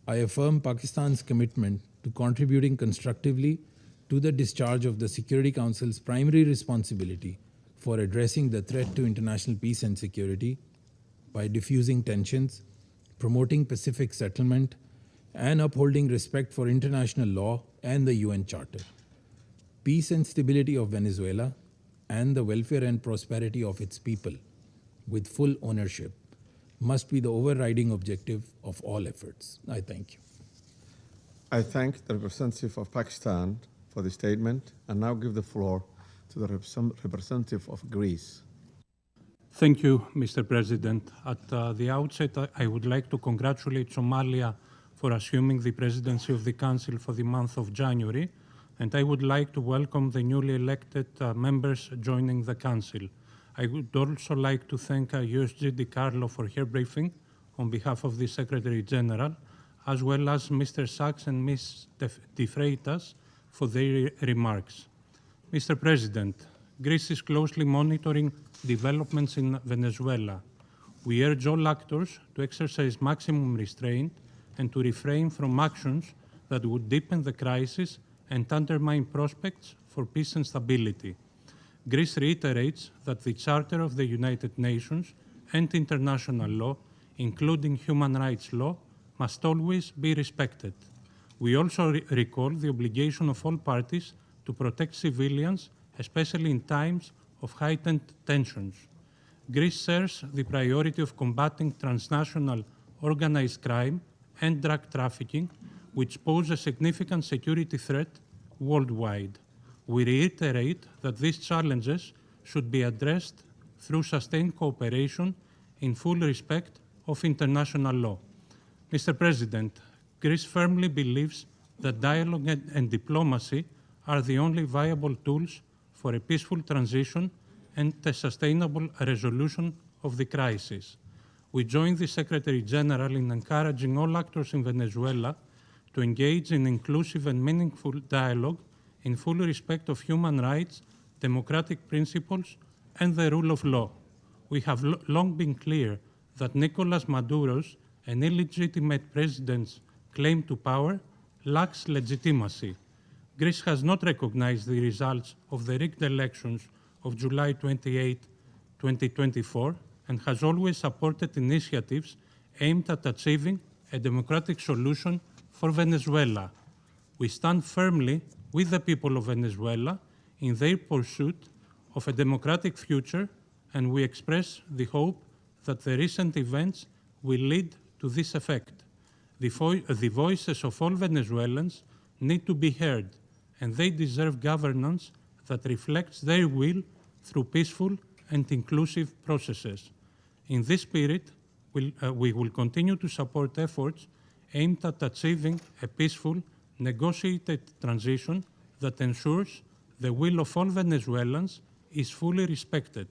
I affirm Pakistan's commitment to contributing constructively to the discharge of the Security Council's primary responsibility for addressing the threat to international peace and security by diffusing tensions, promoting Pacific settlement, and upholding respect for international law and the UN Charter. Peace and stability of Venezuela and the welfare and prosperity of its people, with full ownership, must be the overriding objective of all efforts. I thank you. I thank the representative of Pakistan for the statement and now give the floor to the representative of Greece. Thank you, Mr. President. At the outset, I would like to congratulate Somalia for assuming the presidency of the Council for the month of January, and I would like to welcome the newly elected members joining the Council. I would also like to thank USG DiCarlo for her briefing on behalf of the Secretary General, as well as Mr. Sachs and Ms. De Freitas for their remarks. Mr. President, Greece is closely monitoring developments in Venezuela. We urge all actors to exercise maximum restraint and to refrain from actions that would deepen the crisis and undermine prospects for peace and stability. Greece reiterates that the Charter of the United Nations and international law, including human rights law, must always be respected. We also recall the obligation of all parties to protect civilians, especially in times of heightened tensions. Greece shares the priority of combating transnational organized crime and drug trafficking, which pose a significant security threat worldwide. We reiterate that these challenges should be addressed through sustained cooperation in full respect of international law. Mr. President, Greece firmly believes that dialogue and diplomacy are the only viable tools for a peaceful transition and a sustainable resolution of the crisis. We join the Secretary General in encouraging all actors in Venezuela to engage in inclusive and meaningful dialogue in full respect of human rights, democratic principles, and the rule of law. We have long been clear that Nicolas Maduro's and illegitimate president's claim to power lacks legitimacy. Greece has not recognized the results of the rigged elections of July 28, 2024, and has always supported initiatives aimed at achieving a democratic solution for Venezuela. We stand firmly with the people of Venezuela in their pursuit of a democratic future, and we express the hope that the recent events will lead to this effect. The voices of all Venezuelans need to be heard, and they deserve governance that reflects their will through peaceful and inclusive processes. In this spirit, we will continue to support efforts aimed at achieving a peaceful, negotiated transition that ensures the will of all Venezuelans is fully respected.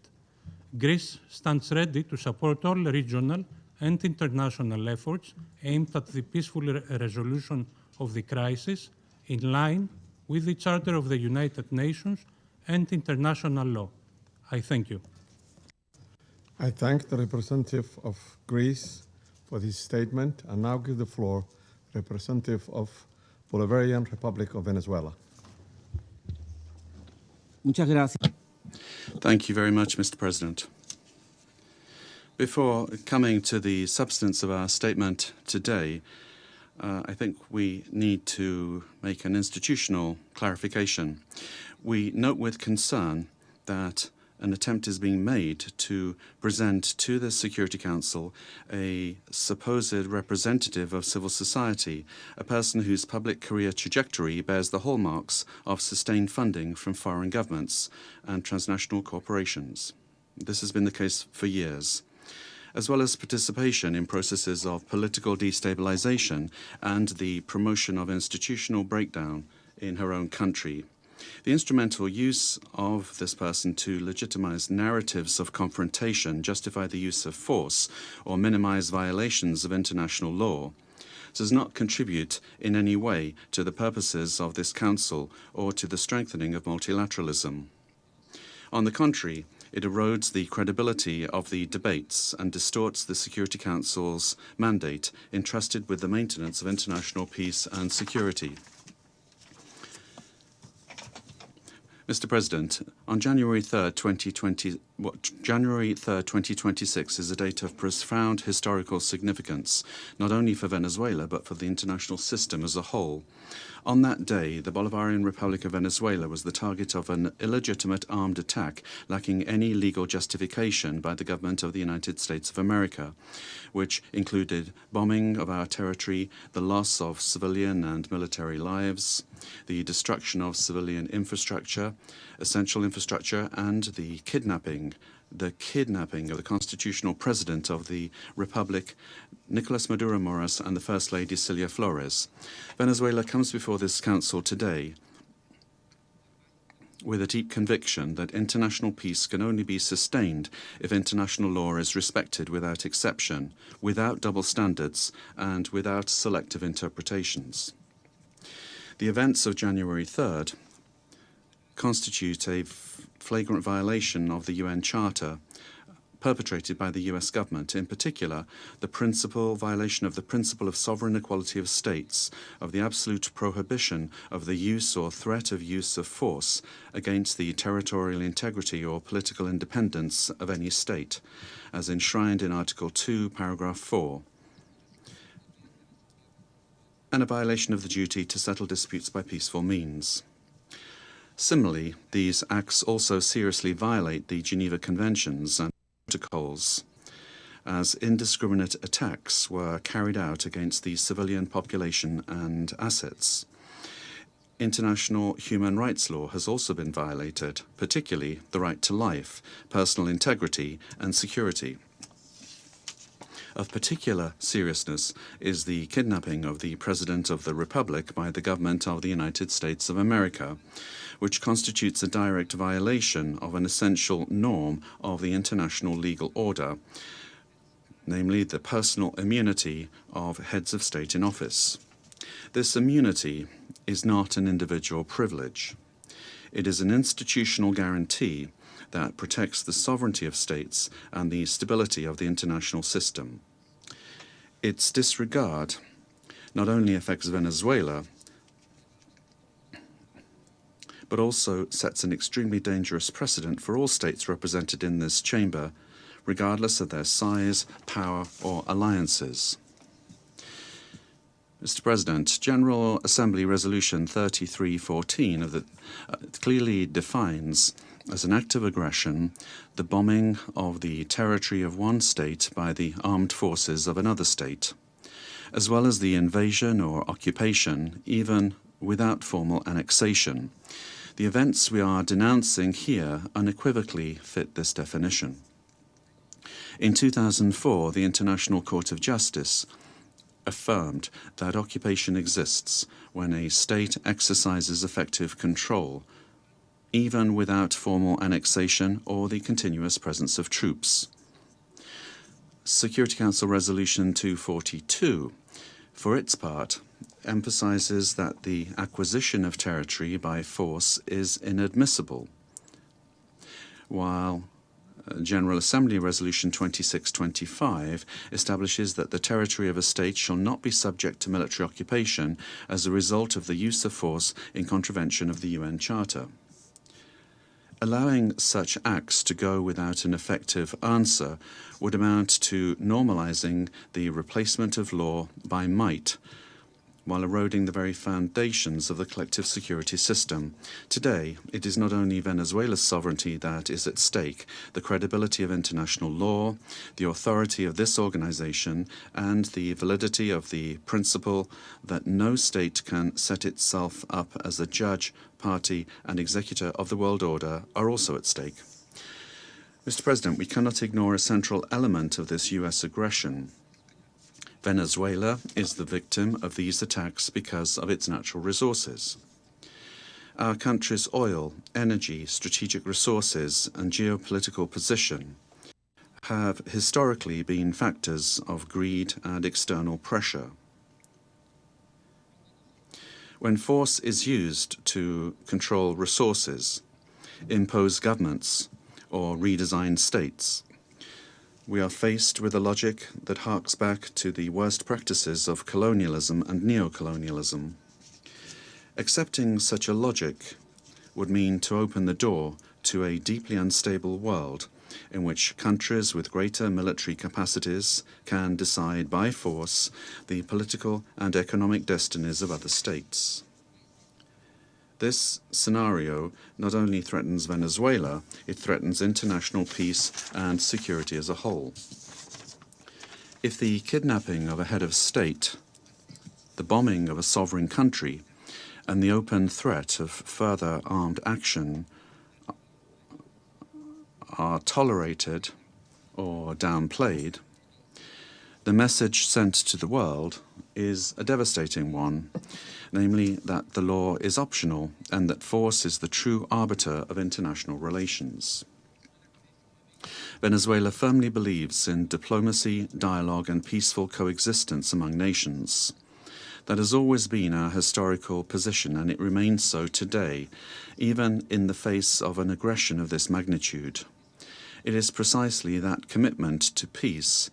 Greece stands ready to support all regional and international efforts aimed at the peaceful resolution of the crisis in line with the Charter of the United Nations and international law. I thank you. I thank the representative of Greece for this statement and now give the floor to the representative of Bolivarian Republic of Venezuela. Muchas gracias. Thank you very much, Mr. President. Before coming to the substance of our statement today, I think we need to make an institutional clarification. We note with concern that an attempt is being made to present to the Security Council a supposed representative of civil society, a person whose public career trajectory bears the hallmarks of sustained funding from foreign governments and transnational corporations. This has been the case for years, as well as participation in processes of political destabilization and the promotion of institutional breakdown in her own country. The instrumental use of this person to legitimize narratives of confrontation, justify the use of force, or minimize violations of international law does not contribute in any way to the purposes of this Council or to the strengthening of multilateralism. On the contrary, it erodes the credibility of the debates and distorts the Security Council's mandate entrusted with the maintenance of international peace and security. Mr. President, on January 3rd, 2026 is a date of profound historical significance, not only for Venezuela, but for the international system as a whole. On that day, the Bolivarian Republic of Venezuela was the target of an illegitimate armed attack lacking any legal justification by the government of the United States of America, which included bombing of our territory, the loss of civilian and military lives, the destruction of civilian infrastructure, essential infrastructure, and the kidnapping of the constitutional president of the Republic, Nicolas Maduro Moras, and the First Lady Cilia Flores. Venezuela comes before this Council today with a deep conviction that international peace can only be sustained if international law is respected without exception, without double standards, and without selective interpretations. The events of January 3rd constitute a flagrant violation of the UN Charter perpetrated by the US government, in particular the violation of the principle of sovereign equality of states, of the absolute prohibition of the use or threat of use of force against the territorial integrity or political independence of any state, as enshrined in Article 2, Paragraph 4, and a violation of the duty to settle disputes by peaceful means. Similarly, these acts also seriously violate the Geneva Conventions and protocols, as indiscriminate attacks were carried out against the civilian population and assets. International human rights law has also been violated, particularly the right to life, personal integrity, and security. Of particular seriousness is the kidnapping of the President of the Republic by the government of the United States of America, which constitutes a direct violation of an essential norm of the international legal order, namely the personal immunity of heads of state in office. This immunity is not an individual privilege. It is an institutional guarantee that protects the sovereignty of states and the stability of the international system. Its disregard not only affects Venezuela, but also sets an extremely dangerous precedent for all states represented in this chamber, regardless of their size, power, or alliances. Mr. President, General Assembly Resolution 3314 clearly defines as an act of aggression the bombing of the territory of one state by the armed forces of another state, as well as the invasion or occupation, even without formal annexation. The events we are denouncing here unequivocally fit this definition. In 2004, the International Court of Justice affirmed that occupation exists when a state exercises effective control, even without formal annexation or the continuous presence of troops. Security Council Resolution 242, for its part, emphasizes that the acquisition of territory by force is inadmissible, while General Assembly Resolution 2625 establishes that the territory of a state shall not be subject to military occupation as a result of the use of force in contravention of the UN Charter. Allowing such acts to go without an effective answer would amount to normalizing the replacement of law by might, while eroding the very foundations of the collective security system. Today, it is not only Venezuela's sovereignty that is at stake, the credibility of international law, the authority of this organization, and the validity of the principle that no state can set itself up as the judge, party, and executor of the world order are also at stake. Mr. President, we cannot ignore a central element of this U.S. aggression. Venezuela is the victim of these attacks because of its natural resources. Our country's oil, energy, strategic resources, and geopolitical position have historically been factors of greed and external pressure. When force is used to control resources, impose governments, or redesign states, we are faced with a logic that harks back to the worst practices of colonialism and neocolonialism. Accepting such a logic would mean to open the door to a deeply unstable world in which countries with greater military capacities can decide by force the political and economic destinies of other states. This scenario not only threatens Venezuela, it threatens international peace and security as a whole. If the kidnapping of a head of state, the bombing of a sovereign country, and the open threat of further armed action are tolerated or downplayed, the message sent to the world is a devastating one, namely that the law is optional and that force is the true arbiter of international relations. Venezuela firmly believes in diplomacy, dialogue, and peaceful coexistence among nations. That has always been our historical position, and it remains so today, even in the face of an aggression of this magnitude. It is precisely that commitment to peace,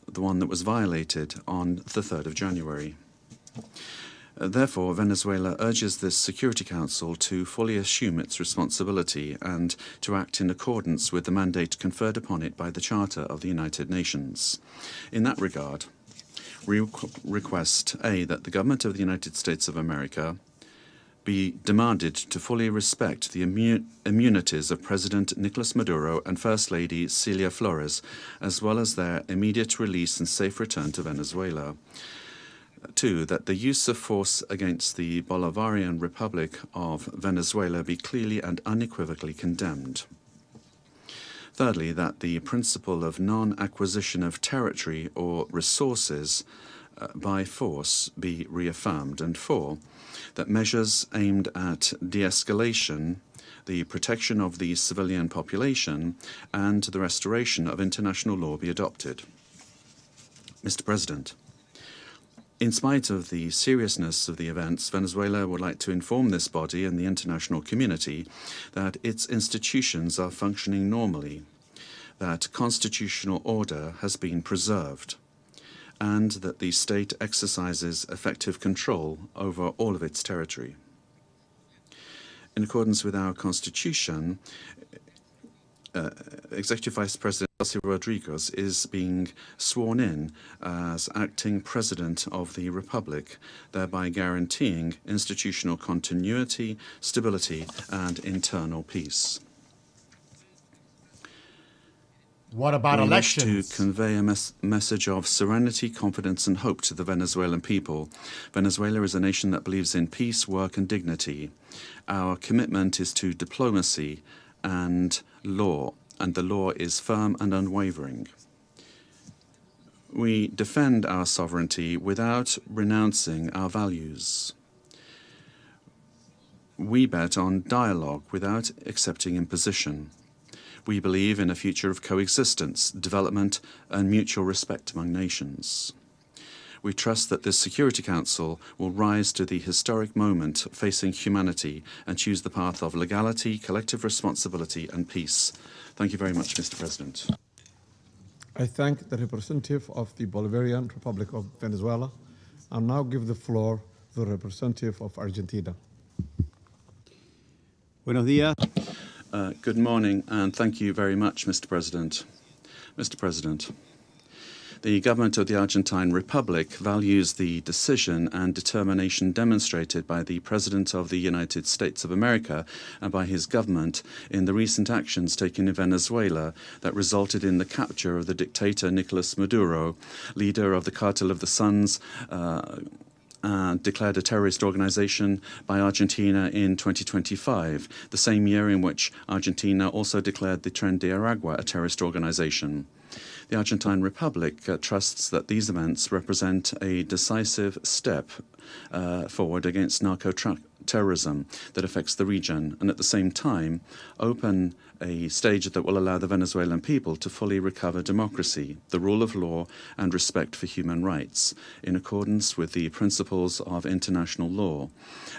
the one that was violated on the 3rd of January. Therefore, Venezuela urges this Security Council to fully assume its responsibility and to act in accordance with the mandate conferred upon it by the Charter of the United Nations. In that regard, we request, A, that the government of the United States of America be demanded to fully respect the immunities of President Nicolas Maduro and First Lady Celia Flores, as well as their immediate release and safe return to Venezuela. 2, that the use of force against the Bolivarian Republic of Venezuela be clearly and unequivocally condemned. Thirdly, that the principle of non-acquisition of territory or resources by force be reaffirmed. And 4, that measures aimed at de-escalation, the protection of the civilian population, and the restoration of international law be adopted. Mr. President, in spite of the seriousness of the events, Venezuela would like to inform this body and the international community that its institutions are functioning normally, that constitutional order has been preserved, and that the state exercises effective control over all of its territory. In accordance with our Constitution, Executive Vice President Delcy Rodriguez is being sworn in as acting President of the Republic, thereby guaranteeing institutional continuity, stability, and internal peace. What about elections? We wish to convey a message of serenity, confidence, and hope to the Venezuelan people. Venezuela is a nation that believes in peace, work, and dignity. Our commitment is to diplomacy and law, and the law is firm and unwavering. We defend our sovereignty without renouncing our values. We bet on dialogue without accepting imposition. We believe in a future of coexistence, development, and mutual respect among nations. We trust that this Security Council will rise to the historic moment facing humanity and choose the path of legality, collective responsibility, and peace. Thank you very much, Mr. President. I thank the representative of the Bolivarian Republic of Venezuela. I'll now give the floor to the representative of Argentina. Buenos días. Good morning, and thank you very much, Mr. President. Mr. President, The government of the Argentine Republic values the decision and determination demonstrated by the President of the United States of America and by his government in the recent actions taken in Venezuela that resulted in the capture of the dictator Nicolas Maduro, leader of the Cartel of the Suns, declared a terrorist organization by Argentina in 2025, the same year in which Argentina also declared the Tren de Aragua a terrorist organization. The Argentine Republic trusts that these events represent a decisive step forward against narco-terrorism that affects the region, and at the same time open a stage that will allow the Venezuelan people to fully recover democracy, the rule of law, and respect for human rights, in accordance with the principles of international law,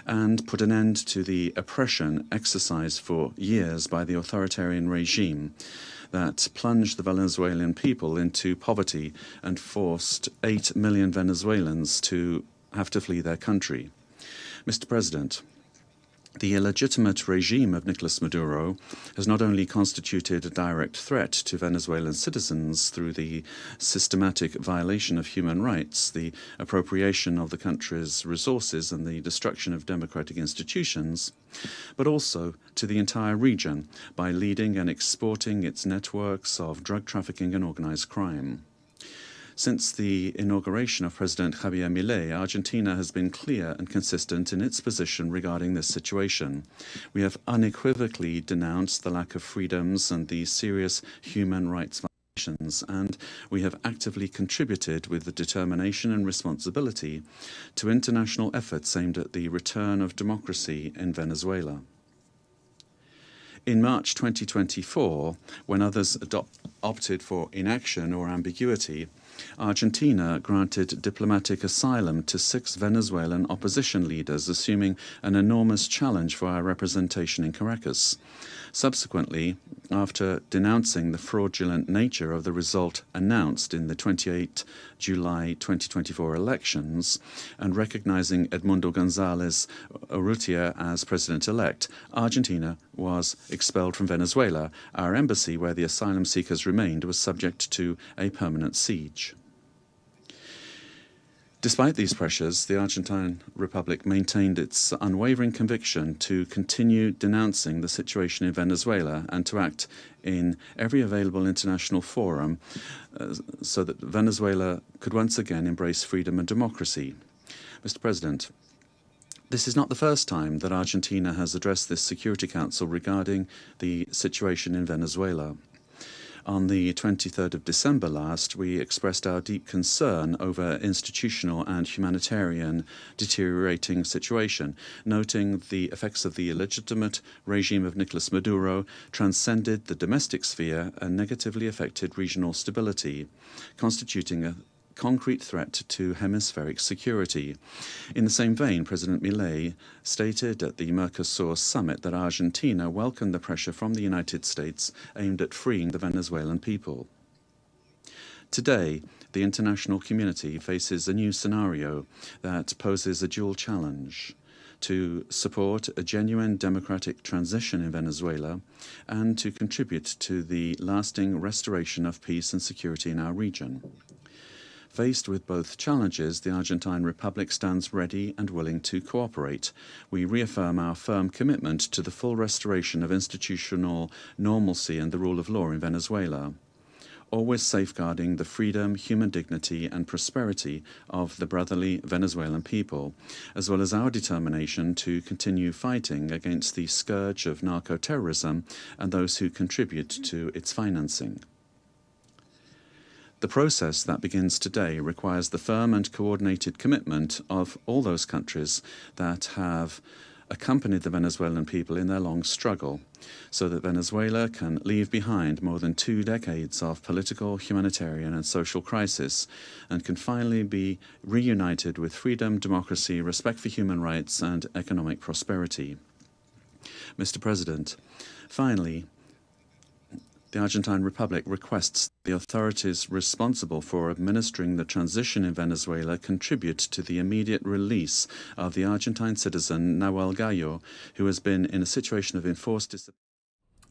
and put an end to the oppression exercised for years by the authoritarian regime that plunged the Venezuelan people into poverty and forced 8 million Venezuelans to have to flee their country. Mr. President, the illegitimate regime of Nicolas Maduro has not only constituted a direct threat to Venezuelan citizens through the systematic violation of human rights, the appropriation of the country's resources, and the destruction of democratic institutions, but also to the entire region by leading and exporting its networks of drug trafficking and organized crime. Since the inauguration of President Javier Milei, Argentina has been clear and consistent in its position regarding this situation. We have unequivocally denounced the lack of freedoms and the serious human rights violations, and we have actively contributed with the determination and responsibility to international efforts aimed at the return of democracy in Venezuela. In March 2024, when others opted for inaction or ambiguity, Argentina granted diplomatic asylum to 6 Venezuelan opposition leaders, assuming an enormous challenge for our representation in Caracas. Subsequently, after denouncing the fraudulent nature of the result announced in the 28 July 2024 elections and recognizing Edmundo González Urrutia as president-elect, Argentina was expelled from Venezuela. Our embassy, where the asylum seekers remained, was subject to a permanent siege. Despite these pressures, the Argentine Republic maintained its unwavering conviction to continue denouncing the situation in Venezuela and to act in every available international forum so that Venezuela could once again embrace freedom and democracy. Mr. President, this is not the first time that Argentina has addressed this Security Council regarding the situation in Venezuela. On the 23rd of December last, we expressed our deep concern over institutional and humanitarian deteriorating situation, noting the effects of the illegitimate regime of Nicolas Maduro transcended the domestic sphere and negatively affected regional stability, constituting a concrete threat to hemispheric security. In the same vein, President Milei stated at the Mercosur summit that Argentina welcomed the pressure from the United States aimed at freeing the Venezuelan people. Today, the international community faces a new scenario that poses a dual challenge: to support a genuine democratic transition in Venezuela and to contribute to the lasting restoration of peace and security in our region. Faced with both challenges, the Argentine Republic stands ready and willing to cooperate. We reaffirm our firm commitment to the full restoration of institutional normalcy and the rule of law in Venezuela, always safeguarding the freedom, human dignity, and prosperity of the brotherly Venezuelan people, as well as our determination to continue fighting against the scourge of narco-terrorism and those who contribute to its financing. The process that begins today requires the firm and coordinated commitment of all those countries that have accompanied the Venezuelan people in their long struggle, so that Venezuela can leave behind more than 2 decades of political, humanitarian, and social crisis, and can finally be reunited with freedom, democracy, respect for human rights, and economic prosperity. Mr. President, finally, the Argentine Republic requests the authorities responsible for administering the transition in Venezuela contribute to the immediate release of the Argentine citizen Nahuel Gallo, who has been in a situation of enforced disappearance.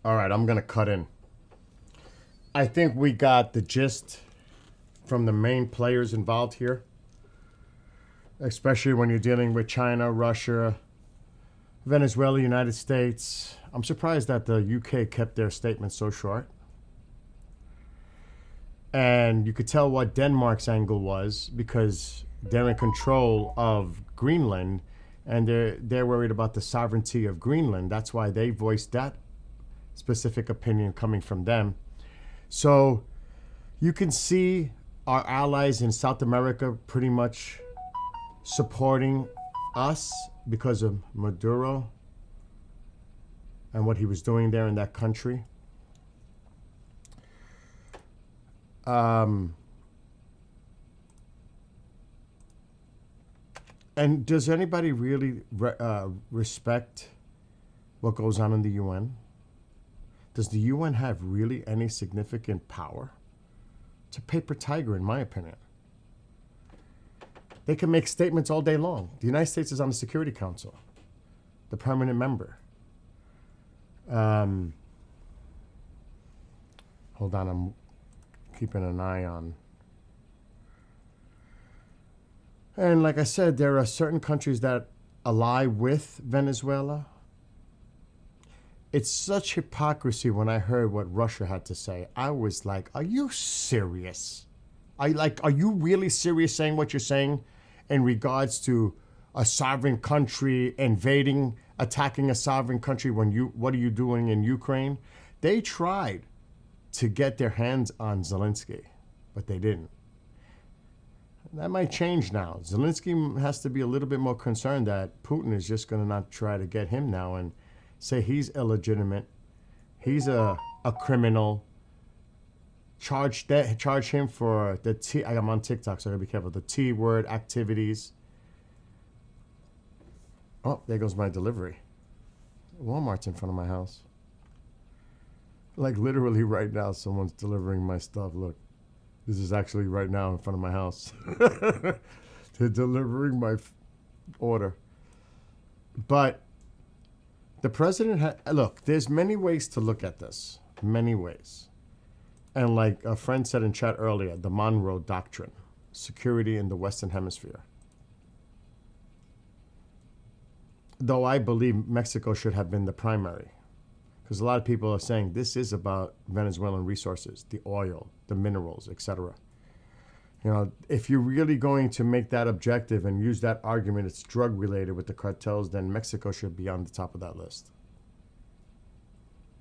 All right, I'm going to cut in. I think we got the gist from the main players involved here, especially when you're dealing with China, Russia, Venezuela, United States. I'm surprised that the UK kept their statement so short. And you could tell what Denmark's angle was because they're in control of Greenland and they're worried about the sovereignty of Greenland. That's why they voiced that specific opinion coming from them. So you can see our allies in South America pretty much supporting us because of Maduro and what he was doing there in that country. And does anybody really respect what goes on in the UN? Does the UN have really any significant power? It's a paper tiger, in my opinion. They can make statements all day long. The United States is on the Security Council, the permanent member. Hold on, I'm keeping an eye on. And like I said, there are certain countries that ally with Venezuela. It's such hypocrisy when I heard what Russia had to say. I was like, are you serious? Are you really serious saying what you're saying in regards to a sovereign country invading, attacking a sovereign country when what are you doing in Ukraine? They tried to get their hands on Zelensky, but they didn't. That might change now. Zelensky has to be a little bit more concerned that Putin is just going to not try to get him now and say he's illegitimate, he's a criminal. Charge him for the I'm on TikTok, so I gotta be careful. The T-word activities. Oh, there goes my delivery. Walmart's in front of my house. Like literally right now, someone's delivering my stuff. Look, this is actually right now in front of my house. They're delivering my order. But the president look, there's many ways to look at this. Many ways. And like a friend said in chat earlier, the Monroe Doctrine, security in the Western Hemisphere. Though I believe Mexico should have been the primary. Because a lot of people are saying this is about Venezuelan resources, the oil, the minerals, etc. You know, if you're really going to make that objective and use that argument, it's drug related with the cartels, then Mexico should be on the top of that list.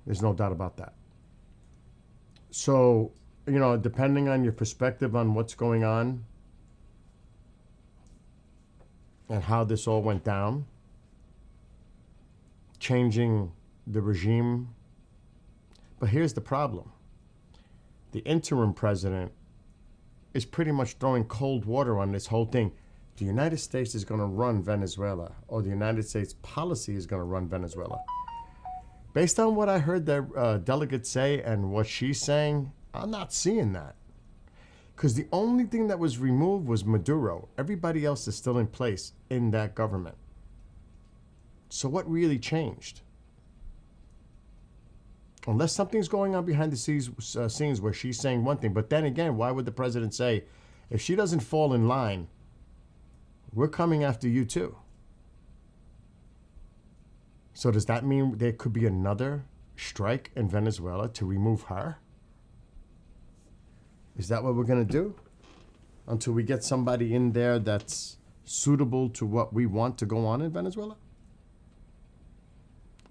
There's no doubt about that. So, you know, depending on your perspective on what's going on and how this all went down, changing the regime. But here's the problem. The interim president is pretty much throwing cold water on this whole thing. The United States is going to run Venezuela, or the United States policy is going to run Venezuela. Based on what I heard the delegate say and what she's saying, I'm not seeing that. Because the only thing that was removed was Maduro. Everybody else is still in place in that government. So what really changed? Unless something's going on behind the scenes where she's saying one thing. But then again, why would the president say, if she doesn't fall in line, we're coming after you too? So does that mean there could be another strike in Venezuela to remove her? Is that what we're going to do? Until we get somebody in there that's suitable to what we want to go on in Venezuela?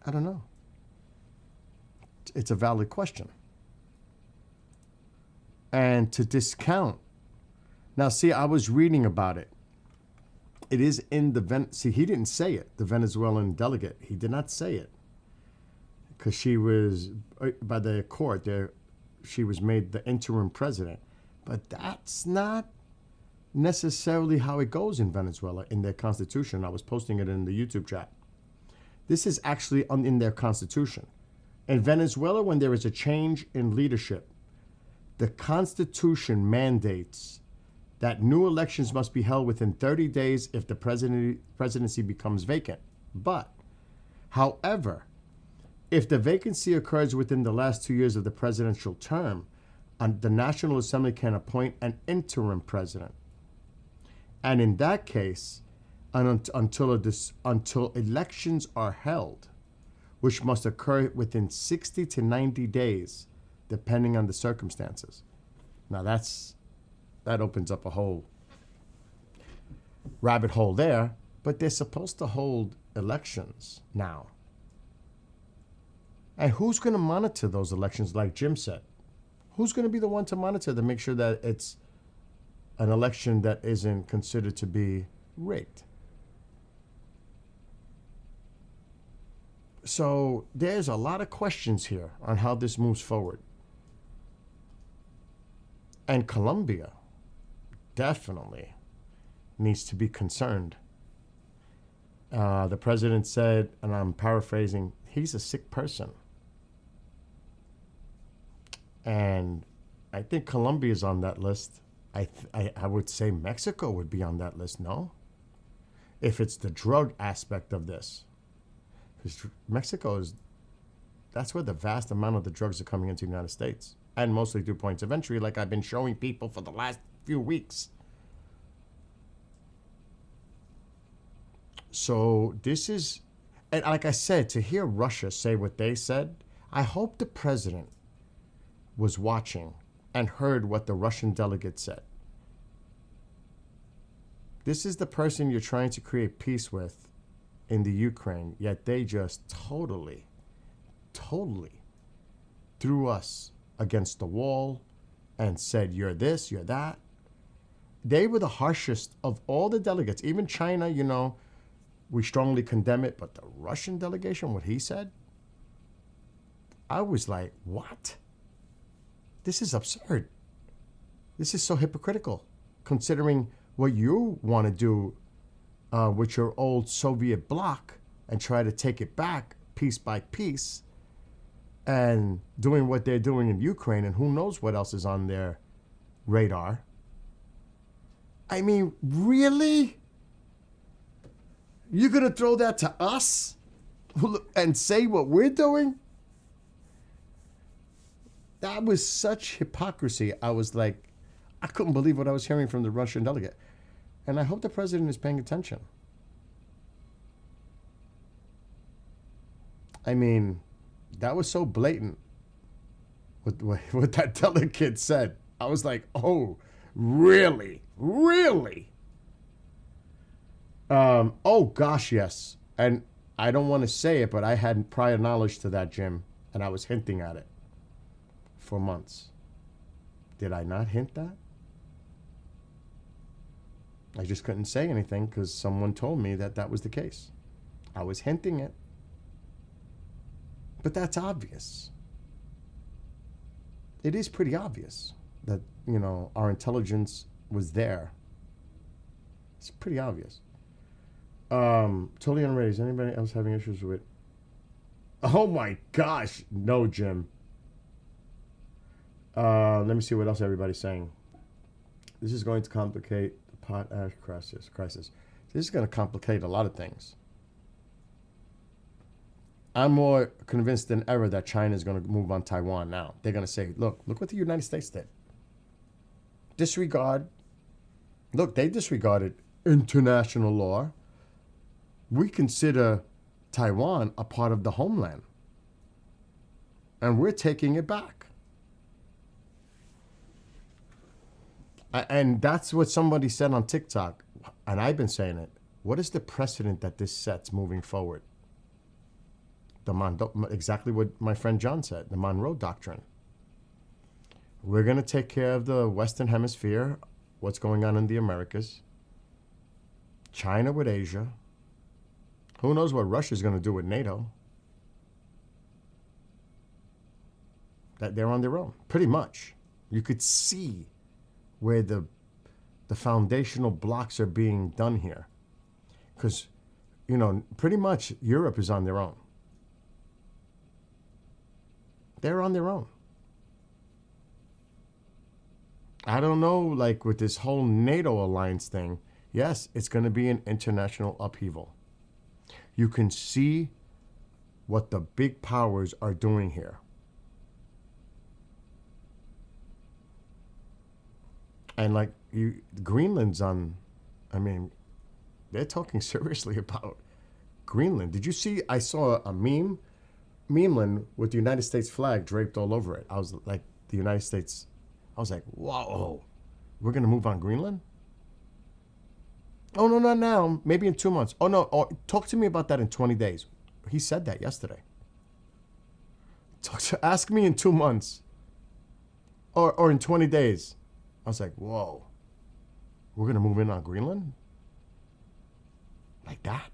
I don't know. It's a valid question. And to discount. Now, see, I was reading about it. It is in the see, he didn't say it, the Venezuelan delegate. He did not say it. Because she was, by the court, there, she was made the interim president. But that's not necessarily how it goes in Venezuela in their constitution. I was posting it in the YouTube chat. This is actually in their constitution. In Venezuela, when there is a change in leadership, the constitution mandates that new elections must be held within 30 days if the presidency becomes vacant. But, however, if the vacancy occurs within the last 2 years of the presidential term, the National Assembly can appoint an interim president. And in that case, until elections are held, which must occur within 60 to 90 days, depending on the circumstances. Now that opens up a whole rabbit hole there, but they're supposed to hold elections now. And who's going to monitor those elections, like Jim said? Who's going to be the one to monitor to make sure that it's an election that isn't considered to be rigged? So there's a lot of questions here on how this moves forward. And Colombia definitely needs to be concerned. The president said, and I'm paraphrasing, he's a sick person. And I think Colombia is on that list. I would say Mexico would be on that list, no? If it's the drug aspect of this. Because Mexico that's where the vast amount of the drugs are coming into the United States. And mostly through points of entry, like I've been showing people for the last few weeks. So this is, and like I said, to hear Russia say what they said, I hope the president was watching and heard what the Russian delegate said. This is the person you're trying to create peace with in the Ukraine, yet they just totally threw us against the wall and said, you're this, you're that. They were the harshest of all the delegates. Even China, you know, we strongly condemn it, but the Russian delegation, what he said, I was like, what? This is absurd. This is so hypocritical, considering what you want to do with your old Soviet bloc and try to take it back piece by piece, and doing what they're doing in Ukraine, and who knows what else is on their radar. I mean, really? You're going to throw that to us and say what we're doing? That was such hypocrisy. I was like, I couldn't believe what I was hearing from the Russian delegate. And I hope the president is paying attention. I mean, that was so blatant what that delegate said. I was like, oh, really? Really? Oh, gosh, yes. And I don't want to say it, but I had prior knowledge to that, Jim, and I was hinting at it for months. Did I not hint that? I just couldn't say anything because someone told me that that was the case. I was hinting it. But that's obvious. It is pretty obvious that, you know, our intelligence was there. It's pretty obvious. Totally unready. Is anybody else having issues with? Oh my gosh. No, Jim. Let me see what else everybody's saying. This is going to complicate the potash crisis. This is going to complicate a lot of things. I'm more convinced than ever that China is going to move on Taiwan now. They're going to say, look what the United States did. Disregard. Look, they disregarded international law. We consider Taiwan a part of the homeland. And we're taking it back. And that's what somebody said on TikTok. And I've been saying it. What is the precedent that this sets moving forward? Exactly what my friend John said, the Monroe Doctrine. We're going to take care of the Western Hemisphere, what's going on in the Americas, China with Asia. Who knows what Russia's going to do with NATO? That they're on their own, pretty much. You could see where the foundational blocks are being done here. Because, you know, pretty much Europe is on their own. They're on their own. I don't know, like with this whole NATO alliance thing, yes, it's going to be an international upheaval. You can see what the big powers are doing here. And like Greenland's on, I mean, they're talking seriously about Greenland. Did you see? I saw a memeland with the United States flag draped all over it. I was like, the United States. I was like, whoa, we're gonna move on Greenland? Oh no, not now. Maybe in 2 months. Oh no, talk to me about that in 20 days. He said that yesterday. Ask me in 2 months, or in 20 days. I was like, whoa, we're gonna move in on Greenland? Like that?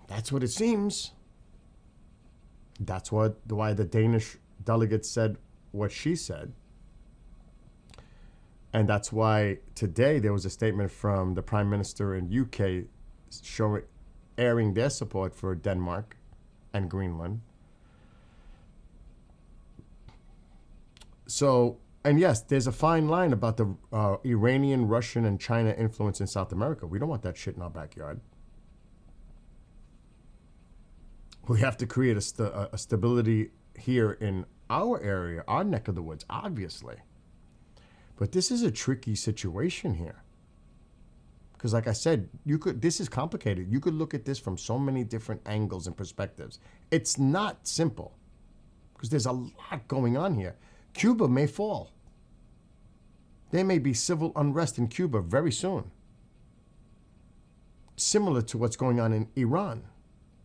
That's what it seems. That's why the Danish delegate said what she said. And that's why today there was a statement from the Prime Minister in UK airing their support for Denmark and Greenland. So, and yes, there's a fine line about the Iranian, Russian, and China influence in South America. We don't want that shit in our backyard. We have to create a stability here in our area, our neck of the woods, obviously. But this is a tricky situation here. Because like I said, this is complicated. You could look at this from so many different angles and perspectives. It's not simple. Because there's a lot going on here. Cuba may fall. There may be civil unrest in Cuba very soon. Similar to what's going on in Iran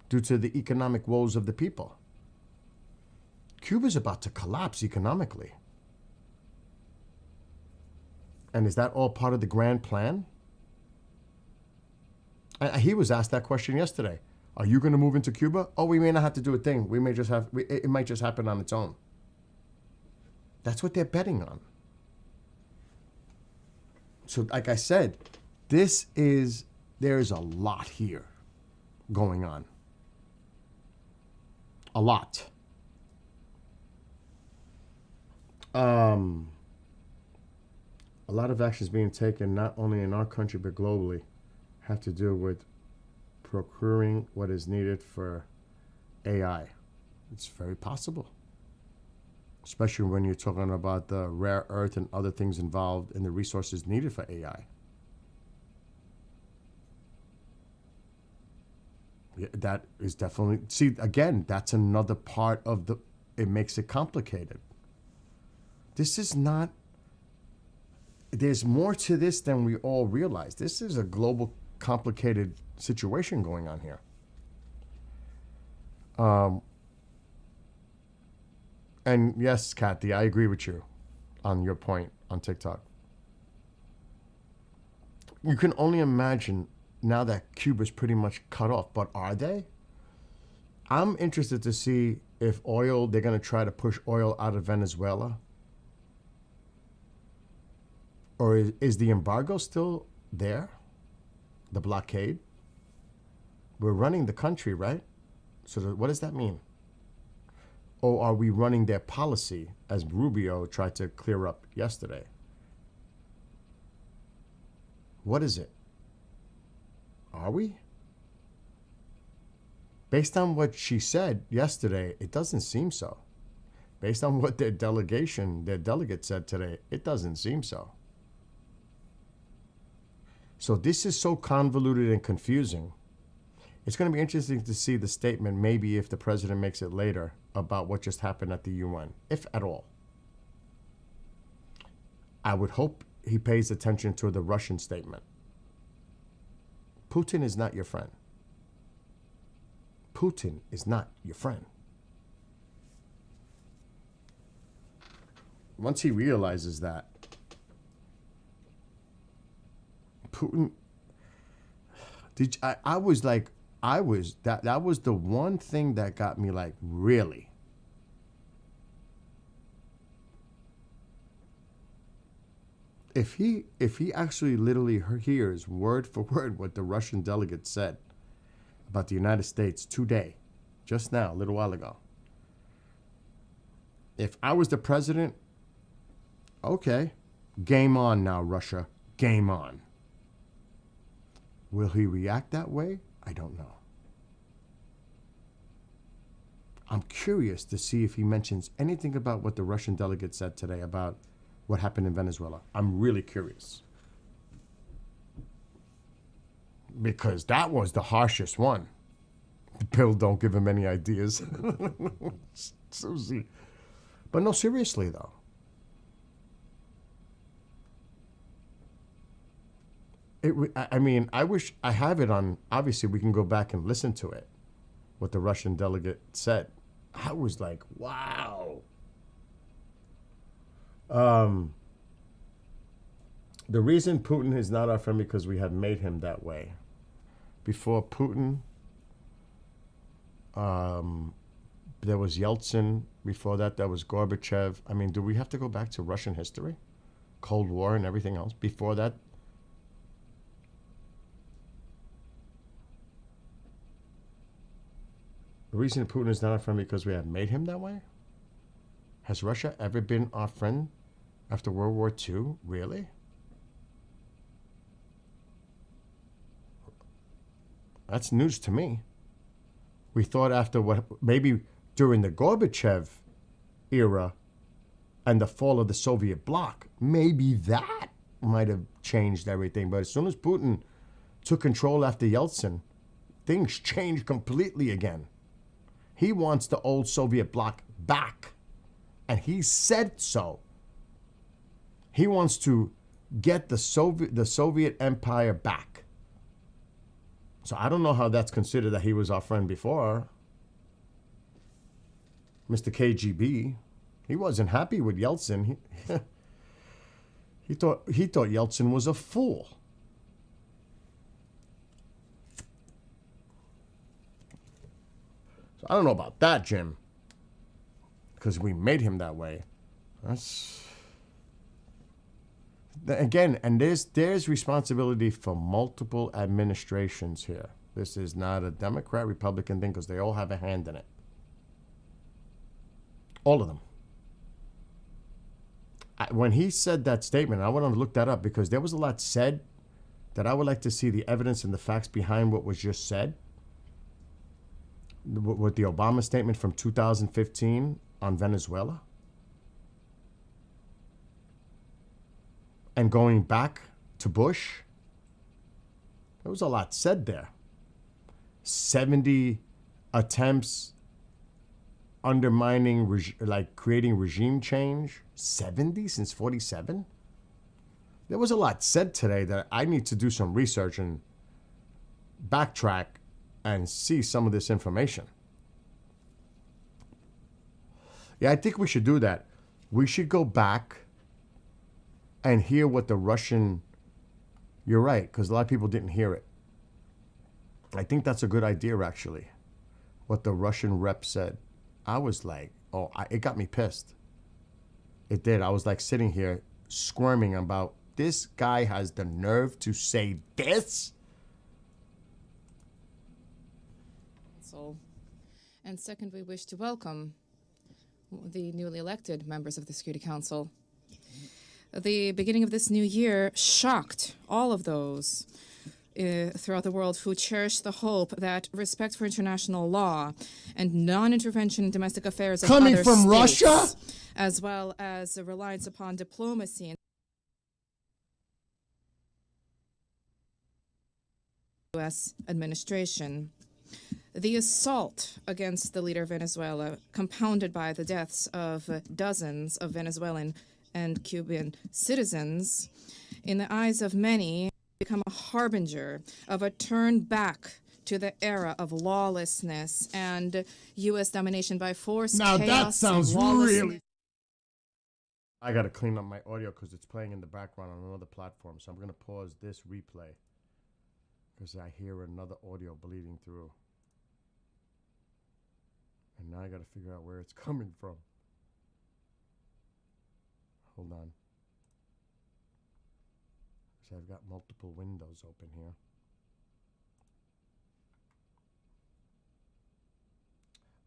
due to the economic woes of the people. Cuba's about to collapse economically. And is that all part of the grand plan? He was asked that question yesterday. Are you going to move into Cuba? Oh, we may not have to do a thing. We may just have, it might just happen on its own. That's what they're betting on. So like I said, there's a lot here going on. A lot. A lot of actions being taken, not only in our country, but globally, have to do with procuring what is needed for AI. It's very possible. Especially when you're talking about the rare earth and other things involved in the resources needed for AI. Yeah, that is definitely, see, again, that's another part of it makes it complicated. This is not, there's more to this than we all realize. This is a global, complicated situation going on here. And yes, Kathy, I agree with you on your point on TikTok. You can only imagine now that Cuba's pretty much cut off, but are they? I'm interested to see if they're going to try to push oil out of Venezuela. Or is the embargo still there? The blockade? We're running the country, right? So what does that mean? Or are we running their policy, as Rubio tried to clear up yesterday? What is it? Are we? Based on what she said yesterday, it doesn't seem so. Based on what their delegate said today, it doesn't seem so. So this is so convoluted and confusing. It's going to be interesting to see the statement, maybe if the president makes it later, about what just happened at the UN, if at all. I would hope he pays attention to the Russian statement. Putin is not your friend. Putin is not your friend. Once he realizes that, Putin, that was the one thing that got me like, really? If he actually literally hears word for word what the Russian delegate said about the United States today, just now, a little while ago. If I was the president, okay, game on now, Russia, game on. Will he react that way? I don't know. I'm curious to see if he mentions anything about what the Russian delegate said today about what happened in Venezuela. I'm really curious. Because that was the harshest one. Bill, don't give him any ideas. Susie. But no, seriously, though. I mean, I wish I have it on. Obviously, we can go back and listen to it, what the Russian delegate said. I was like, wow. The reason Putin is not our friend because we have made him that way. Before Putin, there was Yeltsin. Before that, there was Gorbachev. I mean, do we have to go back to Russian history? Cold War and everything else? Before that, the reason Putin is not our friend because we have made him that way? Has Russia ever been our friend after World War II? Really? That's news to me. We thought after what, maybe during the Gorbachev era and the fall of the Soviet bloc, maybe that might have changed everything. But as soon as Putin took control after Yeltsin, things changed completely again. He wants the old Soviet bloc back. And he said so. He wants to get the Soviet Empire back. So I don't know how that's considered that he was our friend before. Mr. KGB, he wasn't happy with Yeltsin. He thought Yeltsin was a fool. So I don't know about that, Jim. Because we made him that way. That's again, and there's responsibility for multiple administrations here. This is not a Democrat, Republican thing because they all have a hand in it. All of them. When he said that statement, I went to look that up because there was a lot said that I would like to see the evidence and the facts behind what was just said. With the Obama statement from 2015 on Venezuela. And going back to Bush, there was a lot said there. 70 attempts undermining, creating regime change. 70 since 47? There was a lot said today that I need to do some research and backtrack and see some of this information. Yeah, I think we should do that. We should go back and hear what the Russian... You're right, because a lot of people didn't hear it. I think that's a good idea, actually, what the Russian rep said. I was like, it got me pissed. It did. I was like sitting here squirming about, this guy has the nerve to say this? And second, we wish to welcome the newly elected members of the Security Council. The beginning of this new year shocked all of those throughout the world who cherish the hope that respect for international law and non-intervention in domestic affairs of Coming other from states, Russia? as well as a reliance upon diplomacy and U.S. administration. The assault against the leader of Venezuela, compounded by the deaths of dozens of Venezuelan and Cuban citizens, in the eyes of many, become a harbinger of a turn back to the era of lawlessness and U.S. domination by force, Now chaos, that sounds and lawlessness. really... I gotta clean up my audio because it's playing in the background on another platform. So I'm gonna pause this replay because I hear another audio bleeding through. And now I gotta figure out where it's coming from. Hold on. So I've got multiple windows open here.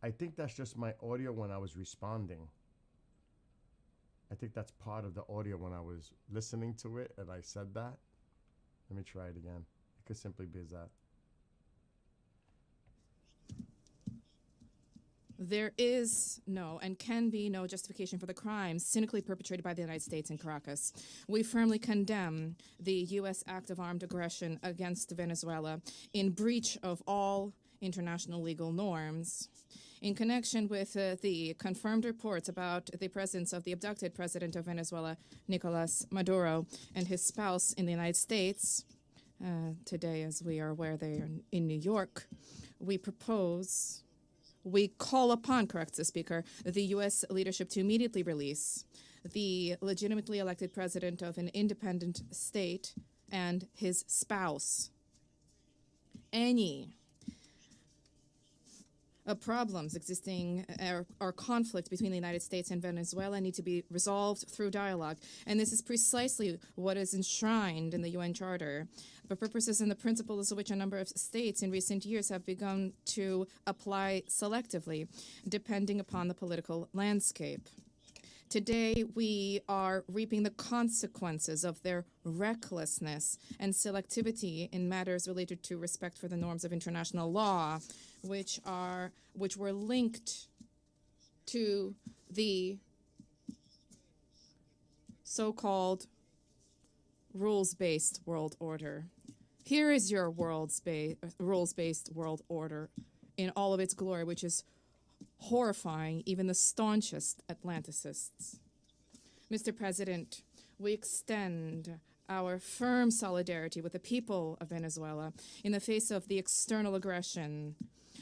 I think that's just my audio when I was responding. I think that's part of the audio when I was listening to it and I said that. Let me try it again. It could simply be that. There is no and can be no justification for the crimes cynically perpetrated by the United States in Caracas. We firmly condemn the U.S. act of armed aggression against Venezuela in breach of all international legal norms. In connection with the confirmed reports about the presence of the abducted president of Venezuela, Nicolas Maduro, and his spouse in the United States, today, as we are aware, they are in New York, we call upon, corrects the Speaker, the U.S. leadership to immediately release the legitimately elected president of an independent state and his spouse. Any problems existing or conflict between the United States and Venezuela need to be resolved through dialogue. And this is precisely what is enshrined in the UN Charter, the purposes and the principles of which a number of states in recent years have begun to apply selectively, depending upon the political landscape. Today, we are reaping the consequences of their recklessness and selectivity in matters related to respect for the norms of international law, which were linked to the so-called rules-based world order. Here is your rules-based world order in all of its glory, which is horrifying even the staunchest Atlanticists. Mr. President, we extend our firm solidarity with the people of Venezuela in the face of the external aggression.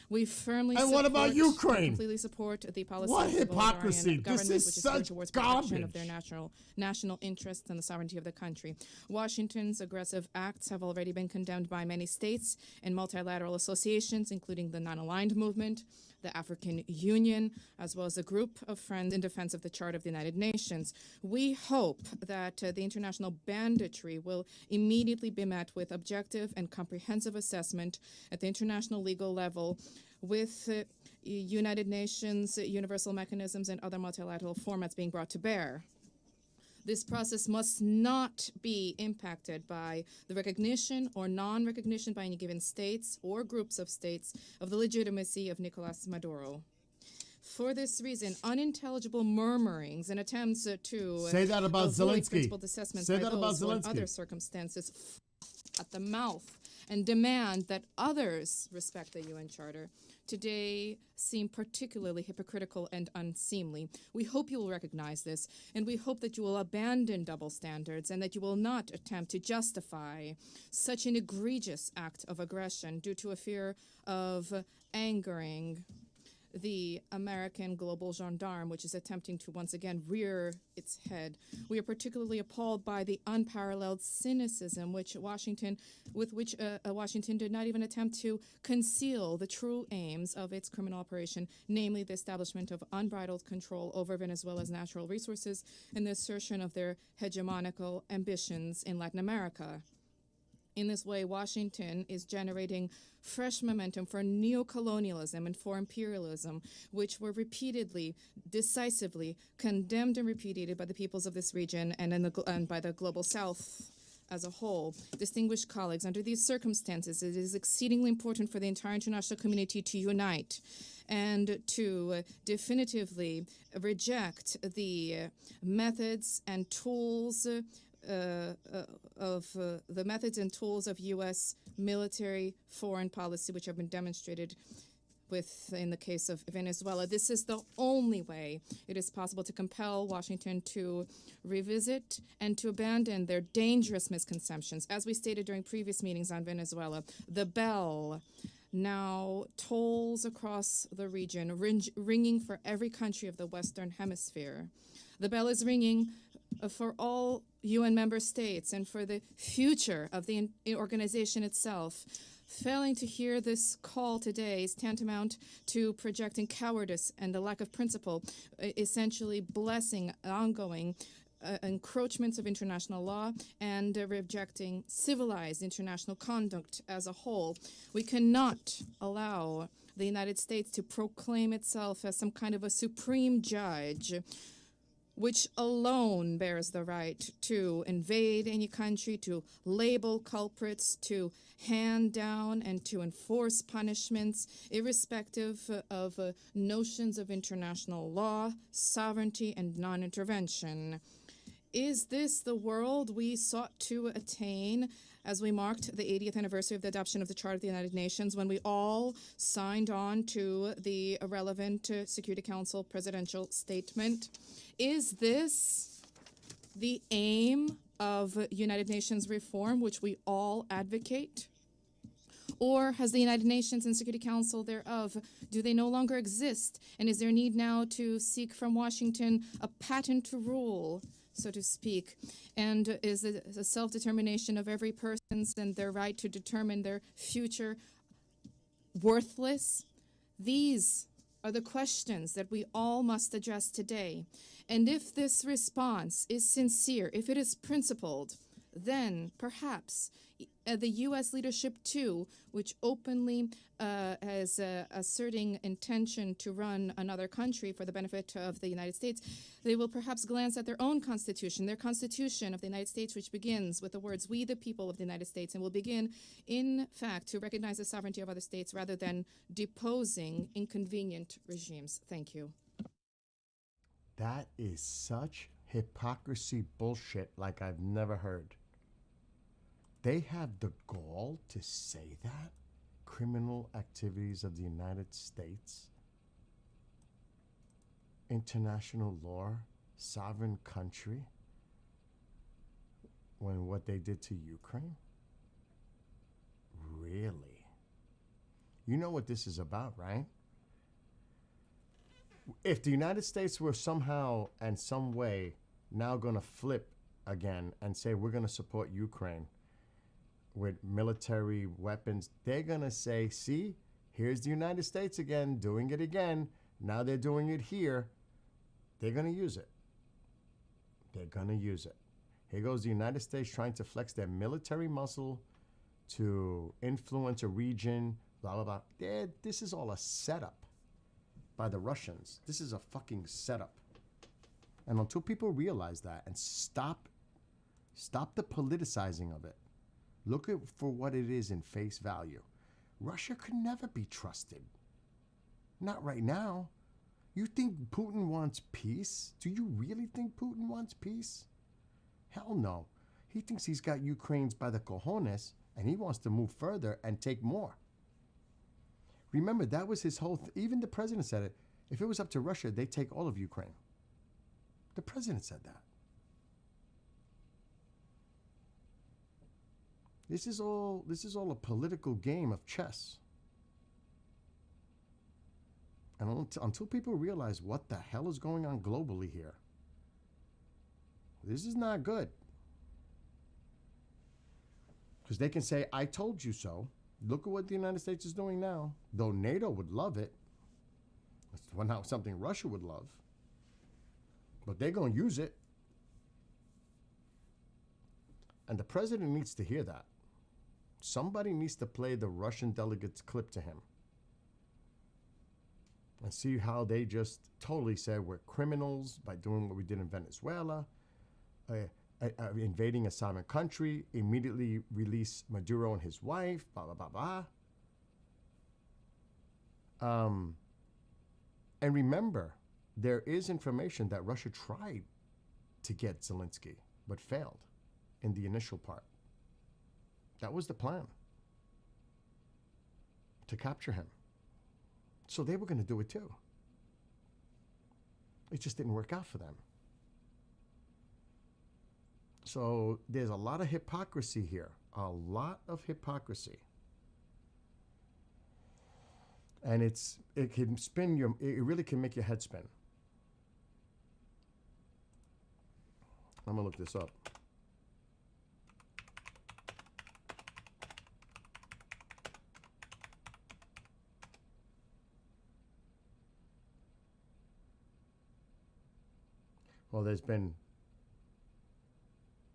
We firmly And what about Ukraine? completely support the policy What of the hypocrisy? Bolivarian This government, is which is such geared towards protection of garbage. their national interests and the sovereignty of the country. Washington's aggressive acts have already been condemned by many states and multilateral associations, including the Non-Aligned Movement, the African Union, as well as a group of friends in defense of the Charter of the United Nations. We hope that the international banditry will immediately be met with objective and comprehensive assessment at the international legal level with United Nations, universal mechanisms, and other multilateral formats being brought to bear. This process must not be impacted by the recognition or non-recognition by any given states or groups of states of the legitimacy of Nicolas Maduro. For this reason, unintelligible murmurings and attempts to Say that about avoid Zelensky. principled assessments Say by that about those who in Zelensky. other circumstances at the mouth and demand that others respect the UN Charter today seem particularly hypocritical and unseemly. We hope you will recognize this, and we hope that you will abandon double standards and that you will not attempt to justify such an egregious act of aggression due to a fear of angering the American global gendarme, which is attempting to once again rear its head. We are particularly appalled by the unparalleled cynicism with which Washington did not even attempt to conceal the true aims of its criminal operation, namely the establishment of unbridled control over Venezuela's natural resources and the assertion of their hegemonical ambitions in Latin America. In this way, Washington is generating fresh momentum for neocolonialism and for imperialism, which were repeatedly, decisively condemned and repudiated by the peoples of this region and by the global South as a whole. Distinguished colleagues, under these circumstances, it is exceedingly important for the entire international community to unite and to definitively reject the methods and tools of U.S. military foreign policy, which have been demonstrated in the case of Venezuela. This is the only way it is possible to compel Washington to revisit and to abandon their dangerous misconceptions. As we stated during previous meetings on Venezuela, the bell now tolls across the region, ringing for every country of the Western Hemisphere. The bell is ringing for all UN member states and for the future of the organization itself. Failing to hear this call today is tantamount to projecting cowardice and a lack of principle, essentially blessing ongoing encroachments of international law and rejecting civilized international conduct as a whole. We cannot allow the United States to proclaim itself as some kind of a supreme judge which alone bears the right to invade any country, to label culprits, to hand down and to enforce punishments, irrespective of notions of international law, sovereignty, and non-intervention. Is this the world we sought to attain as we marked the 80th anniversary of the adoption of the Charter of the United Nations, when we all signed on to the relevant Security Council presidential statement? Is this the aim of United Nations reform, which we all advocate? Or has the United Nations and Security Council thereof, do they no longer exist? And is there need now to seek from Washington a patent rule, so to speak? And is the self-determination of every person's and their right to determine their future worthless? These are the questions that we all must address today. And if this response is sincere, if it is principled, then perhaps the U.S. leadership too, which openly is asserting intention to run another country for the benefit of the United States, they will perhaps glance at their own constitution, their constitution of the United States, which begins with the words, "We the people of the United States," and will begin, in fact, to recognize the sovereignty of other states rather than deposing inconvenient regimes. Thank you. That is such hypocrisy bullshit like I've never heard. They have the gall to say that? Criminal activities of the United States, international law, sovereign country, when what they did to Ukraine? Really? You know what this is about, right? If the United States were somehow and some way now going to flip again and say we're going to support Ukraine with military weapons, they're going to say, see, here's the United States again, doing it again. Now they're doing it here. They're going to use it. They're going to use it. Here goes the United States trying to flex their military muscle to influence a region, blah, blah, blah. This is all a setup by the Russians. This is a fucking setup. And until people realize that and stop the politicizing of it, look at for what it is in face value. Russia could never be trusted. Not right now. You think Putin wants peace? Do you really think Putin wants peace? Hell no. He thinks he's got Ukraine's by the cojones and he wants to move further and take more. Remember, that was his whole even the president said it. If it was up to Russia, they'd take all of Ukraine. The president said that. This is all a political game of chess. And until people realize what the hell is going on globally here, this is not good. Because they can say, I told you so. Look at what the United States is doing now. Though NATO would love it. It's not something Russia would love. But they're going to use it. And the president needs to hear that. Somebody needs to play the Russian delegate's clip to him. And see how they just totally said we're criminals by doing what we did in Venezuela, invading a sovereign country, immediately release Maduro and his wife, blah, blah, blah, blah. And remember, there is information that Russia tried to get Zelensky, but failed in the initial part. That was the plan, to capture him. So they were going to do it too. It just didn't work out for them. So there's a lot of hypocrisy here, a lot of hypocrisy. And it can spin it really can make your head spin. I'm going to look this up. Well, there's been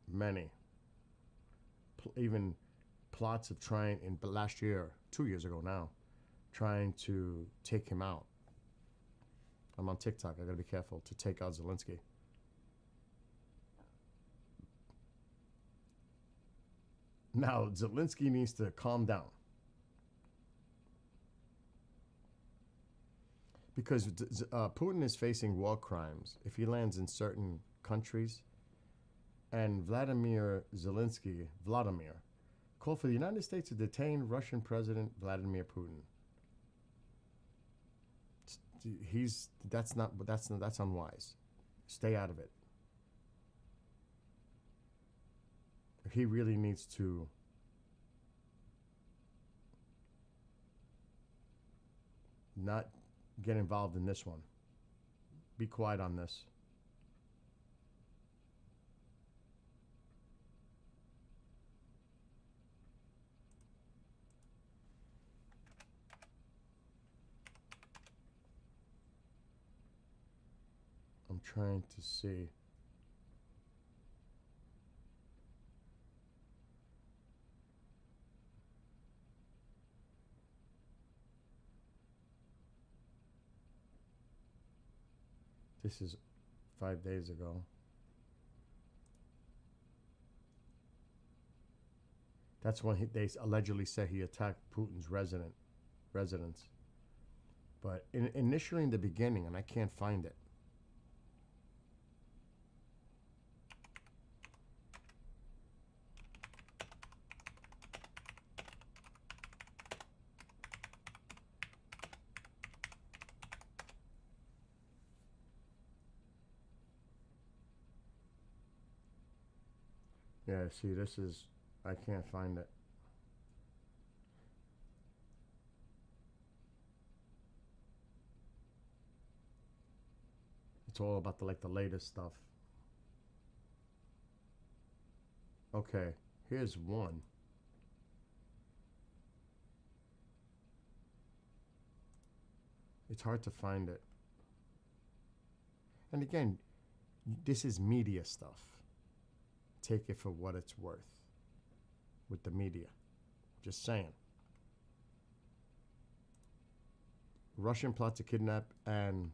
many, even plots of trying, in last year, 2 years ago now, trying to take him out. I'm on TikTok, I gotta be careful, to take out Zelensky. Now, Zelensky needs to calm down. Because Putin is facing war crimes if he lands in certain countries. And Vladimir Zelensky, called for the United States to detain Russian President Vladimir Putin. That's unwise. Stay out of it. He really needs to not get involved in this one. Be quiet on this. I'm trying to see. This is 5 days ago. That's when they allegedly said he attacked Putin's residence. But initially in the beginning, and I can't find it. Yeah, see, this is, I can't find it. It's all about the latest stuff. Okay, here's one. It's hard to find it. And again, this is media stuff. Take it for what it's worth with the media. Just saying. Russian plot to kidnap and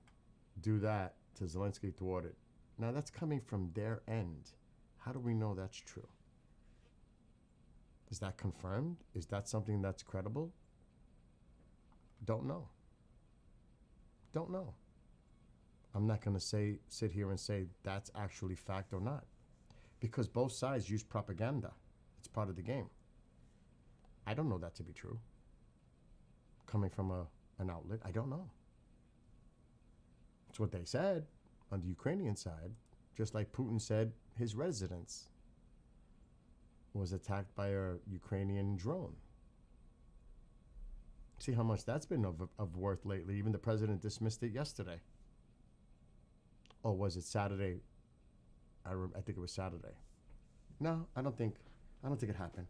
do that to Zelensky thwarted. Now that's coming from their end. How do we know that's true? Is that confirmed? Is that something that's credible? Don't know. Don't know. I'm not going to sit here and say that's actually fact or not. Because both sides use propaganda. It's part of the game. I don't know that to be true. Coming from an outlet, I don't know. It's what they said on the Ukrainian side, just like Putin said his residence was attacked by a Ukrainian drone. See how much that's been of worth lately. Even the president dismissed it yesterday. Or was it Saturday? I think it was Saturday. No, I don't think it happened.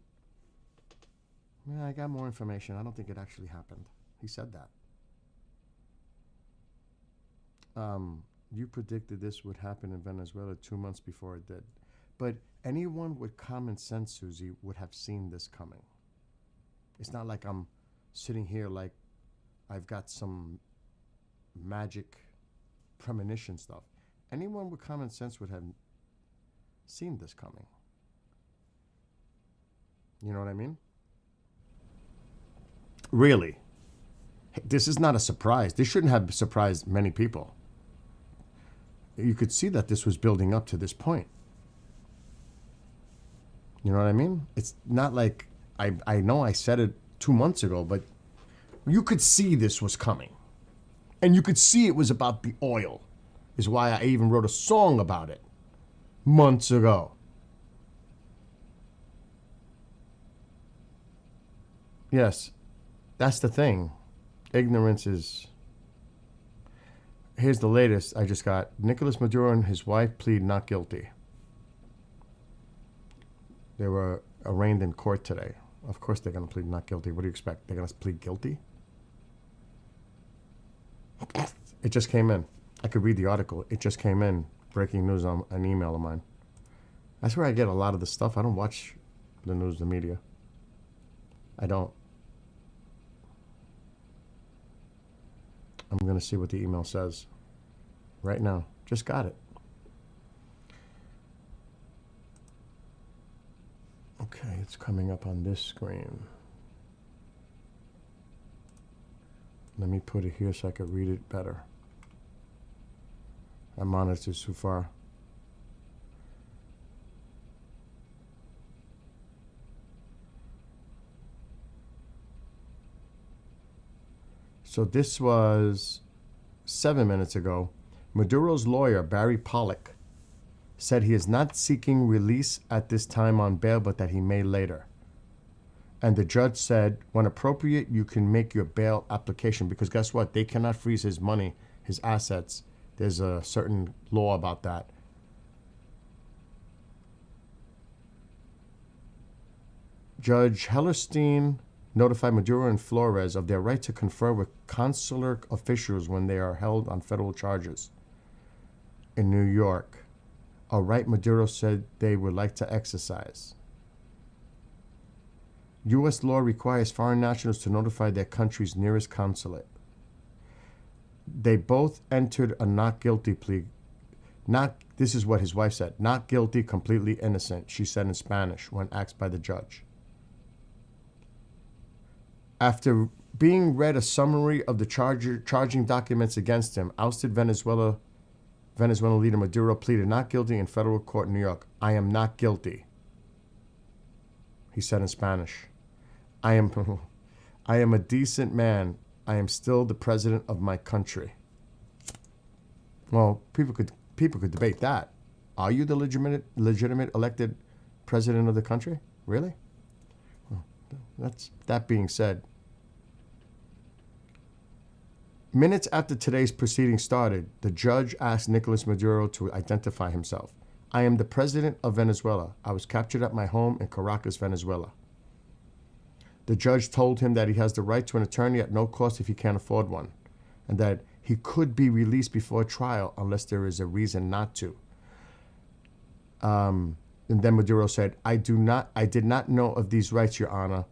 Yeah, I got more information. I don't think it actually happened. He said that. You predicted this would happen in Venezuela 2 months before it did. But anyone with common sense, Susie, would have seen this coming. It's not like I'm sitting here like I've got some magic premonition stuff. Anyone with common sense would have seen this coming. You know what I mean? Really. This is not a surprise. This shouldn't have surprised many people. You could see that this was building up to this point. You know what I mean? It's not like I know I said it 2 months ago, but you could see this was coming. And you could see it was about the oil. Is why I even wrote a song about it months ago. Yes, that's the thing. Ignorance is... Here's the latest I just got. Nicolas Maduro and his wife plead not guilty. They were arraigned in court today. Of course they're going to plead not guilty. What do you expect? They're going to plead guilty? It just came in. I could read the article. It just came in. Breaking news on an email of mine. That's where I get a lot of the stuff. I don't watch the news, the media. I don't. I'm going to see what the email says right now. Just got it. Okay, it's coming up on this screen. Let me put it here so I can read it better. I monitor too far. So this was 7 minutes ago. Maduro's lawyer, Barry Pollock, said he is not seeking release at this time on bail, but that he may later. And the judge said, when appropriate, you can make your bail application, because guess what? They cannot freeze his money, his assets. There's a certain law about that. Judge Hellerstein notified Maduro and Flores of their right to confer with consular officials when they are held on federal charges in New York, a right Maduro said they would like to exercise. U.S. law requires foreign nationals to notify their country's nearest consulate. They both entered a not guilty plea. This is what his wife said, not guilty, completely innocent, she said in Spanish when asked by the judge. After being read a summary of the charging documents against him, ousted Venezuelan leader Maduro pleaded not guilty in federal court in New York. I am not guilty, he said in Spanish. I am a decent man. I am still the president of my country. Well, people could debate that. Are you the legitimate elected president of the country? Really? Well, that being said, minutes after today's proceedings started, the judge asked Nicolas Maduro to identify himself. I am the president of Venezuela. I was captured at my home in Caracas, Venezuela. The judge told him that he has the right to an attorney at no cost if he can't afford one, and that he could be released before trial unless there is a reason not to. And then Maduro said, I did not know of these rights, Your Honor.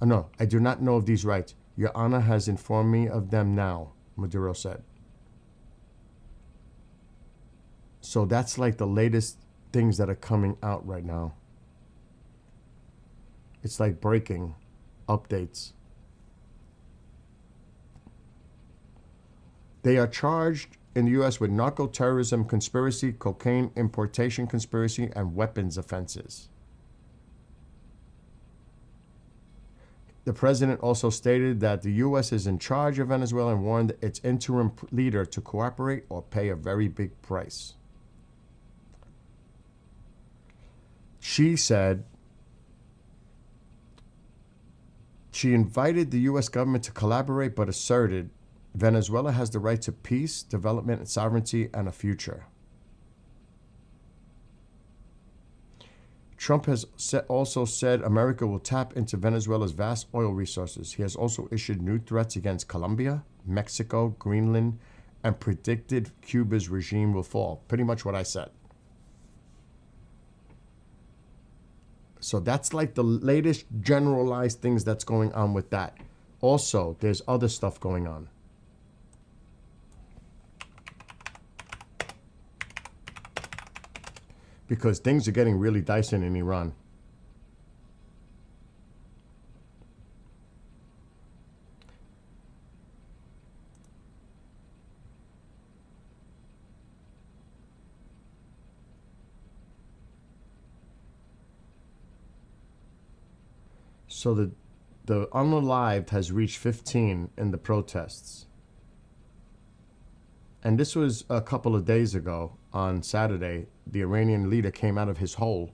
No, I do not know of these rights. Your Honor has informed me of them now, Maduro said. So that's like the latest things that are coming out right now. It's like breaking updates. They are charged in the U.S. with narco-terrorism conspiracy, cocaine importation conspiracy, and weapons offenses. The president also stated that the U.S. is in charge of Venezuela and warned its interim leader to cooperate or pay a very big price. She said she invited the U.S. government to collaborate, but asserted Venezuela has the right to peace, development, and sovereignty, and a future. Trump has also said America will tap into Venezuela's vast oil resources. He has also issued new threats against Colombia, Mexico, Greenland, and predicted Cuba's regime will fall. Pretty much what I said. So that's like the latest generalized things that's going on with that. Also, there's other stuff going on. Because things are getting really dicey in Iran. So the unalived has reached 15 in the protests. And this was a couple of days ago. On Saturday, the Iranian leader came out of his hole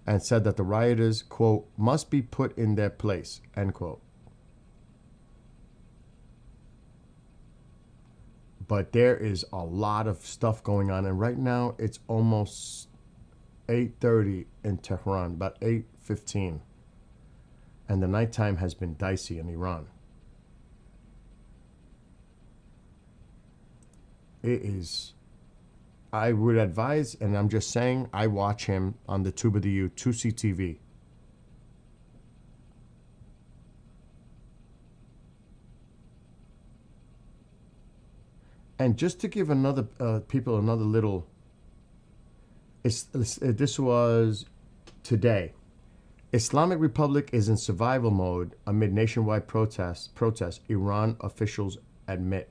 and said that the rioters, quote, must be put in their place, end quote. But there is a lot of stuff going on. And right now, it's almost 8:30 in Tehran, about 8:15. And the nighttime has been dicey in Iran. It is, I would advise, and I'm just saying, I watch him on the Tube of the U, 2CTV. And just to give another people another little, this was today. Islamic Republic is in survival mode amid nationwide protests, Iran officials admit.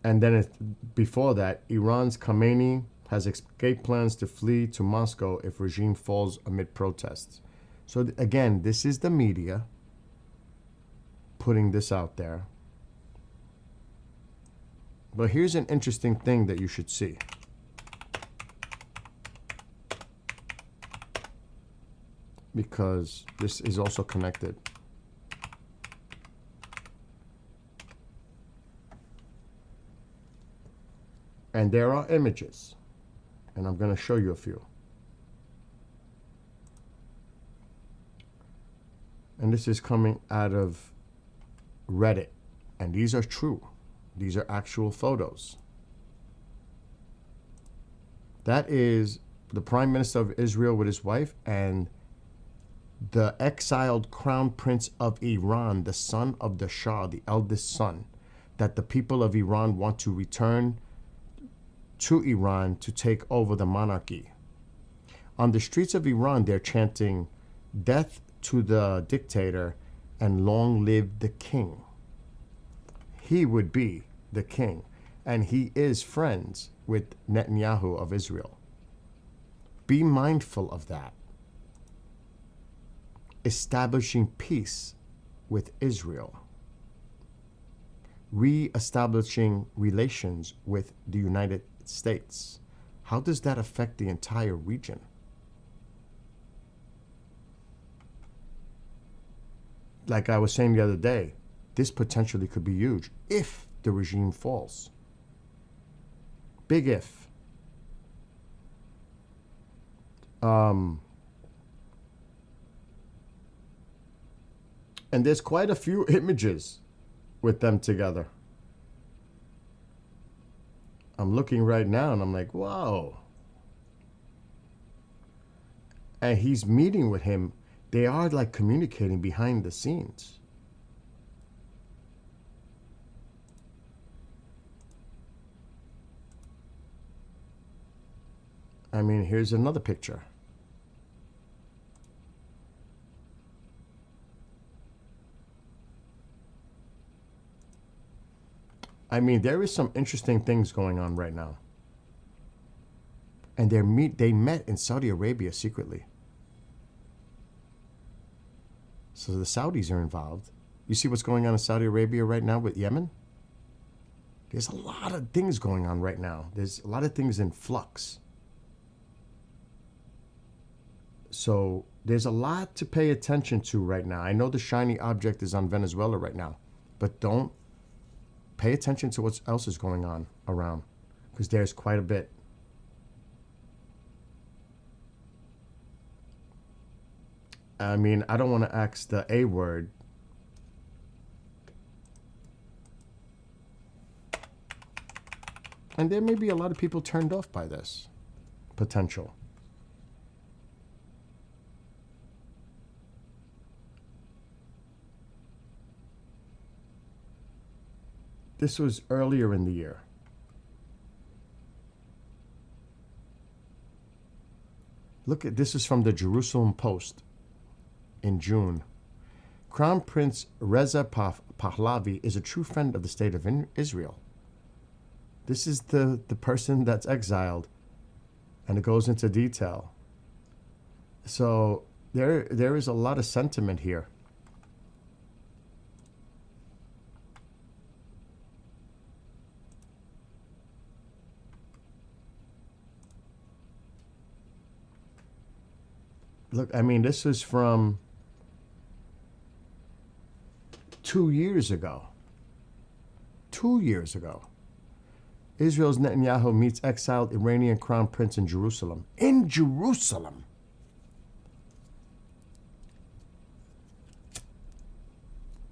And then before that, Iran's Khamenei has escape plans to flee to Moscow if regime falls amid protests. So again, this is the media putting this out there. But here's an interesting thing that you should see. Because this is also connected. And there are images. And I'm going to show you a few. And this is coming out of Reddit. And these are true. These are actual photos. That is the Prime Minister of Israel with his wife and the exiled Crown Prince of Iran, the son of the Shah, the eldest son, that the people of Iran want to return to Iran to take over the monarchy. On the streets of Iran, they're chanting, "Death to the dictator and long live the king." He would be the king, and he is friends with Netanyahu of Israel. Be mindful of that. Establishing peace with Israel. Re-establishing relations with the United States. How does that affect the entire region? Like I was saying the other day, this potentially could be huge if the regime falls. Big if. And there's quite a few images with them together. I'm looking right now and I'm like, whoa. And he's meeting with him. They are like communicating behind the scenes. I mean, here's another picture. I mean, there is some interesting things going on right now. And they met in Saudi Arabia secretly. So the Saudis are involved. You see what's going on in Saudi Arabia right now with Yemen? There's a lot of things going on right now. There's a lot of things in flux. So there's a lot to pay attention to right now. I know the shiny object is on Venezuela right now, but don't pay attention to what else is going on around, because there's quite a bit. I mean, I don't want to ask the A word. And there may be a lot of people turned off by this potential. This was earlier in the year. Look at this is from the Jerusalem Post in June. Crown Prince Reza Pahlavi is a true friend of the state of Israel. This is the person that's exiled, and it goes into detail. So there is a lot of sentiment here. Look, I mean, this is from 2 years ago. 2 years ago. Israel's Netanyahu meets exiled Iranian crown prince in Jerusalem. In Jerusalem!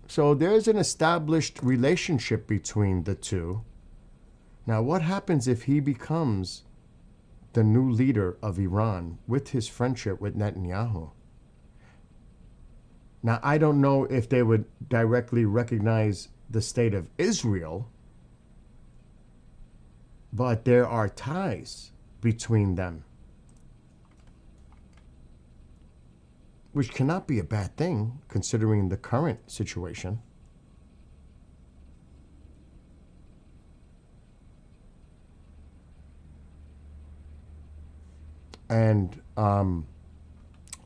So there's an established relationship between the two. Now, what happens if he becomes the new leader of Iran with his friendship with Netanyahu? Now, I don't know if they would directly recognize the state of Israel, but there are ties between them. which cannot be a bad thing considering the current situation. And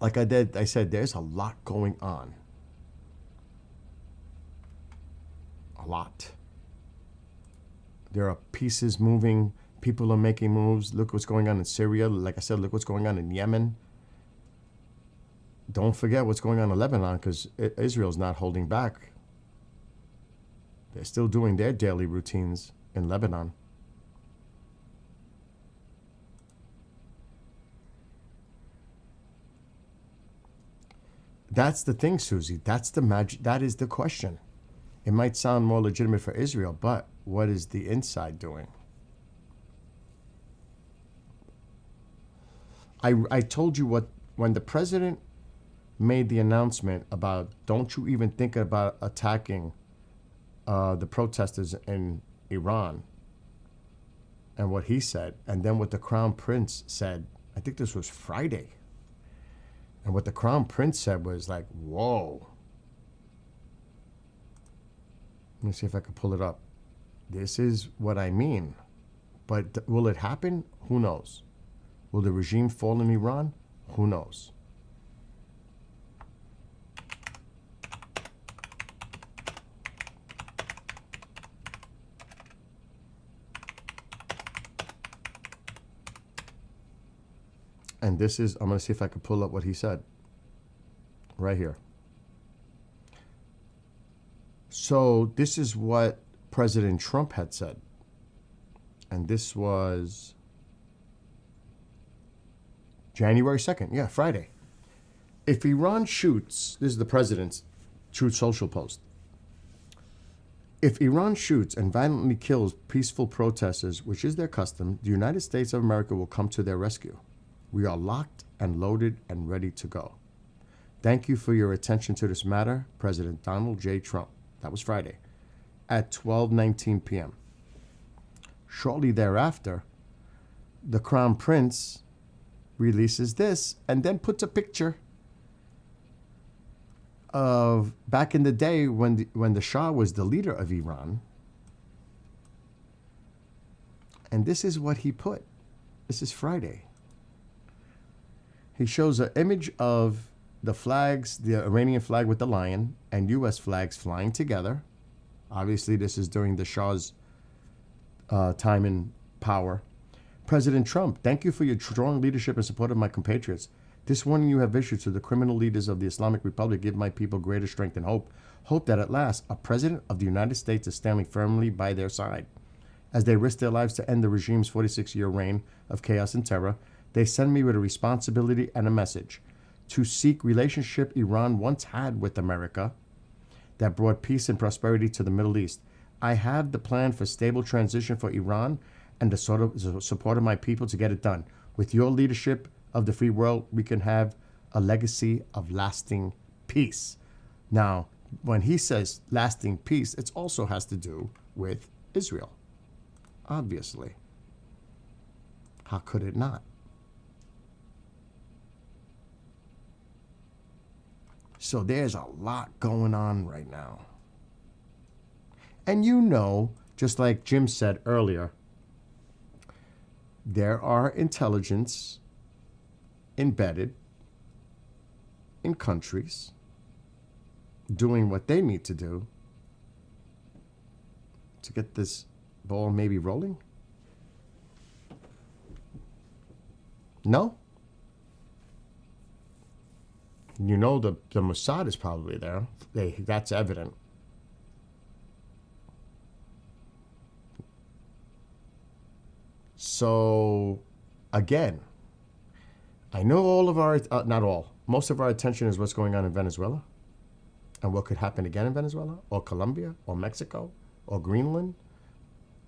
like I said, there's a lot going on. A lot. There are pieces moving. People are making moves. Look what's going on in Syria. Like I said, look what's going on in Yemen. Don't forget what's going on in Lebanon, because Israel's not holding back. They're still doing their daily routines in Lebanon. That's the thing, Susie. That's the magic. That is the question. It might sound more legitimate for Israel, but what is the inside doing? I told you what, when the president made the announcement about, don't you even think about attacking the protesters in Iran, and what he said, and then what the Crown Prince said, I think this was Friday. And what the Crown Prince said was like, whoa. Let me see if I can pull it up. This is what I mean. But will it happen? Who knows? Will the regime fall in Iran? Who knows? And this is, I'm going to see if I can pull up what he said. Right here. So this is what President Trump had said. And this was January 2nd. Yeah, Friday. If Iran shoots, this is the president's Truth Social post. If Iran shoots and violently kills peaceful protesters, which is their custom, the United States of America will come to their rescue. We are locked and loaded and ready to go. Thank you for your attention to this matter, President Donald J. Trump. That was Friday at 12:19 p.m. Shortly thereafter, the Crown Prince releases this and then puts a picture of back in the day when the Shah was the leader of Iran. And this is what he put. This is Friday. He shows an image of the flags, the Iranian flag with the lion, and U.S. flags flying together. Obviously, this is during the Shah's time in power. President Trump, thank you for your strong leadership and support of my compatriots. This warning you have issued to the criminal leaders of the Islamic Republic give my people greater strength and hope. Hope that at last, a president of the United States is standing firmly by their side. As they risk their lives to end the regime's 46-year reign of chaos and terror, they send me with a responsibility and a message to seek relationship Iran once had with America that brought peace and prosperity to the Middle East. I have the plan for stable transition for Iran and the sort of support of my people to get it done. With your leadership of the free world, we can have a legacy of lasting peace. Now, when he says lasting peace, it also has to do with Israel, obviously. How could it not? So there's a lot going on right now. And you know, just like Jim said earlier, there are intelligence embedded in countries doing what they need to do to get this ball maybe rolling? No? You know the Mossad is probably there. That's evident. So, again, I know all of our, not all, most of our attention is what's going on in Venezuela and what could happen again in Venezuela or Colombia or Mexico or Greenland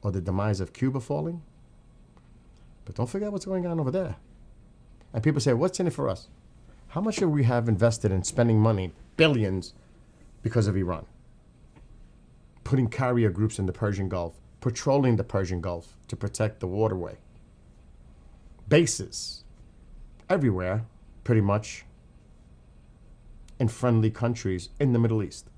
or the demise of Cuba falling. But don't forget what's going on over there. And people say, what's in it for us? How much should we have invested in spending money, billions, because of Iran? Putting carrier groups in the Persian Gulf, patrolling the Persian Gulf to protect the waterway. Bases everywhere, pretty much. in friendly countries in the Middle East.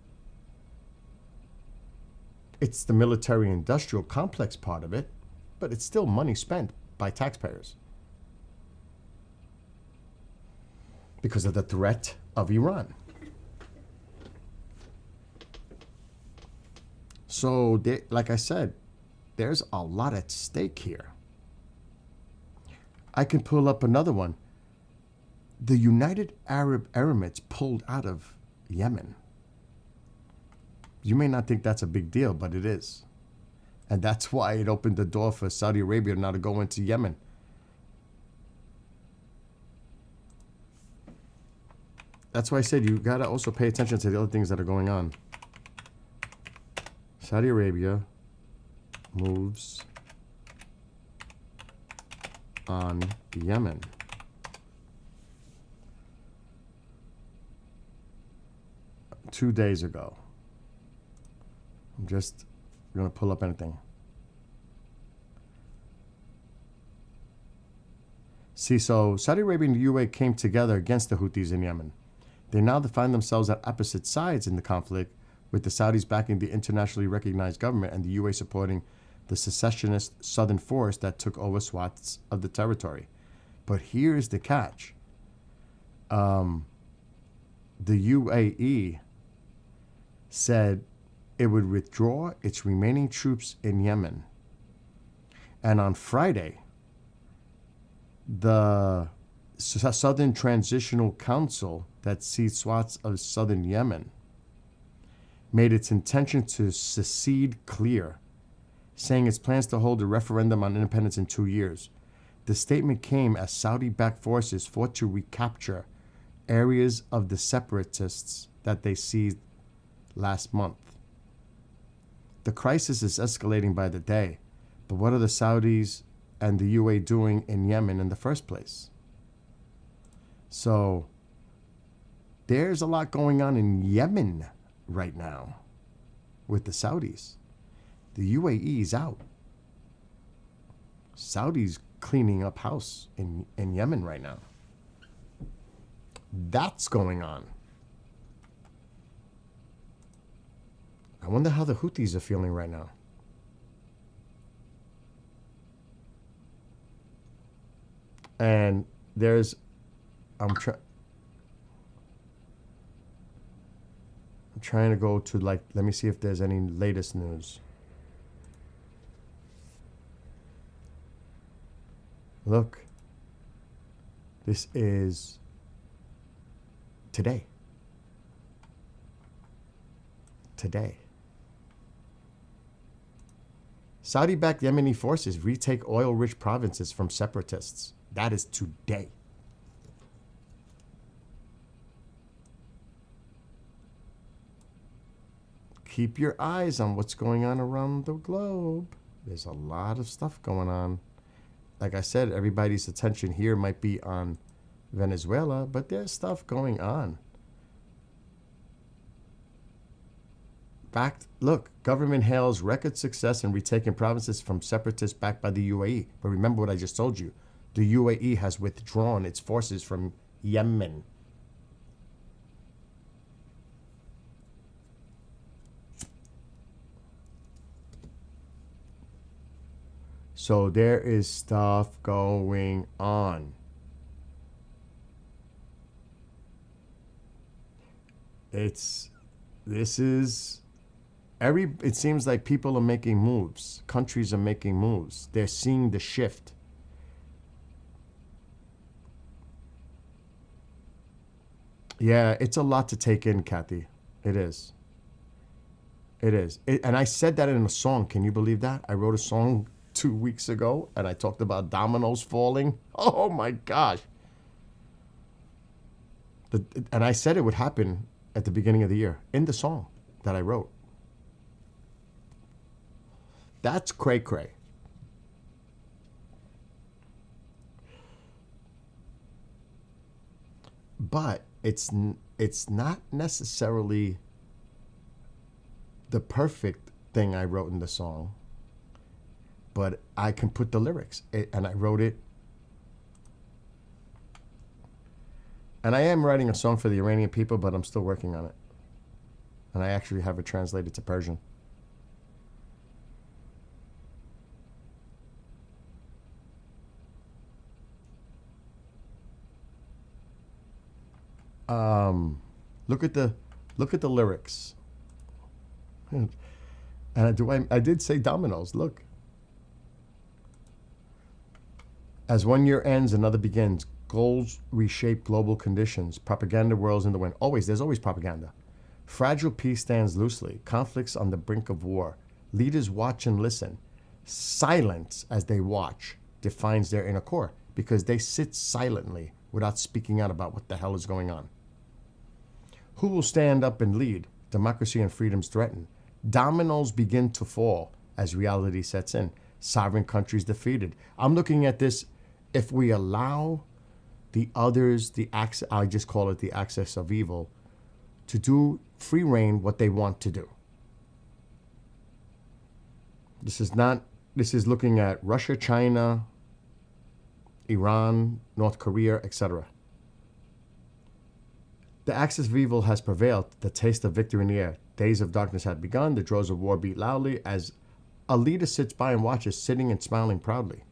It's the military-industrial complex part of it, but it's still money spent by taxpayers because of the threat of Iran. So, like I said, there's a lot at stake here. I can pull up another one. The United Arab Emirates pulled out of Yemen. You may not think that's a big deal, but it is. And that's why it opened the door for Saudi Arabia now to go into Yemen. That's why I said you got to also pay attention to the other things that are going on. Saudi Arabia moves on Yemen. Two days ago. I'm just going to pull up anything. See, so Saudi Arabia and the UAE came together against the Houthis in Yemen. They now find themselves at opposite sides in the conflict, with the Saudis backing the internationally recognized government and the UAE supporting the secessionist southern force that took over swaths of the territory. But here's the catch. The UAE said it would withdraw its remaining troops in Yemen. And on Friday, the Southern Transitional Council that sees swaths of southern Yemen made its intention to secede clear, saying its plans to hold a referendum on independence in 2 years. The statement came as Saudi-backed forces fought to recapture areas of the separatists that they seized last month. The crisis is escalating by the day, but what are the Saudis and the UAE doing in Yemen in the first place? So there's a lot going on in Yemen right now with the Saudis. The UAE is out. Saudis cleaning up house in Yemen right now. That's going on. I wonder how the Houthis are feeling right now. And there's, I'm trying to go to, like, let me see if there's any latest news. Look, this is today. Today. Saudi-backed Yemeni forces retake oil-rich provinces from separatists. That is today. Keep your eyes on what's going on around the globe. There's a lot of stuff going on. Like I said, everybody's attention here might be on Venezuela, but there's stuff going on. Look, government hails record success in retaking provinces from separatists backed by the UAE. But remember what I just told you. The UAE has withdrawn its forces from Yemen. So there is stuff going on. It seems like people are making moves. Countries are making moves. They're seeing the shift. Yeah, it's a lot to take in, Kathy. It is. It is. And I said that in a song. Can you believe that? I wrote a song 2 weeks ago, and I talked about dominoes falling. Oh, my gosh. And I said it would happen at the beginning of the year in the song that I wrote. That's cray-cray. But it's not necessarily the perfect thing I wrote in the song, but I can put the lyrics, and I wrote it And I am writing a song for the Iranian people, but I'm still working on it. And I actually have it translated to Persian. Look at the lyrics. And I did say dominoes. Look. As one year ends, another begins. Goals reshape global conditions. Propaganda whirls in the wind. There's always propaganda. Fragile peace stands loosely. Conflicts on the brink of war. Leaders watch and listen. Silence as they watch defines their inner core because they sit silently without speaking out about what the hell is going on. Who will stand up and lead? Democracy and freedoms threatened. Dominoes begin to fall as reality sets in. Sovereign countries defeated. I'm looking at this. If we allow the others, I just call it the axis of evil, to do free reign what they want to do. This is looking at Russia, China, Iran, North Korea, etc. The axis of evil has prevailed. The taste of victory in the air. Days of darkness had begun. The drums of war beat loudly as a leader sits by and watches, sitting and smiling proudly.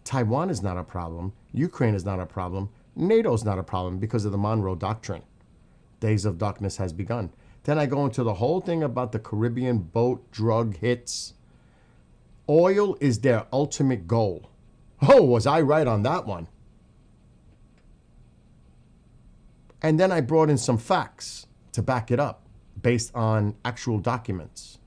Taiwan is not a problem. Ukraine is not a problem. NATO is not a problem because of the Monroe Doctrine. Days of darkness has begun. Then I go into the whole thing about the Caribbean boat drug hits. Oil is their ultimate goal. Oh, was I right on that one? And then I brought in some facts to back it up based on actual documents.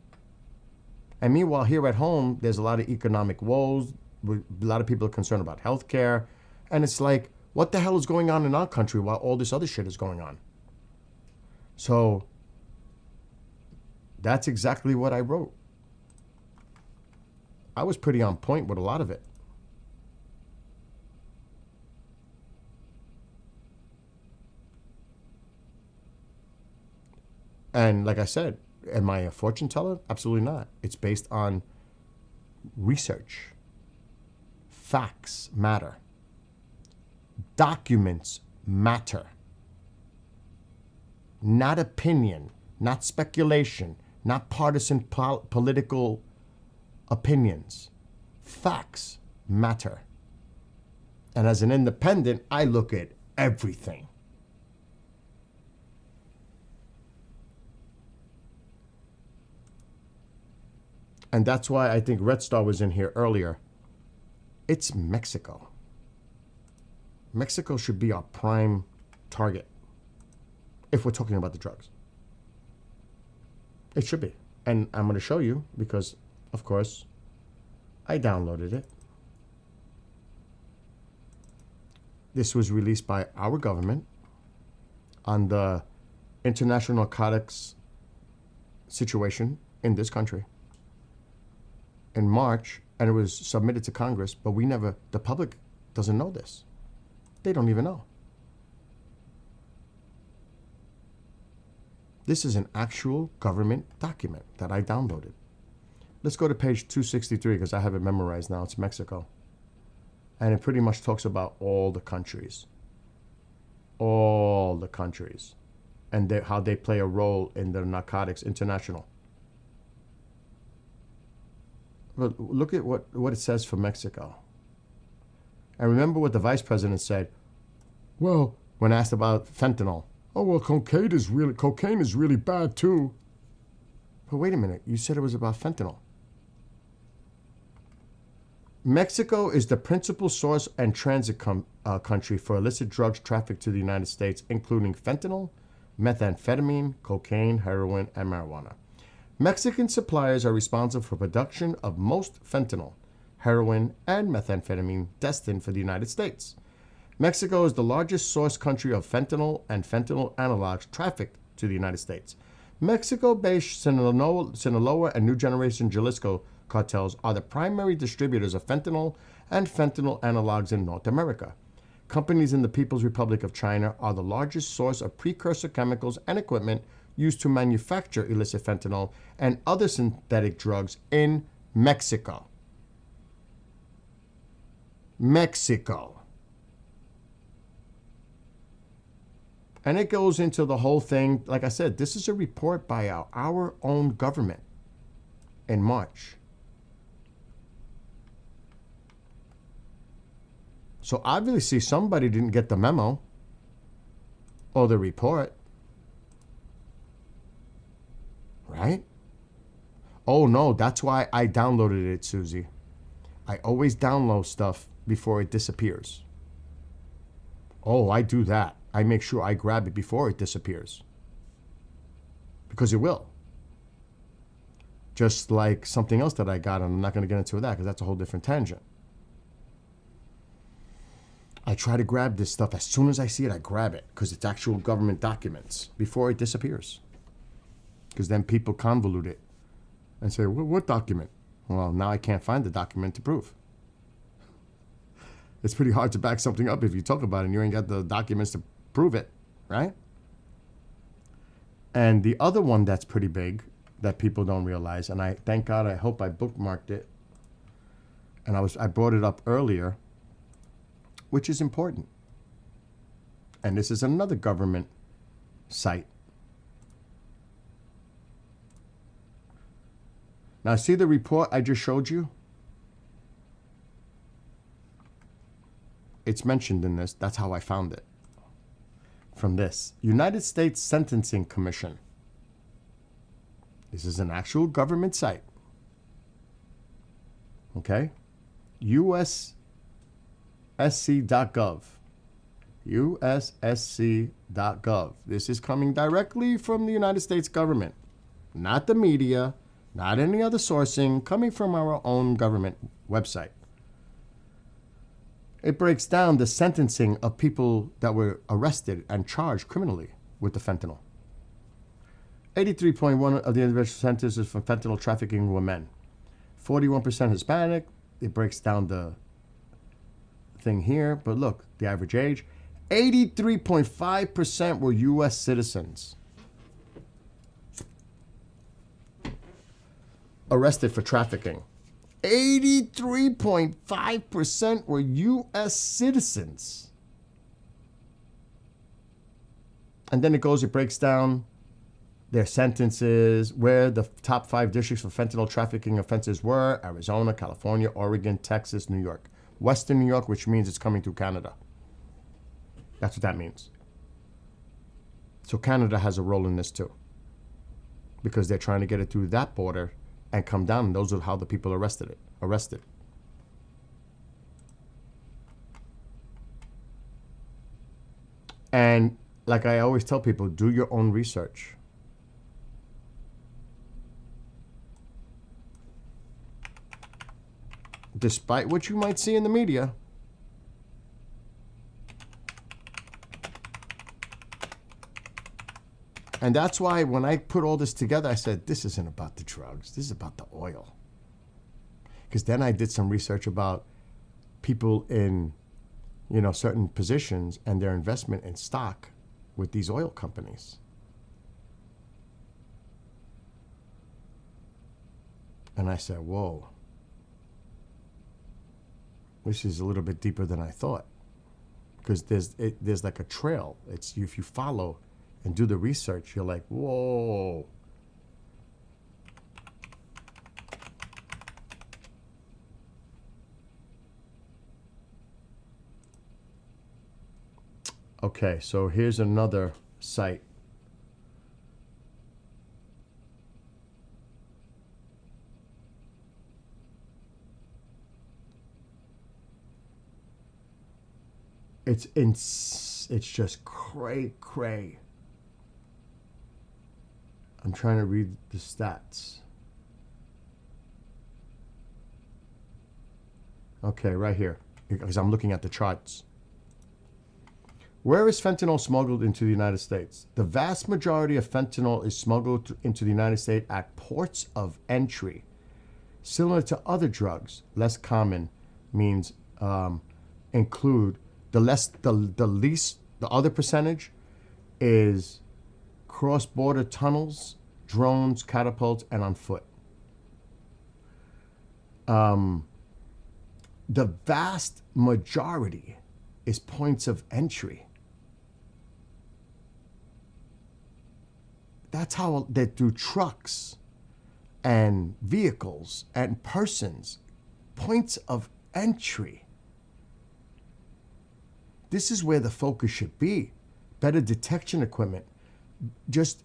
And meanwhile, here at home, there's a lot of economic woes. A lot of people are concerned about healthcare. And it's like, what the hell is going on in our country while all this other shit is going on? So that's exactly what I wrote. I was pretty on point with a lot of it. And like I said, am I a fortune teller? Absolutely not. It's based on research. Facts matter. Documents matter. Not opinion, not speculation, not partisan political opinions. Facts matter. And as an independent, I look at everything. And that's why I think Red Star was in here earlier. It's Mexico. Mexico should be our prime target if we're talking about the drugs. It should be. And I'm going to show you because, of course, I downloaded it. This was released by our government on the international narcotics situation in this country in March, and it was submitted to Congress, but the public doesn't know this. They don't even know. This is an actual government document that I downloaded. Let's go to page 263 because I have it memorized now. It's Mexico. And it pretty much talks about all the countries. All the countries. And how they play a role in the narcotics international. But look at what it says for Mexico. And remember what the vice president said. Well, when asked about fentanyl. Oh, well, cocaine is really bad too. But wait a minute, you said it was about fentanyl. Mexico is the principal source and transit country for illicit drugs trafficked to the United States, including fentanyl, methamphetamine, cocaine, heroin, and marijuana. Mexican suppliers are responsible for production of most fentanyl, heroin, and methamphetamine destined for the United States. Mexico is the largest source country of fentanyl and fentanyl analogs trafficked to the United States. Mexico-based Sinaloa and New Generation Jalisco cartels are the primary distributors of fentanyl and fentanyl analogs in North America. Companies in the People's Republic of China are the largest source of precursor chemicals and equipment used to manufacture illicit fentanyl and other synthetic drugs in Mexico. Mexico. And it goes into the whole thing. Like I said, this is a report by our own government in March. So obviously somebody didn't get the memo or the report. Right? Oh no, that's why I downloaded it, Susie. I always download stuff before it disappears. Oh, I do that. I make sure I grab it before it disappears. Because it will. Just like something else that I got, and I'm not going to get into that because that's a whole different tangent. I try to grab this stuff. As soon as I see it, I grab it because it's actual government documents before it disappears. Because then people convolute it and say, what document? Well, now I can't find the document to prove. It's pretty hard to back something up if you talk about it and you ain't got the documents to prove it, right? And the other one that's pretty big that people don't realize, and I thank God, I hope I bookmarked it, and I brought it up earlier, which is important. And this is another government site. Now, see the report I just showed you? It's mentioned in this. That's how I found it. From this. United States Sentencing Commission. This is an actual government site. Okay? USSC.gov. USSC.gov. This is coming directly from the United States government. Not the media, not any other sourcing, coming from our own government website. It breaks down the sentencing of people that were arrested and charged criminally with the fentanyl. 83.1 of the individual sentences for fentanyl trafficking were men. 41% Hispanic. It breaks down the thing here, but look, the average age. 83.5% were U.S. citizens arrested for trafficking. 83.5% were U.S. citizens. And then it breaks down their sentences, where the top 5 districts for fentanyl trafficking offenses were: Arizona, California, Oregon, Texas, New York. Western New York, which means it's coming through Canada. That's what that means. So Canada has a role in this too, because they're trying to get it through that border and come down. And those are how the people arrested. And like I always tell people, do your own research. Despite what you might see in the media, and that's why when I put all this together, I said, this isn't about the drugs. This is about the oil. Because then I did some research about people in, certain positions and their investment in stock with these oil companies. And I said, whoa, this is a little bit deeper than I thought. Because there's like a trail. If you follow and do the research, you're like, whoa. Okay, so here's another site. It's just cray. I'm trying to read the stats. Okay, right here, because I'm looking at the charts. Where is fentanyl smuggled into the United States? The vast majority of fentanyl is smuggled into the United States at ports of entry. Similar to other drugs, less common means include the other percentage is cross-border tunnels, drones, catapults, and on foot. The vast majority is points of entry. That's how they do trucks and vehicles and persons, points of entry. This is where the focus should be. Better detection equipment. Just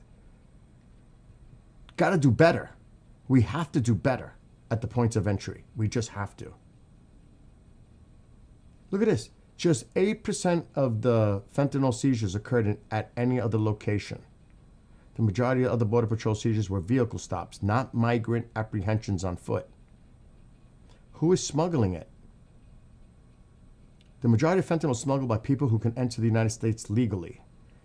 got to do better. We have to do better at the points of entry. We just have to. Look at this. Just 8% of the fentanyl seizures occurred at any other location. The majority of the Border Patrol seizures were vehicle stops, not migrant apprehensions on foot. Who is smuggling it? The majority of fentanyl is smuggled by people who can enter the United States legally.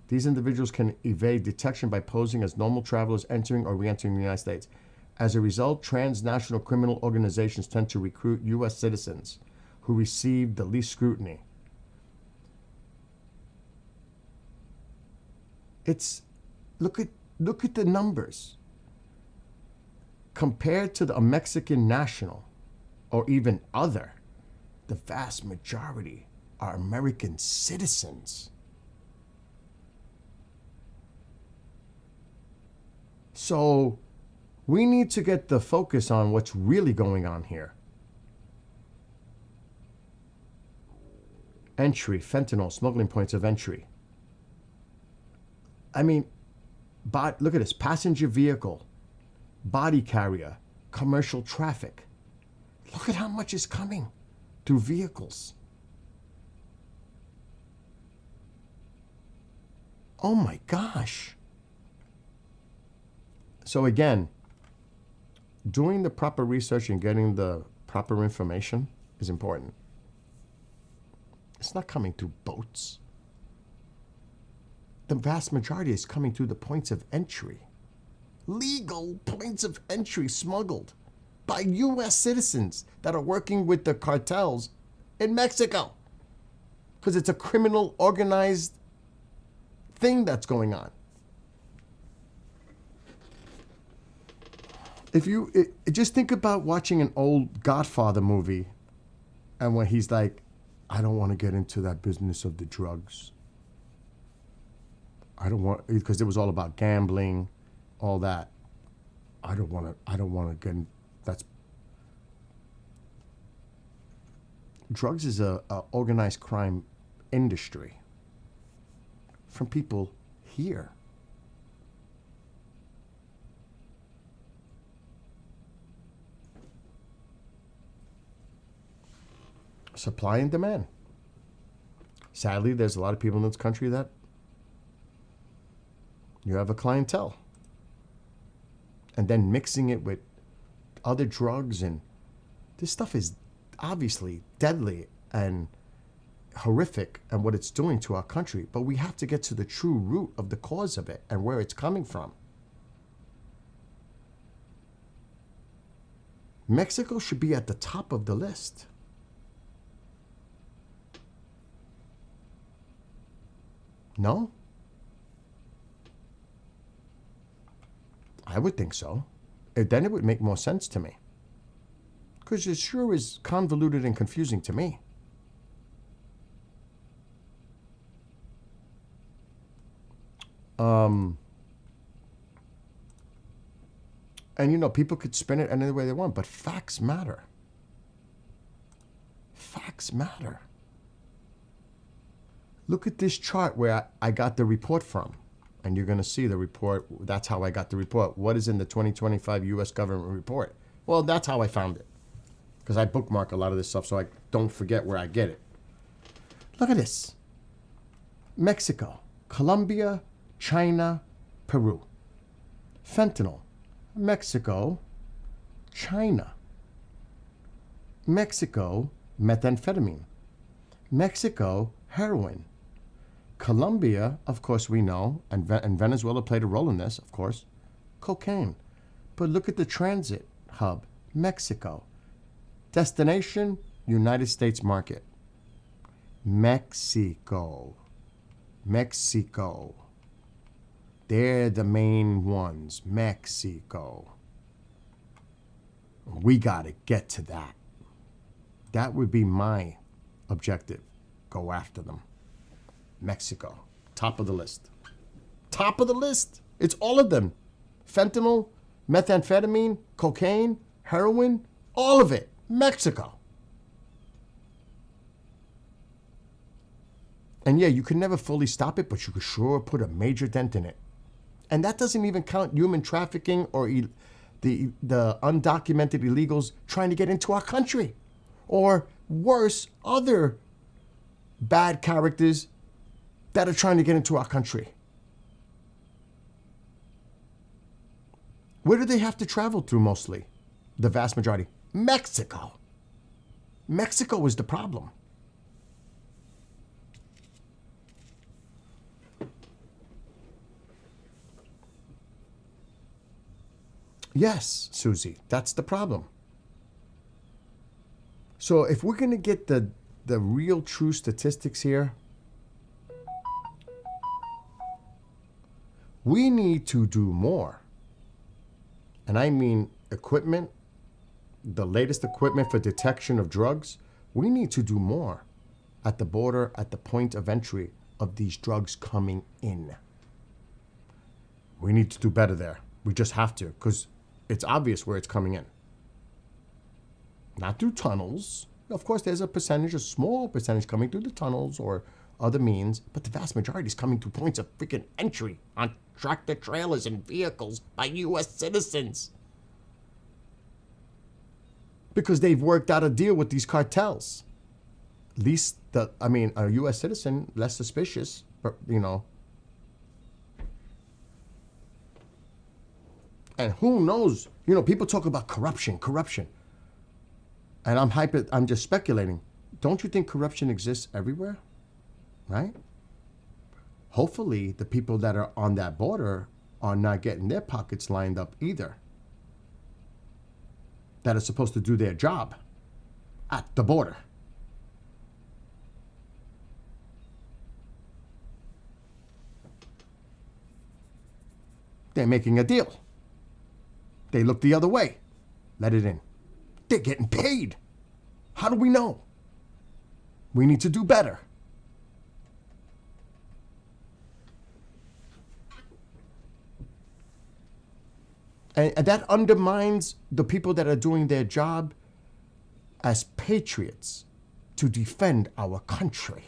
These individuals can evade detection by posing as normal travelers entering or re-entering the United States. As a result, transnational criminal organizations tend to recruit U.S. citizens who receive the least scrutiny. Look at the numbers. Compared to a Mexican national or even other, the vast majority are American citizens. So we need to get the focus on what's really going on here. Entry, fentanyl, smuggling points of entry. I mean, look at this. Passenger vehicle, body carrier, commercial traffic. Look at how much is coming through vehicles. Oh my gosh. So again, doing the proper research and getting the proper information is important. It's not coming through boats. The vast majority is coming through the points of entry. Legal points of entry smuggled by U.S. citizens that are working with the cartels in Mexico. Because it's a criminal organized thing that's going on. If you just think about watching an old Godfather movie and when he's like, I don't want to get into that business of the drugs. I don't want, because it was all about gambling, all that. I don't want to get in, drugs is a organized crime industry from people here. Supply and demand. Sadly, there's a lot of people in this country that you have a clientele. And then mixing it with other drugs, and this stuff is obviously deadly and horrific and what it's doing to our country. But we have to get to the true root of the cause of it and where it's coming from. Mexico should be at the top of the list. No? I would think so. Then it would make more sense to me. Because it sure is convoluted and confusing to me. And you know, people could spin it any way they want, but facts matter. Facts matter. Look at this chart where I got the report from. And you're going to see the report. That's how I got the report. What is in the 2025 U.S. government report? Well, that's how I found it. Because I bookmark a lot of this stuff so I don't forget where I get it. Look at this. Mexico, Colombia, China, Peru. Fentanyl, Mexico, China. Mexico, methamphetamine. Mexico, heroin. Colombia, of course we know, and Venezuela played a role in this, of course, cocaine. But look at the transit hub, Mexico. Destination, United States market. Mexico. Mexico. They're the main ones, Mexico. We got to get to that. That would be my objective. Go after them. Mexico, top of the list. Top of the list. It's all of them. Fentanyl, methamphetamine, cocaine, heroin, all of it. Mexico. And yeah, you can never fully stop it, but you could sure put a major dent in it. And that doesn't even count human trafficking or the undocumented illegals trying to get into our country. Or worse, other bad characters that are trying to get into our country. Where do they have to travel through mostly? The vast majority. Mexico. Mexico is the problem. Yes, Susie, that's the problem. So if we're going to get the real true statistics here, we need to do more. And I mean equipment, the latest equipment for detection of drugs. We need to do more at the border, at the point of entry of these drugs coming in. We need to do better there. We just have to, because it's obvious where it's coming in. Not through tunnels. Of course, there's a small percentage coming through the tunnels or other means, but the vast majority is coming through points of freaking entry on tractor trailers and vehicles by U.S. citizens. Because they've worked out a deal with these cartels. At least, a U.S. citizen, less suspicious, but, And who knows? People talk about corruption. And I'm just speculating. Don't you think corruption exists everywhere? Right? Hopefully, the people that are on that border are not getting their pockets lined up either. That are supposed to do their job at the border. They're making a deal. They look the other way. Let it in. They're getting paid. How do we know? We need to do better. And that undermines the people that are doing their job as patriots to defend our country.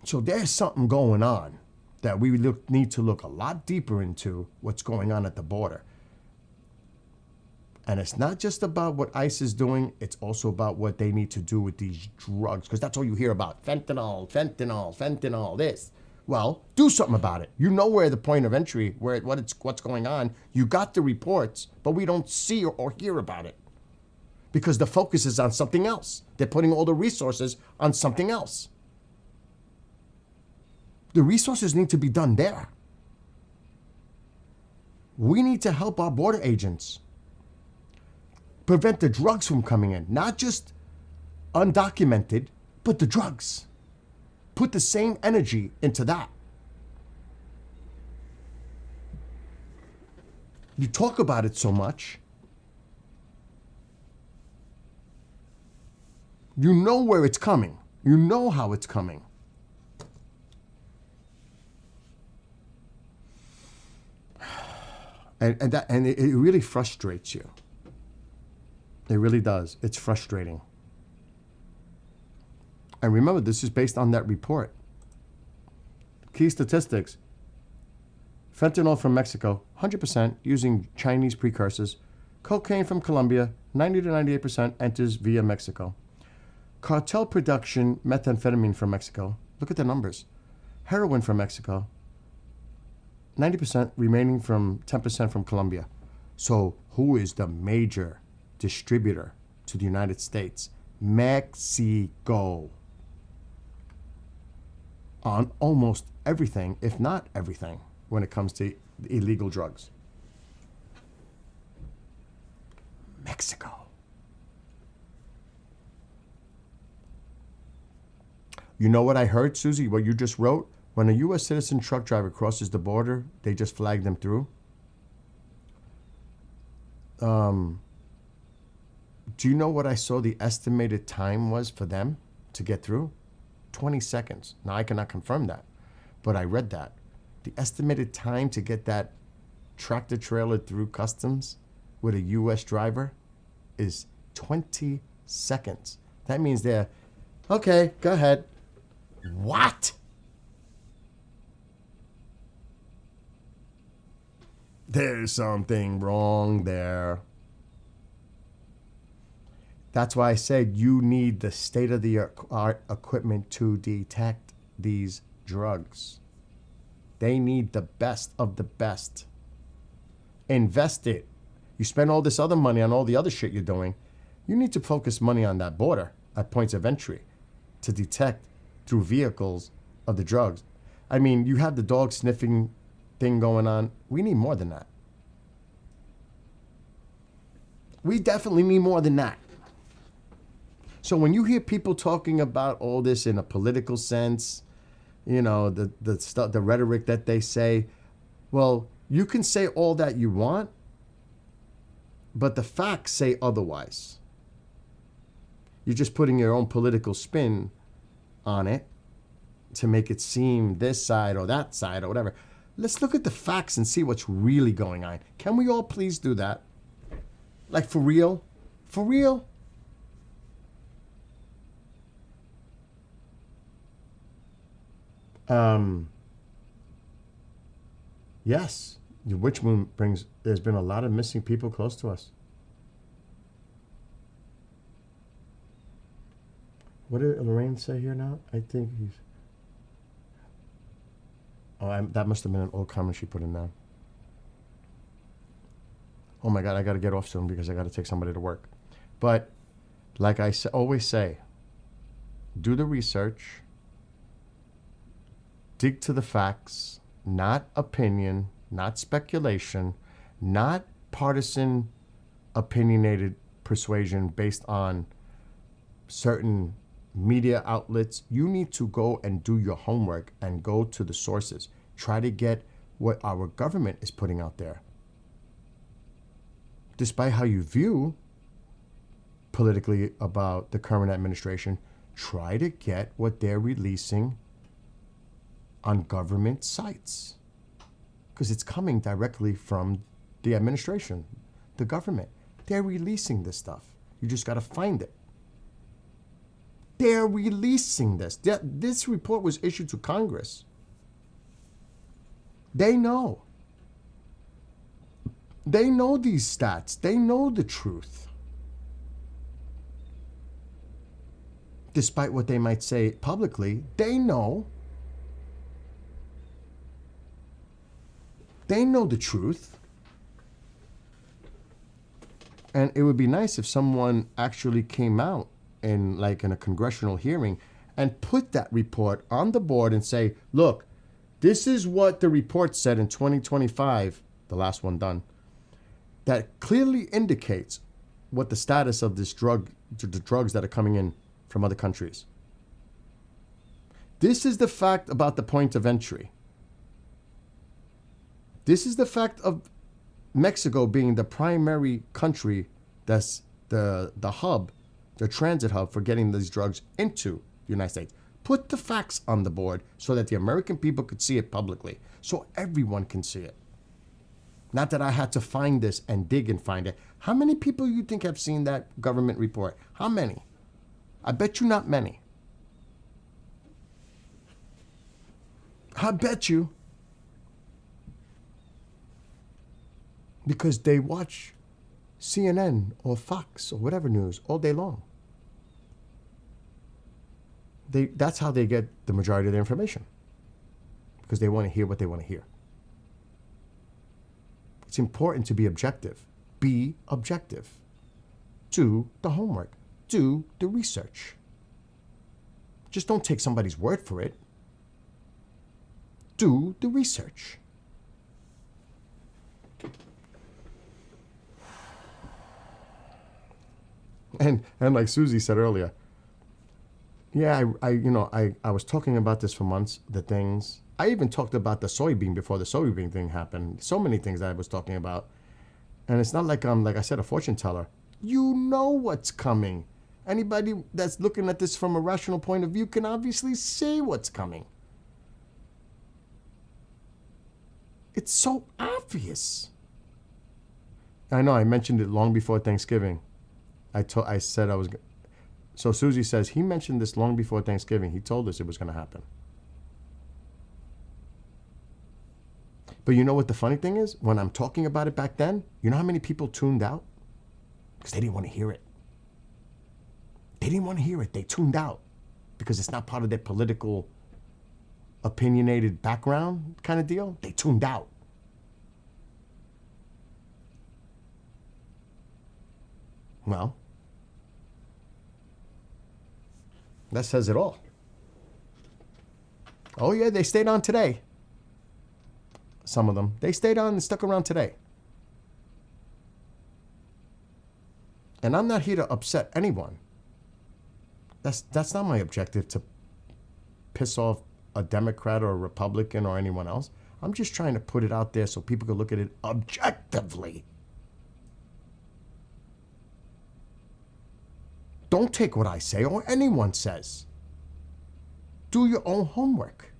So there's something going on that we need to look a lot deeper into what's going on at the border. And it's not just about what ICE is doing, it's also about what they need to do with these drugs, because that's all you hear about. Fentanyl, this. Well, do something about it. You know where the point of entry, what's going on. You got the reports, but we don't see or hear about it. Because the focus is on something else. They're putting all the resources on something else. The resources need to be done there. We need to help our border agents prevent the drugs from coming in. Not just undocumented, but the drugs. Put the same energy into that. You talk about it so much. You know where it's coming. You know how it's coming. And it really frustrates you. It really does. It's frustrating. And remember, this is based on that report. Key statistics. Fentanyl from Mexico, 100% using Chinese precursors. Cocaine from Colombia, 90 to 98% enters via Mexico. Cartel production, methamphetamine from Mexico. Look at the numbers. Heroin from Mexico, 90% remaining from 10% from Colombia. So who is the major distributor to the United States? Mexico. On almost everything, if not everything, when it comes to illegal drugs. Mexico. You know what I heard, Susie, what you just wrote? When a U.S. citizen truck driver crosses the border, they just flag them through. Do you know what I saw the estimated time was for them to get through? 20 seconds. Now, I cannot confirm that, but I read that. The estimated time to get that tractor trailer through customs with a U.S. driver is 20 seconds. That means they're, okay, go ahead. What? There's something wrong there. That's why I said you need the state-of-the-art equipment to detect these drugs. They need the best of the best. Invest it. You spend all this other money on all the other shit you're doing. You need to focus money on that border at points of entry to detect through vehicles of the drugs. I mean, you have the dog sniffing thing going on. We need more than that. We definitely need more than that. So when you hear people talking about all this in a political sense, you know, the stuff, the rhetoric that they say, well, you can say all that you want, but the facts say otherwise. You're just putting your own political spin on it to make it seem this side or that side or whatever. Let's look at the facts and see what's really going on. Can we all please do that? Like, for real? For real? Yes, the witch moon brings, there's been a lot of missing people close to us. What did Lorraine say here now? I think he's, oh, that must have been an old comment she put in now. Oh my God, I got to get off soon because I got to take somebody to work. But like I always say, do the research, dig to the facts, not opinion, not speculation, not partisan opinionated persuasion based on certain media outlets. You need to go and do your homework and go to the sources. Try to get what our government is putting out there. Despite how you view politically about the current administration, try to get what they're releasing on government sites, because it's coming directly from the administration, the government. They're releasing this stuff. You just got to find it. They're releasing this. This report was issued to Congress. They know. They know these stats. They know the truth. Despite what they might say publicly, they know. They know the truth. And it would be nice if someone actually came out in a congressional hearing and put that report on the board and say, look, this is what the report said in 2025, the last one done, that clearly indicates what the status of this drug, the drugs that are coming in from other countries. This is the fact about the point of entry. This is the fact of Mexico being the primary country that's the hub, the transit hub for getting these drugs into the United States. Put the facts on the board so that the American people could see it publicly, so everyone can see it. Not that I had to find this and dig and find it. How many people you think have seen that government report? How many? I bet you not many. I bet you. Because they watch CNN or Fox or whatever news all day long. That's how they get the majority of their information. Because they want to hear what they want to hear. It's important to be objective. Be objective. Do the homework. Do the research. Just don't take somebody's word for it. Do the research. And like Susie said earlier, yeah, I was talking about this for months, the things. I even talked about the soybean before the soybean thing happened. So many things that I was talking about. And it's not like I'm, like I said, a fortune teller. You know what's coming. Anybody that's looking at this from a rational point of view can obviously see what's coming. It's so obvious. I know, I mentioned it long before Thanksgiving. I said I was. So Susie says, he mentioned this long before Thanksgiving. He told us it was going to happen. But you know what the funny thing is? When I'm talking about it back then, you know how many people tuned out? Because they didn't want to hear it. They didn't want to hear it. They tuned out because it's not part of their political, opinionated background kind of deal. They tuned out. Well, that says it all. Oh yeah, they stayed on today. Some of them. They stayed on and stuck around today. And I'm not here to upset anyone. That's not my objective, to piss off a Democrat or a Republican or anyone else. I'm just trying to put it out there so people can look at it objectively. Don't take what I say or anyone says. Do your own homework.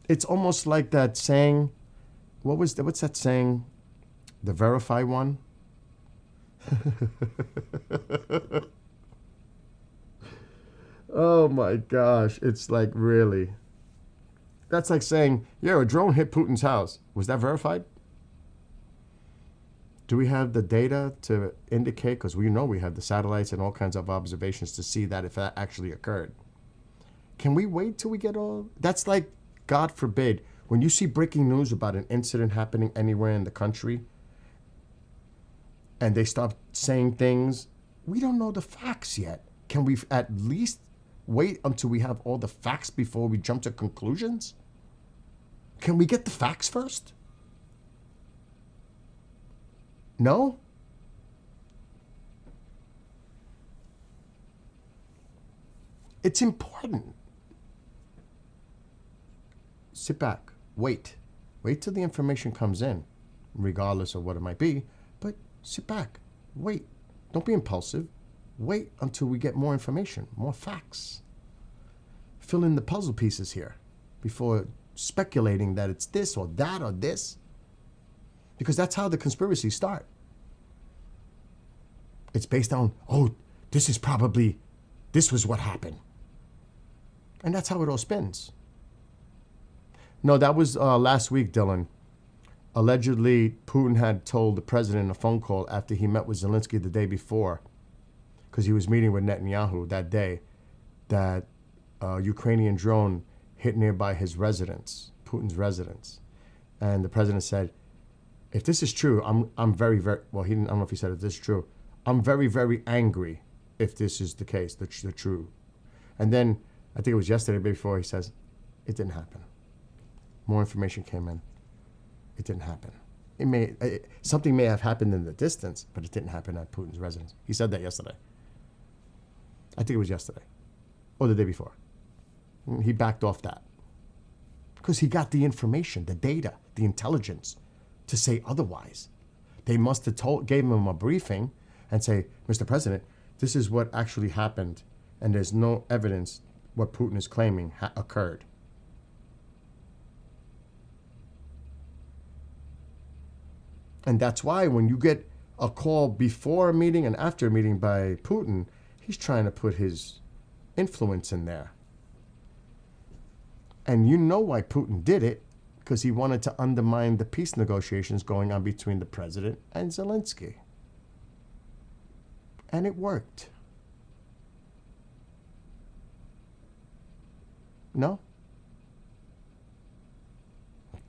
It's almost like that saying, what's that saying? The verify one? Oh my gosh, it's like, really. That's like saying, yeah, a drone hit Putin's house. Was that verified? Do we have the data to indicate, because we know we have the satellites and all kinds of observations to see that if that actually occurred? Can we wait till we get all? That's like, God forbid, when you see breaking news about an incident happening anywhere in the country and they start saying things, we don't know the facts yet. Can we at least wait until we have all the facts before we jump to conclusions? Can we get the facts first? No? It's important. Sit back, wait. Wait till the information comes in, regardless of what it might be, but sit back, wait. Don't be impulsive. Wait until we get more information, more facts. Fill in the puzzle pieces here before speculating that it's this or that or this. Because that's how the conspiracies start. It's based on, oh, this was what happened. And that's how it all spins. No, that was last week, Dylan. Allegedly, Putin had told the president in a phone call after he met with Zelensky the day before, because he was meeting with Netanyahu that day, that a Ukrainian drone hit nearby his residence, Putin's residence. And the president said, if this is true, I'm very, very, well, I don't know if he said if this is true. I'm very, very angry if this is the case, the true. And then, I think it was yesterday before, he says, it didn't happen. More information came in. It didn't happen. Something may have happened in the distance, but it didn't happen at Putin's residence. He said that yesterday. I think it was yesterday or the day before. He backed off that because he got the information, the data, the intelligence to say otherwise. They must have gave him a briefing and say, Mr. President, this is what actually happened, and there's no evidence what Putin is claiming occurred. And that's why when you get a call before a meeting and after a meeting by Putin, he's trying to put his influence in there. And you know why Putin did it, because he wanted to undermine the peace negotiations going on between the president and Zelensky. And it worked. No?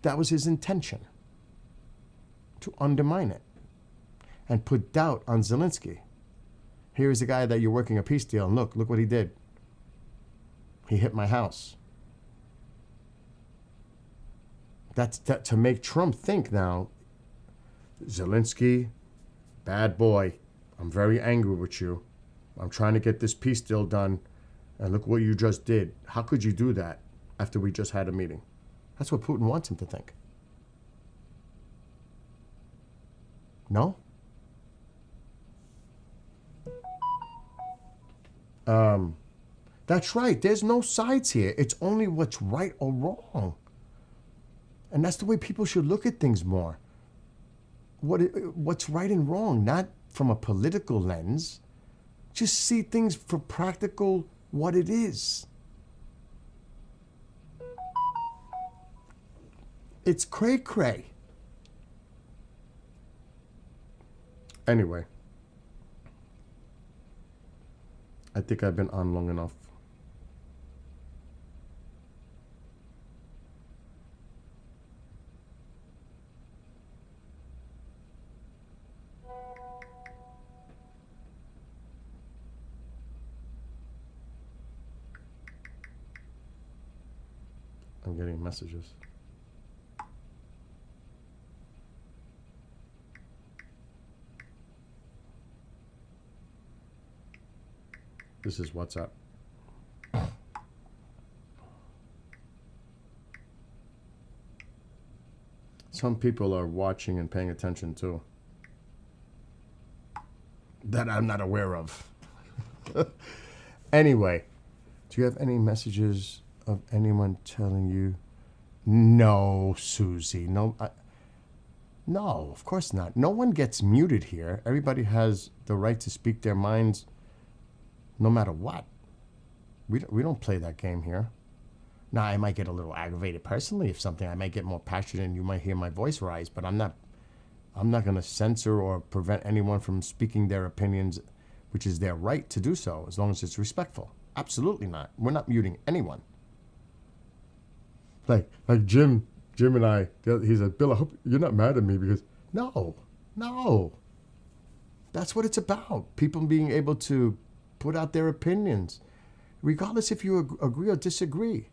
That was his intention, to undermine it and put doubt on Zelensky. Here is a guy that you're working a peace deal, and look what he did. He hit my house. That's to make Trump think now, Zelensky, bad boy, I'm very angry with you. I'm trying to get this peace deal done, and look what you just did. How could you do that after we just had a meeting? That's what Putin wants him to think. No? That's right. There's no sides here. It's only what's right or wrong. And that's the way people should look at things more. What's right and wrong, not from a political lens. Just see things for practical what it is. It's cray-cray. Anyway, I think I've been on long enough. I'm getting messages. This is WhatsApp. Some people are watching and paying attention too. That I'm not aware of. Anyway, do you have any messages of anyone telling you? No, Susie. No, no, of course not. No one gets muted here. Everybody has the right to speak their minds no matter what. We don't play that game here. Now, I might get a little aggravated personally if something. I might get more passionate and you might hear my voice rise, but I'm not going to censor or prevent anyone from speaking their opinions, which is their right to do so, as long as it's respectful. Absolutely not. We're not muting anyone. Like Jim and I, he said, Bill, I hope you're not mad at me because, no. That's what it's about. People being able to put out their opinions, regardless if you agree or disagree.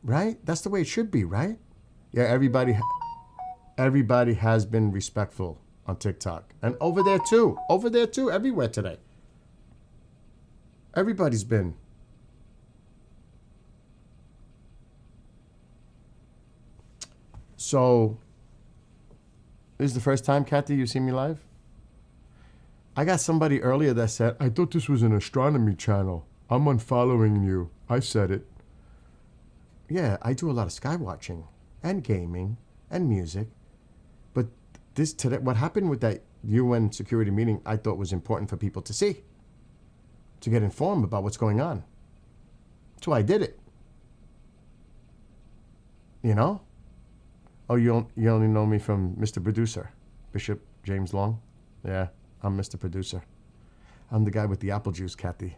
Right? That's the way it should be, right? Yeah, everybody has been respectful on TikTok. And over there too, everywhere today. Everybody's been. So, this is the first time, Kathy, you see me live? I got somebody earlier that said, I thought this was an astronomy channel. I'm unfollowing you. I said it. Yeah, I do a lot of sky watching and gaming and music. But today, what happened with that UN security meeting, I thought was important for people to see, to get informed about what's going on. So I did it. You know? Oh, you only know me from Mr. Producer, Bishop James Long? Yeah, I'm Mr. Producer. I'm the guy with the apple juice, Kathy.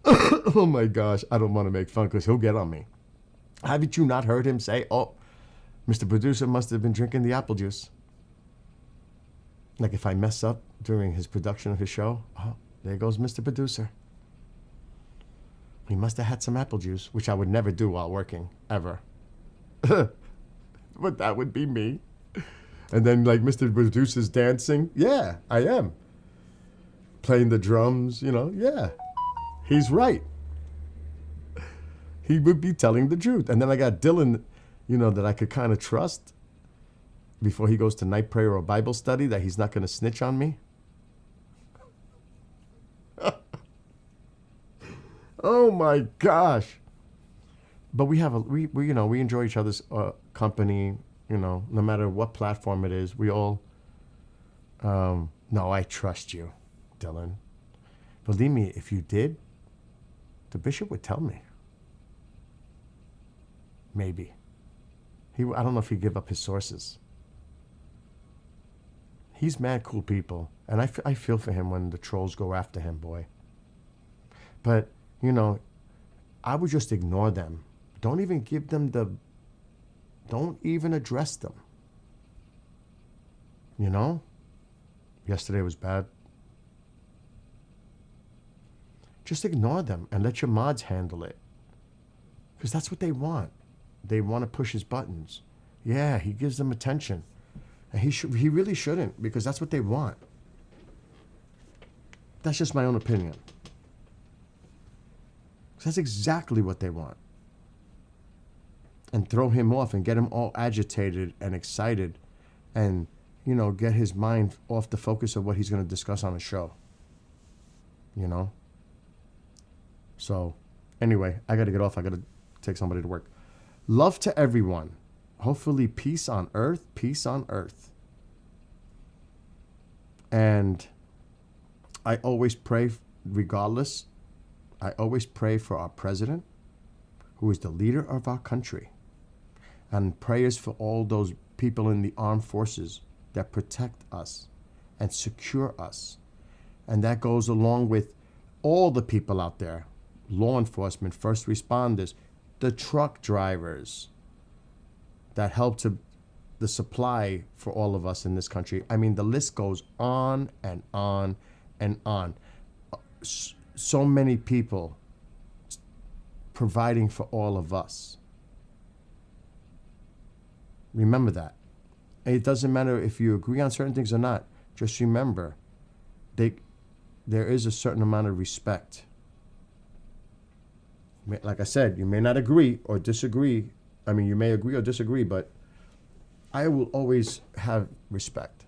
Oh my gosh, I don't want to make fun because he'll get on me. Haven't you not heard him say, oh, Mr. Producer must have been drinking the apple juice? Like if I mess up during his production of his show, oh, there goes Mr. Producer. He must have had some apple juice, which I would never do while working, ever. But that would be me. And then like Mr. Producer's dancing. Yeah, I am. Playing the drums, yeah. He's right. He would be telling the truth. And then I got Dylan, that I could kind of trust before he goes to night prayer or Bible study, that he's not going to snitch on me. Oh my gosh. But we enjoy each other's company, no matter what platform it is. We all, no, I trust you, Dylan. Believe me, if you did, the bishop would tell me. Maybe. I don't know if he'd give up his sources. He's mad cool people. And I feel for him when the trolls go after him, boy. But, I would just ignore them. Don't even give them don't even address them. Yesterday was bad. Just ignore them and let your mods handle it. Because that's what they want. They want to push his buttons. Yeah, he gives them attention. And he really shouldn't, because that's what they want. That's just my own opinion. That's exactly what they want. And throw him off and get him all agitated and excited and, get his mind off the focus of what he's going to discuss on a show. So, anyway, I got to get off. I got to take somebody to work. Love to everyone. Hopefully, peace on earth, peace on earth. And I always pray, regardless, I always pray for our president, who is the leader of our country. And prayers for all those people in the armed forces that protect us and secure us. And that goes along with all the people out there, law enforcement, first responders, the truck drivers that help to the supply for all of us in this country. I mean, the list goes on and on and on. So many people providing for all of us. Remember that. And it doesn't matter if you agree on certain things or not. Just remember, there is a certain amount of respect. Like I said, you may not agree or disagree. I mean, you may agree or disagree, but I will always have respect,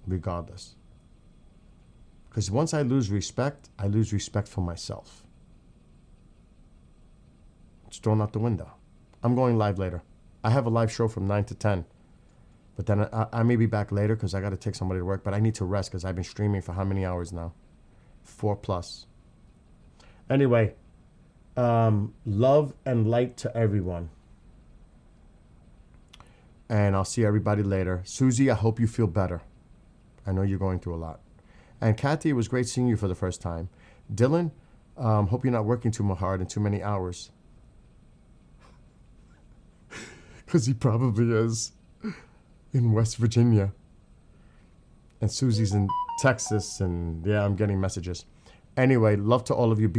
regardless. Because once I lose respect for myself. It's thrown out the window. I'm going live later. I have a live show from 9 to 10. But then I may be back later because I got to take somebody to work. But I need to rest because I've been streaming for how many hours now? 4+. Anyway, love and light to everyone. And I'll see everybody later. Susie, I hope you feel better. I know you're going through a lot. And Kathy, it was great seeing you for the first time. Dylan, hope you're not working too hard and too many hours. Because he probably is in West Virginia. And Susie's in Texas. And yeah, I'm getting messages. Anyway, love to all of you.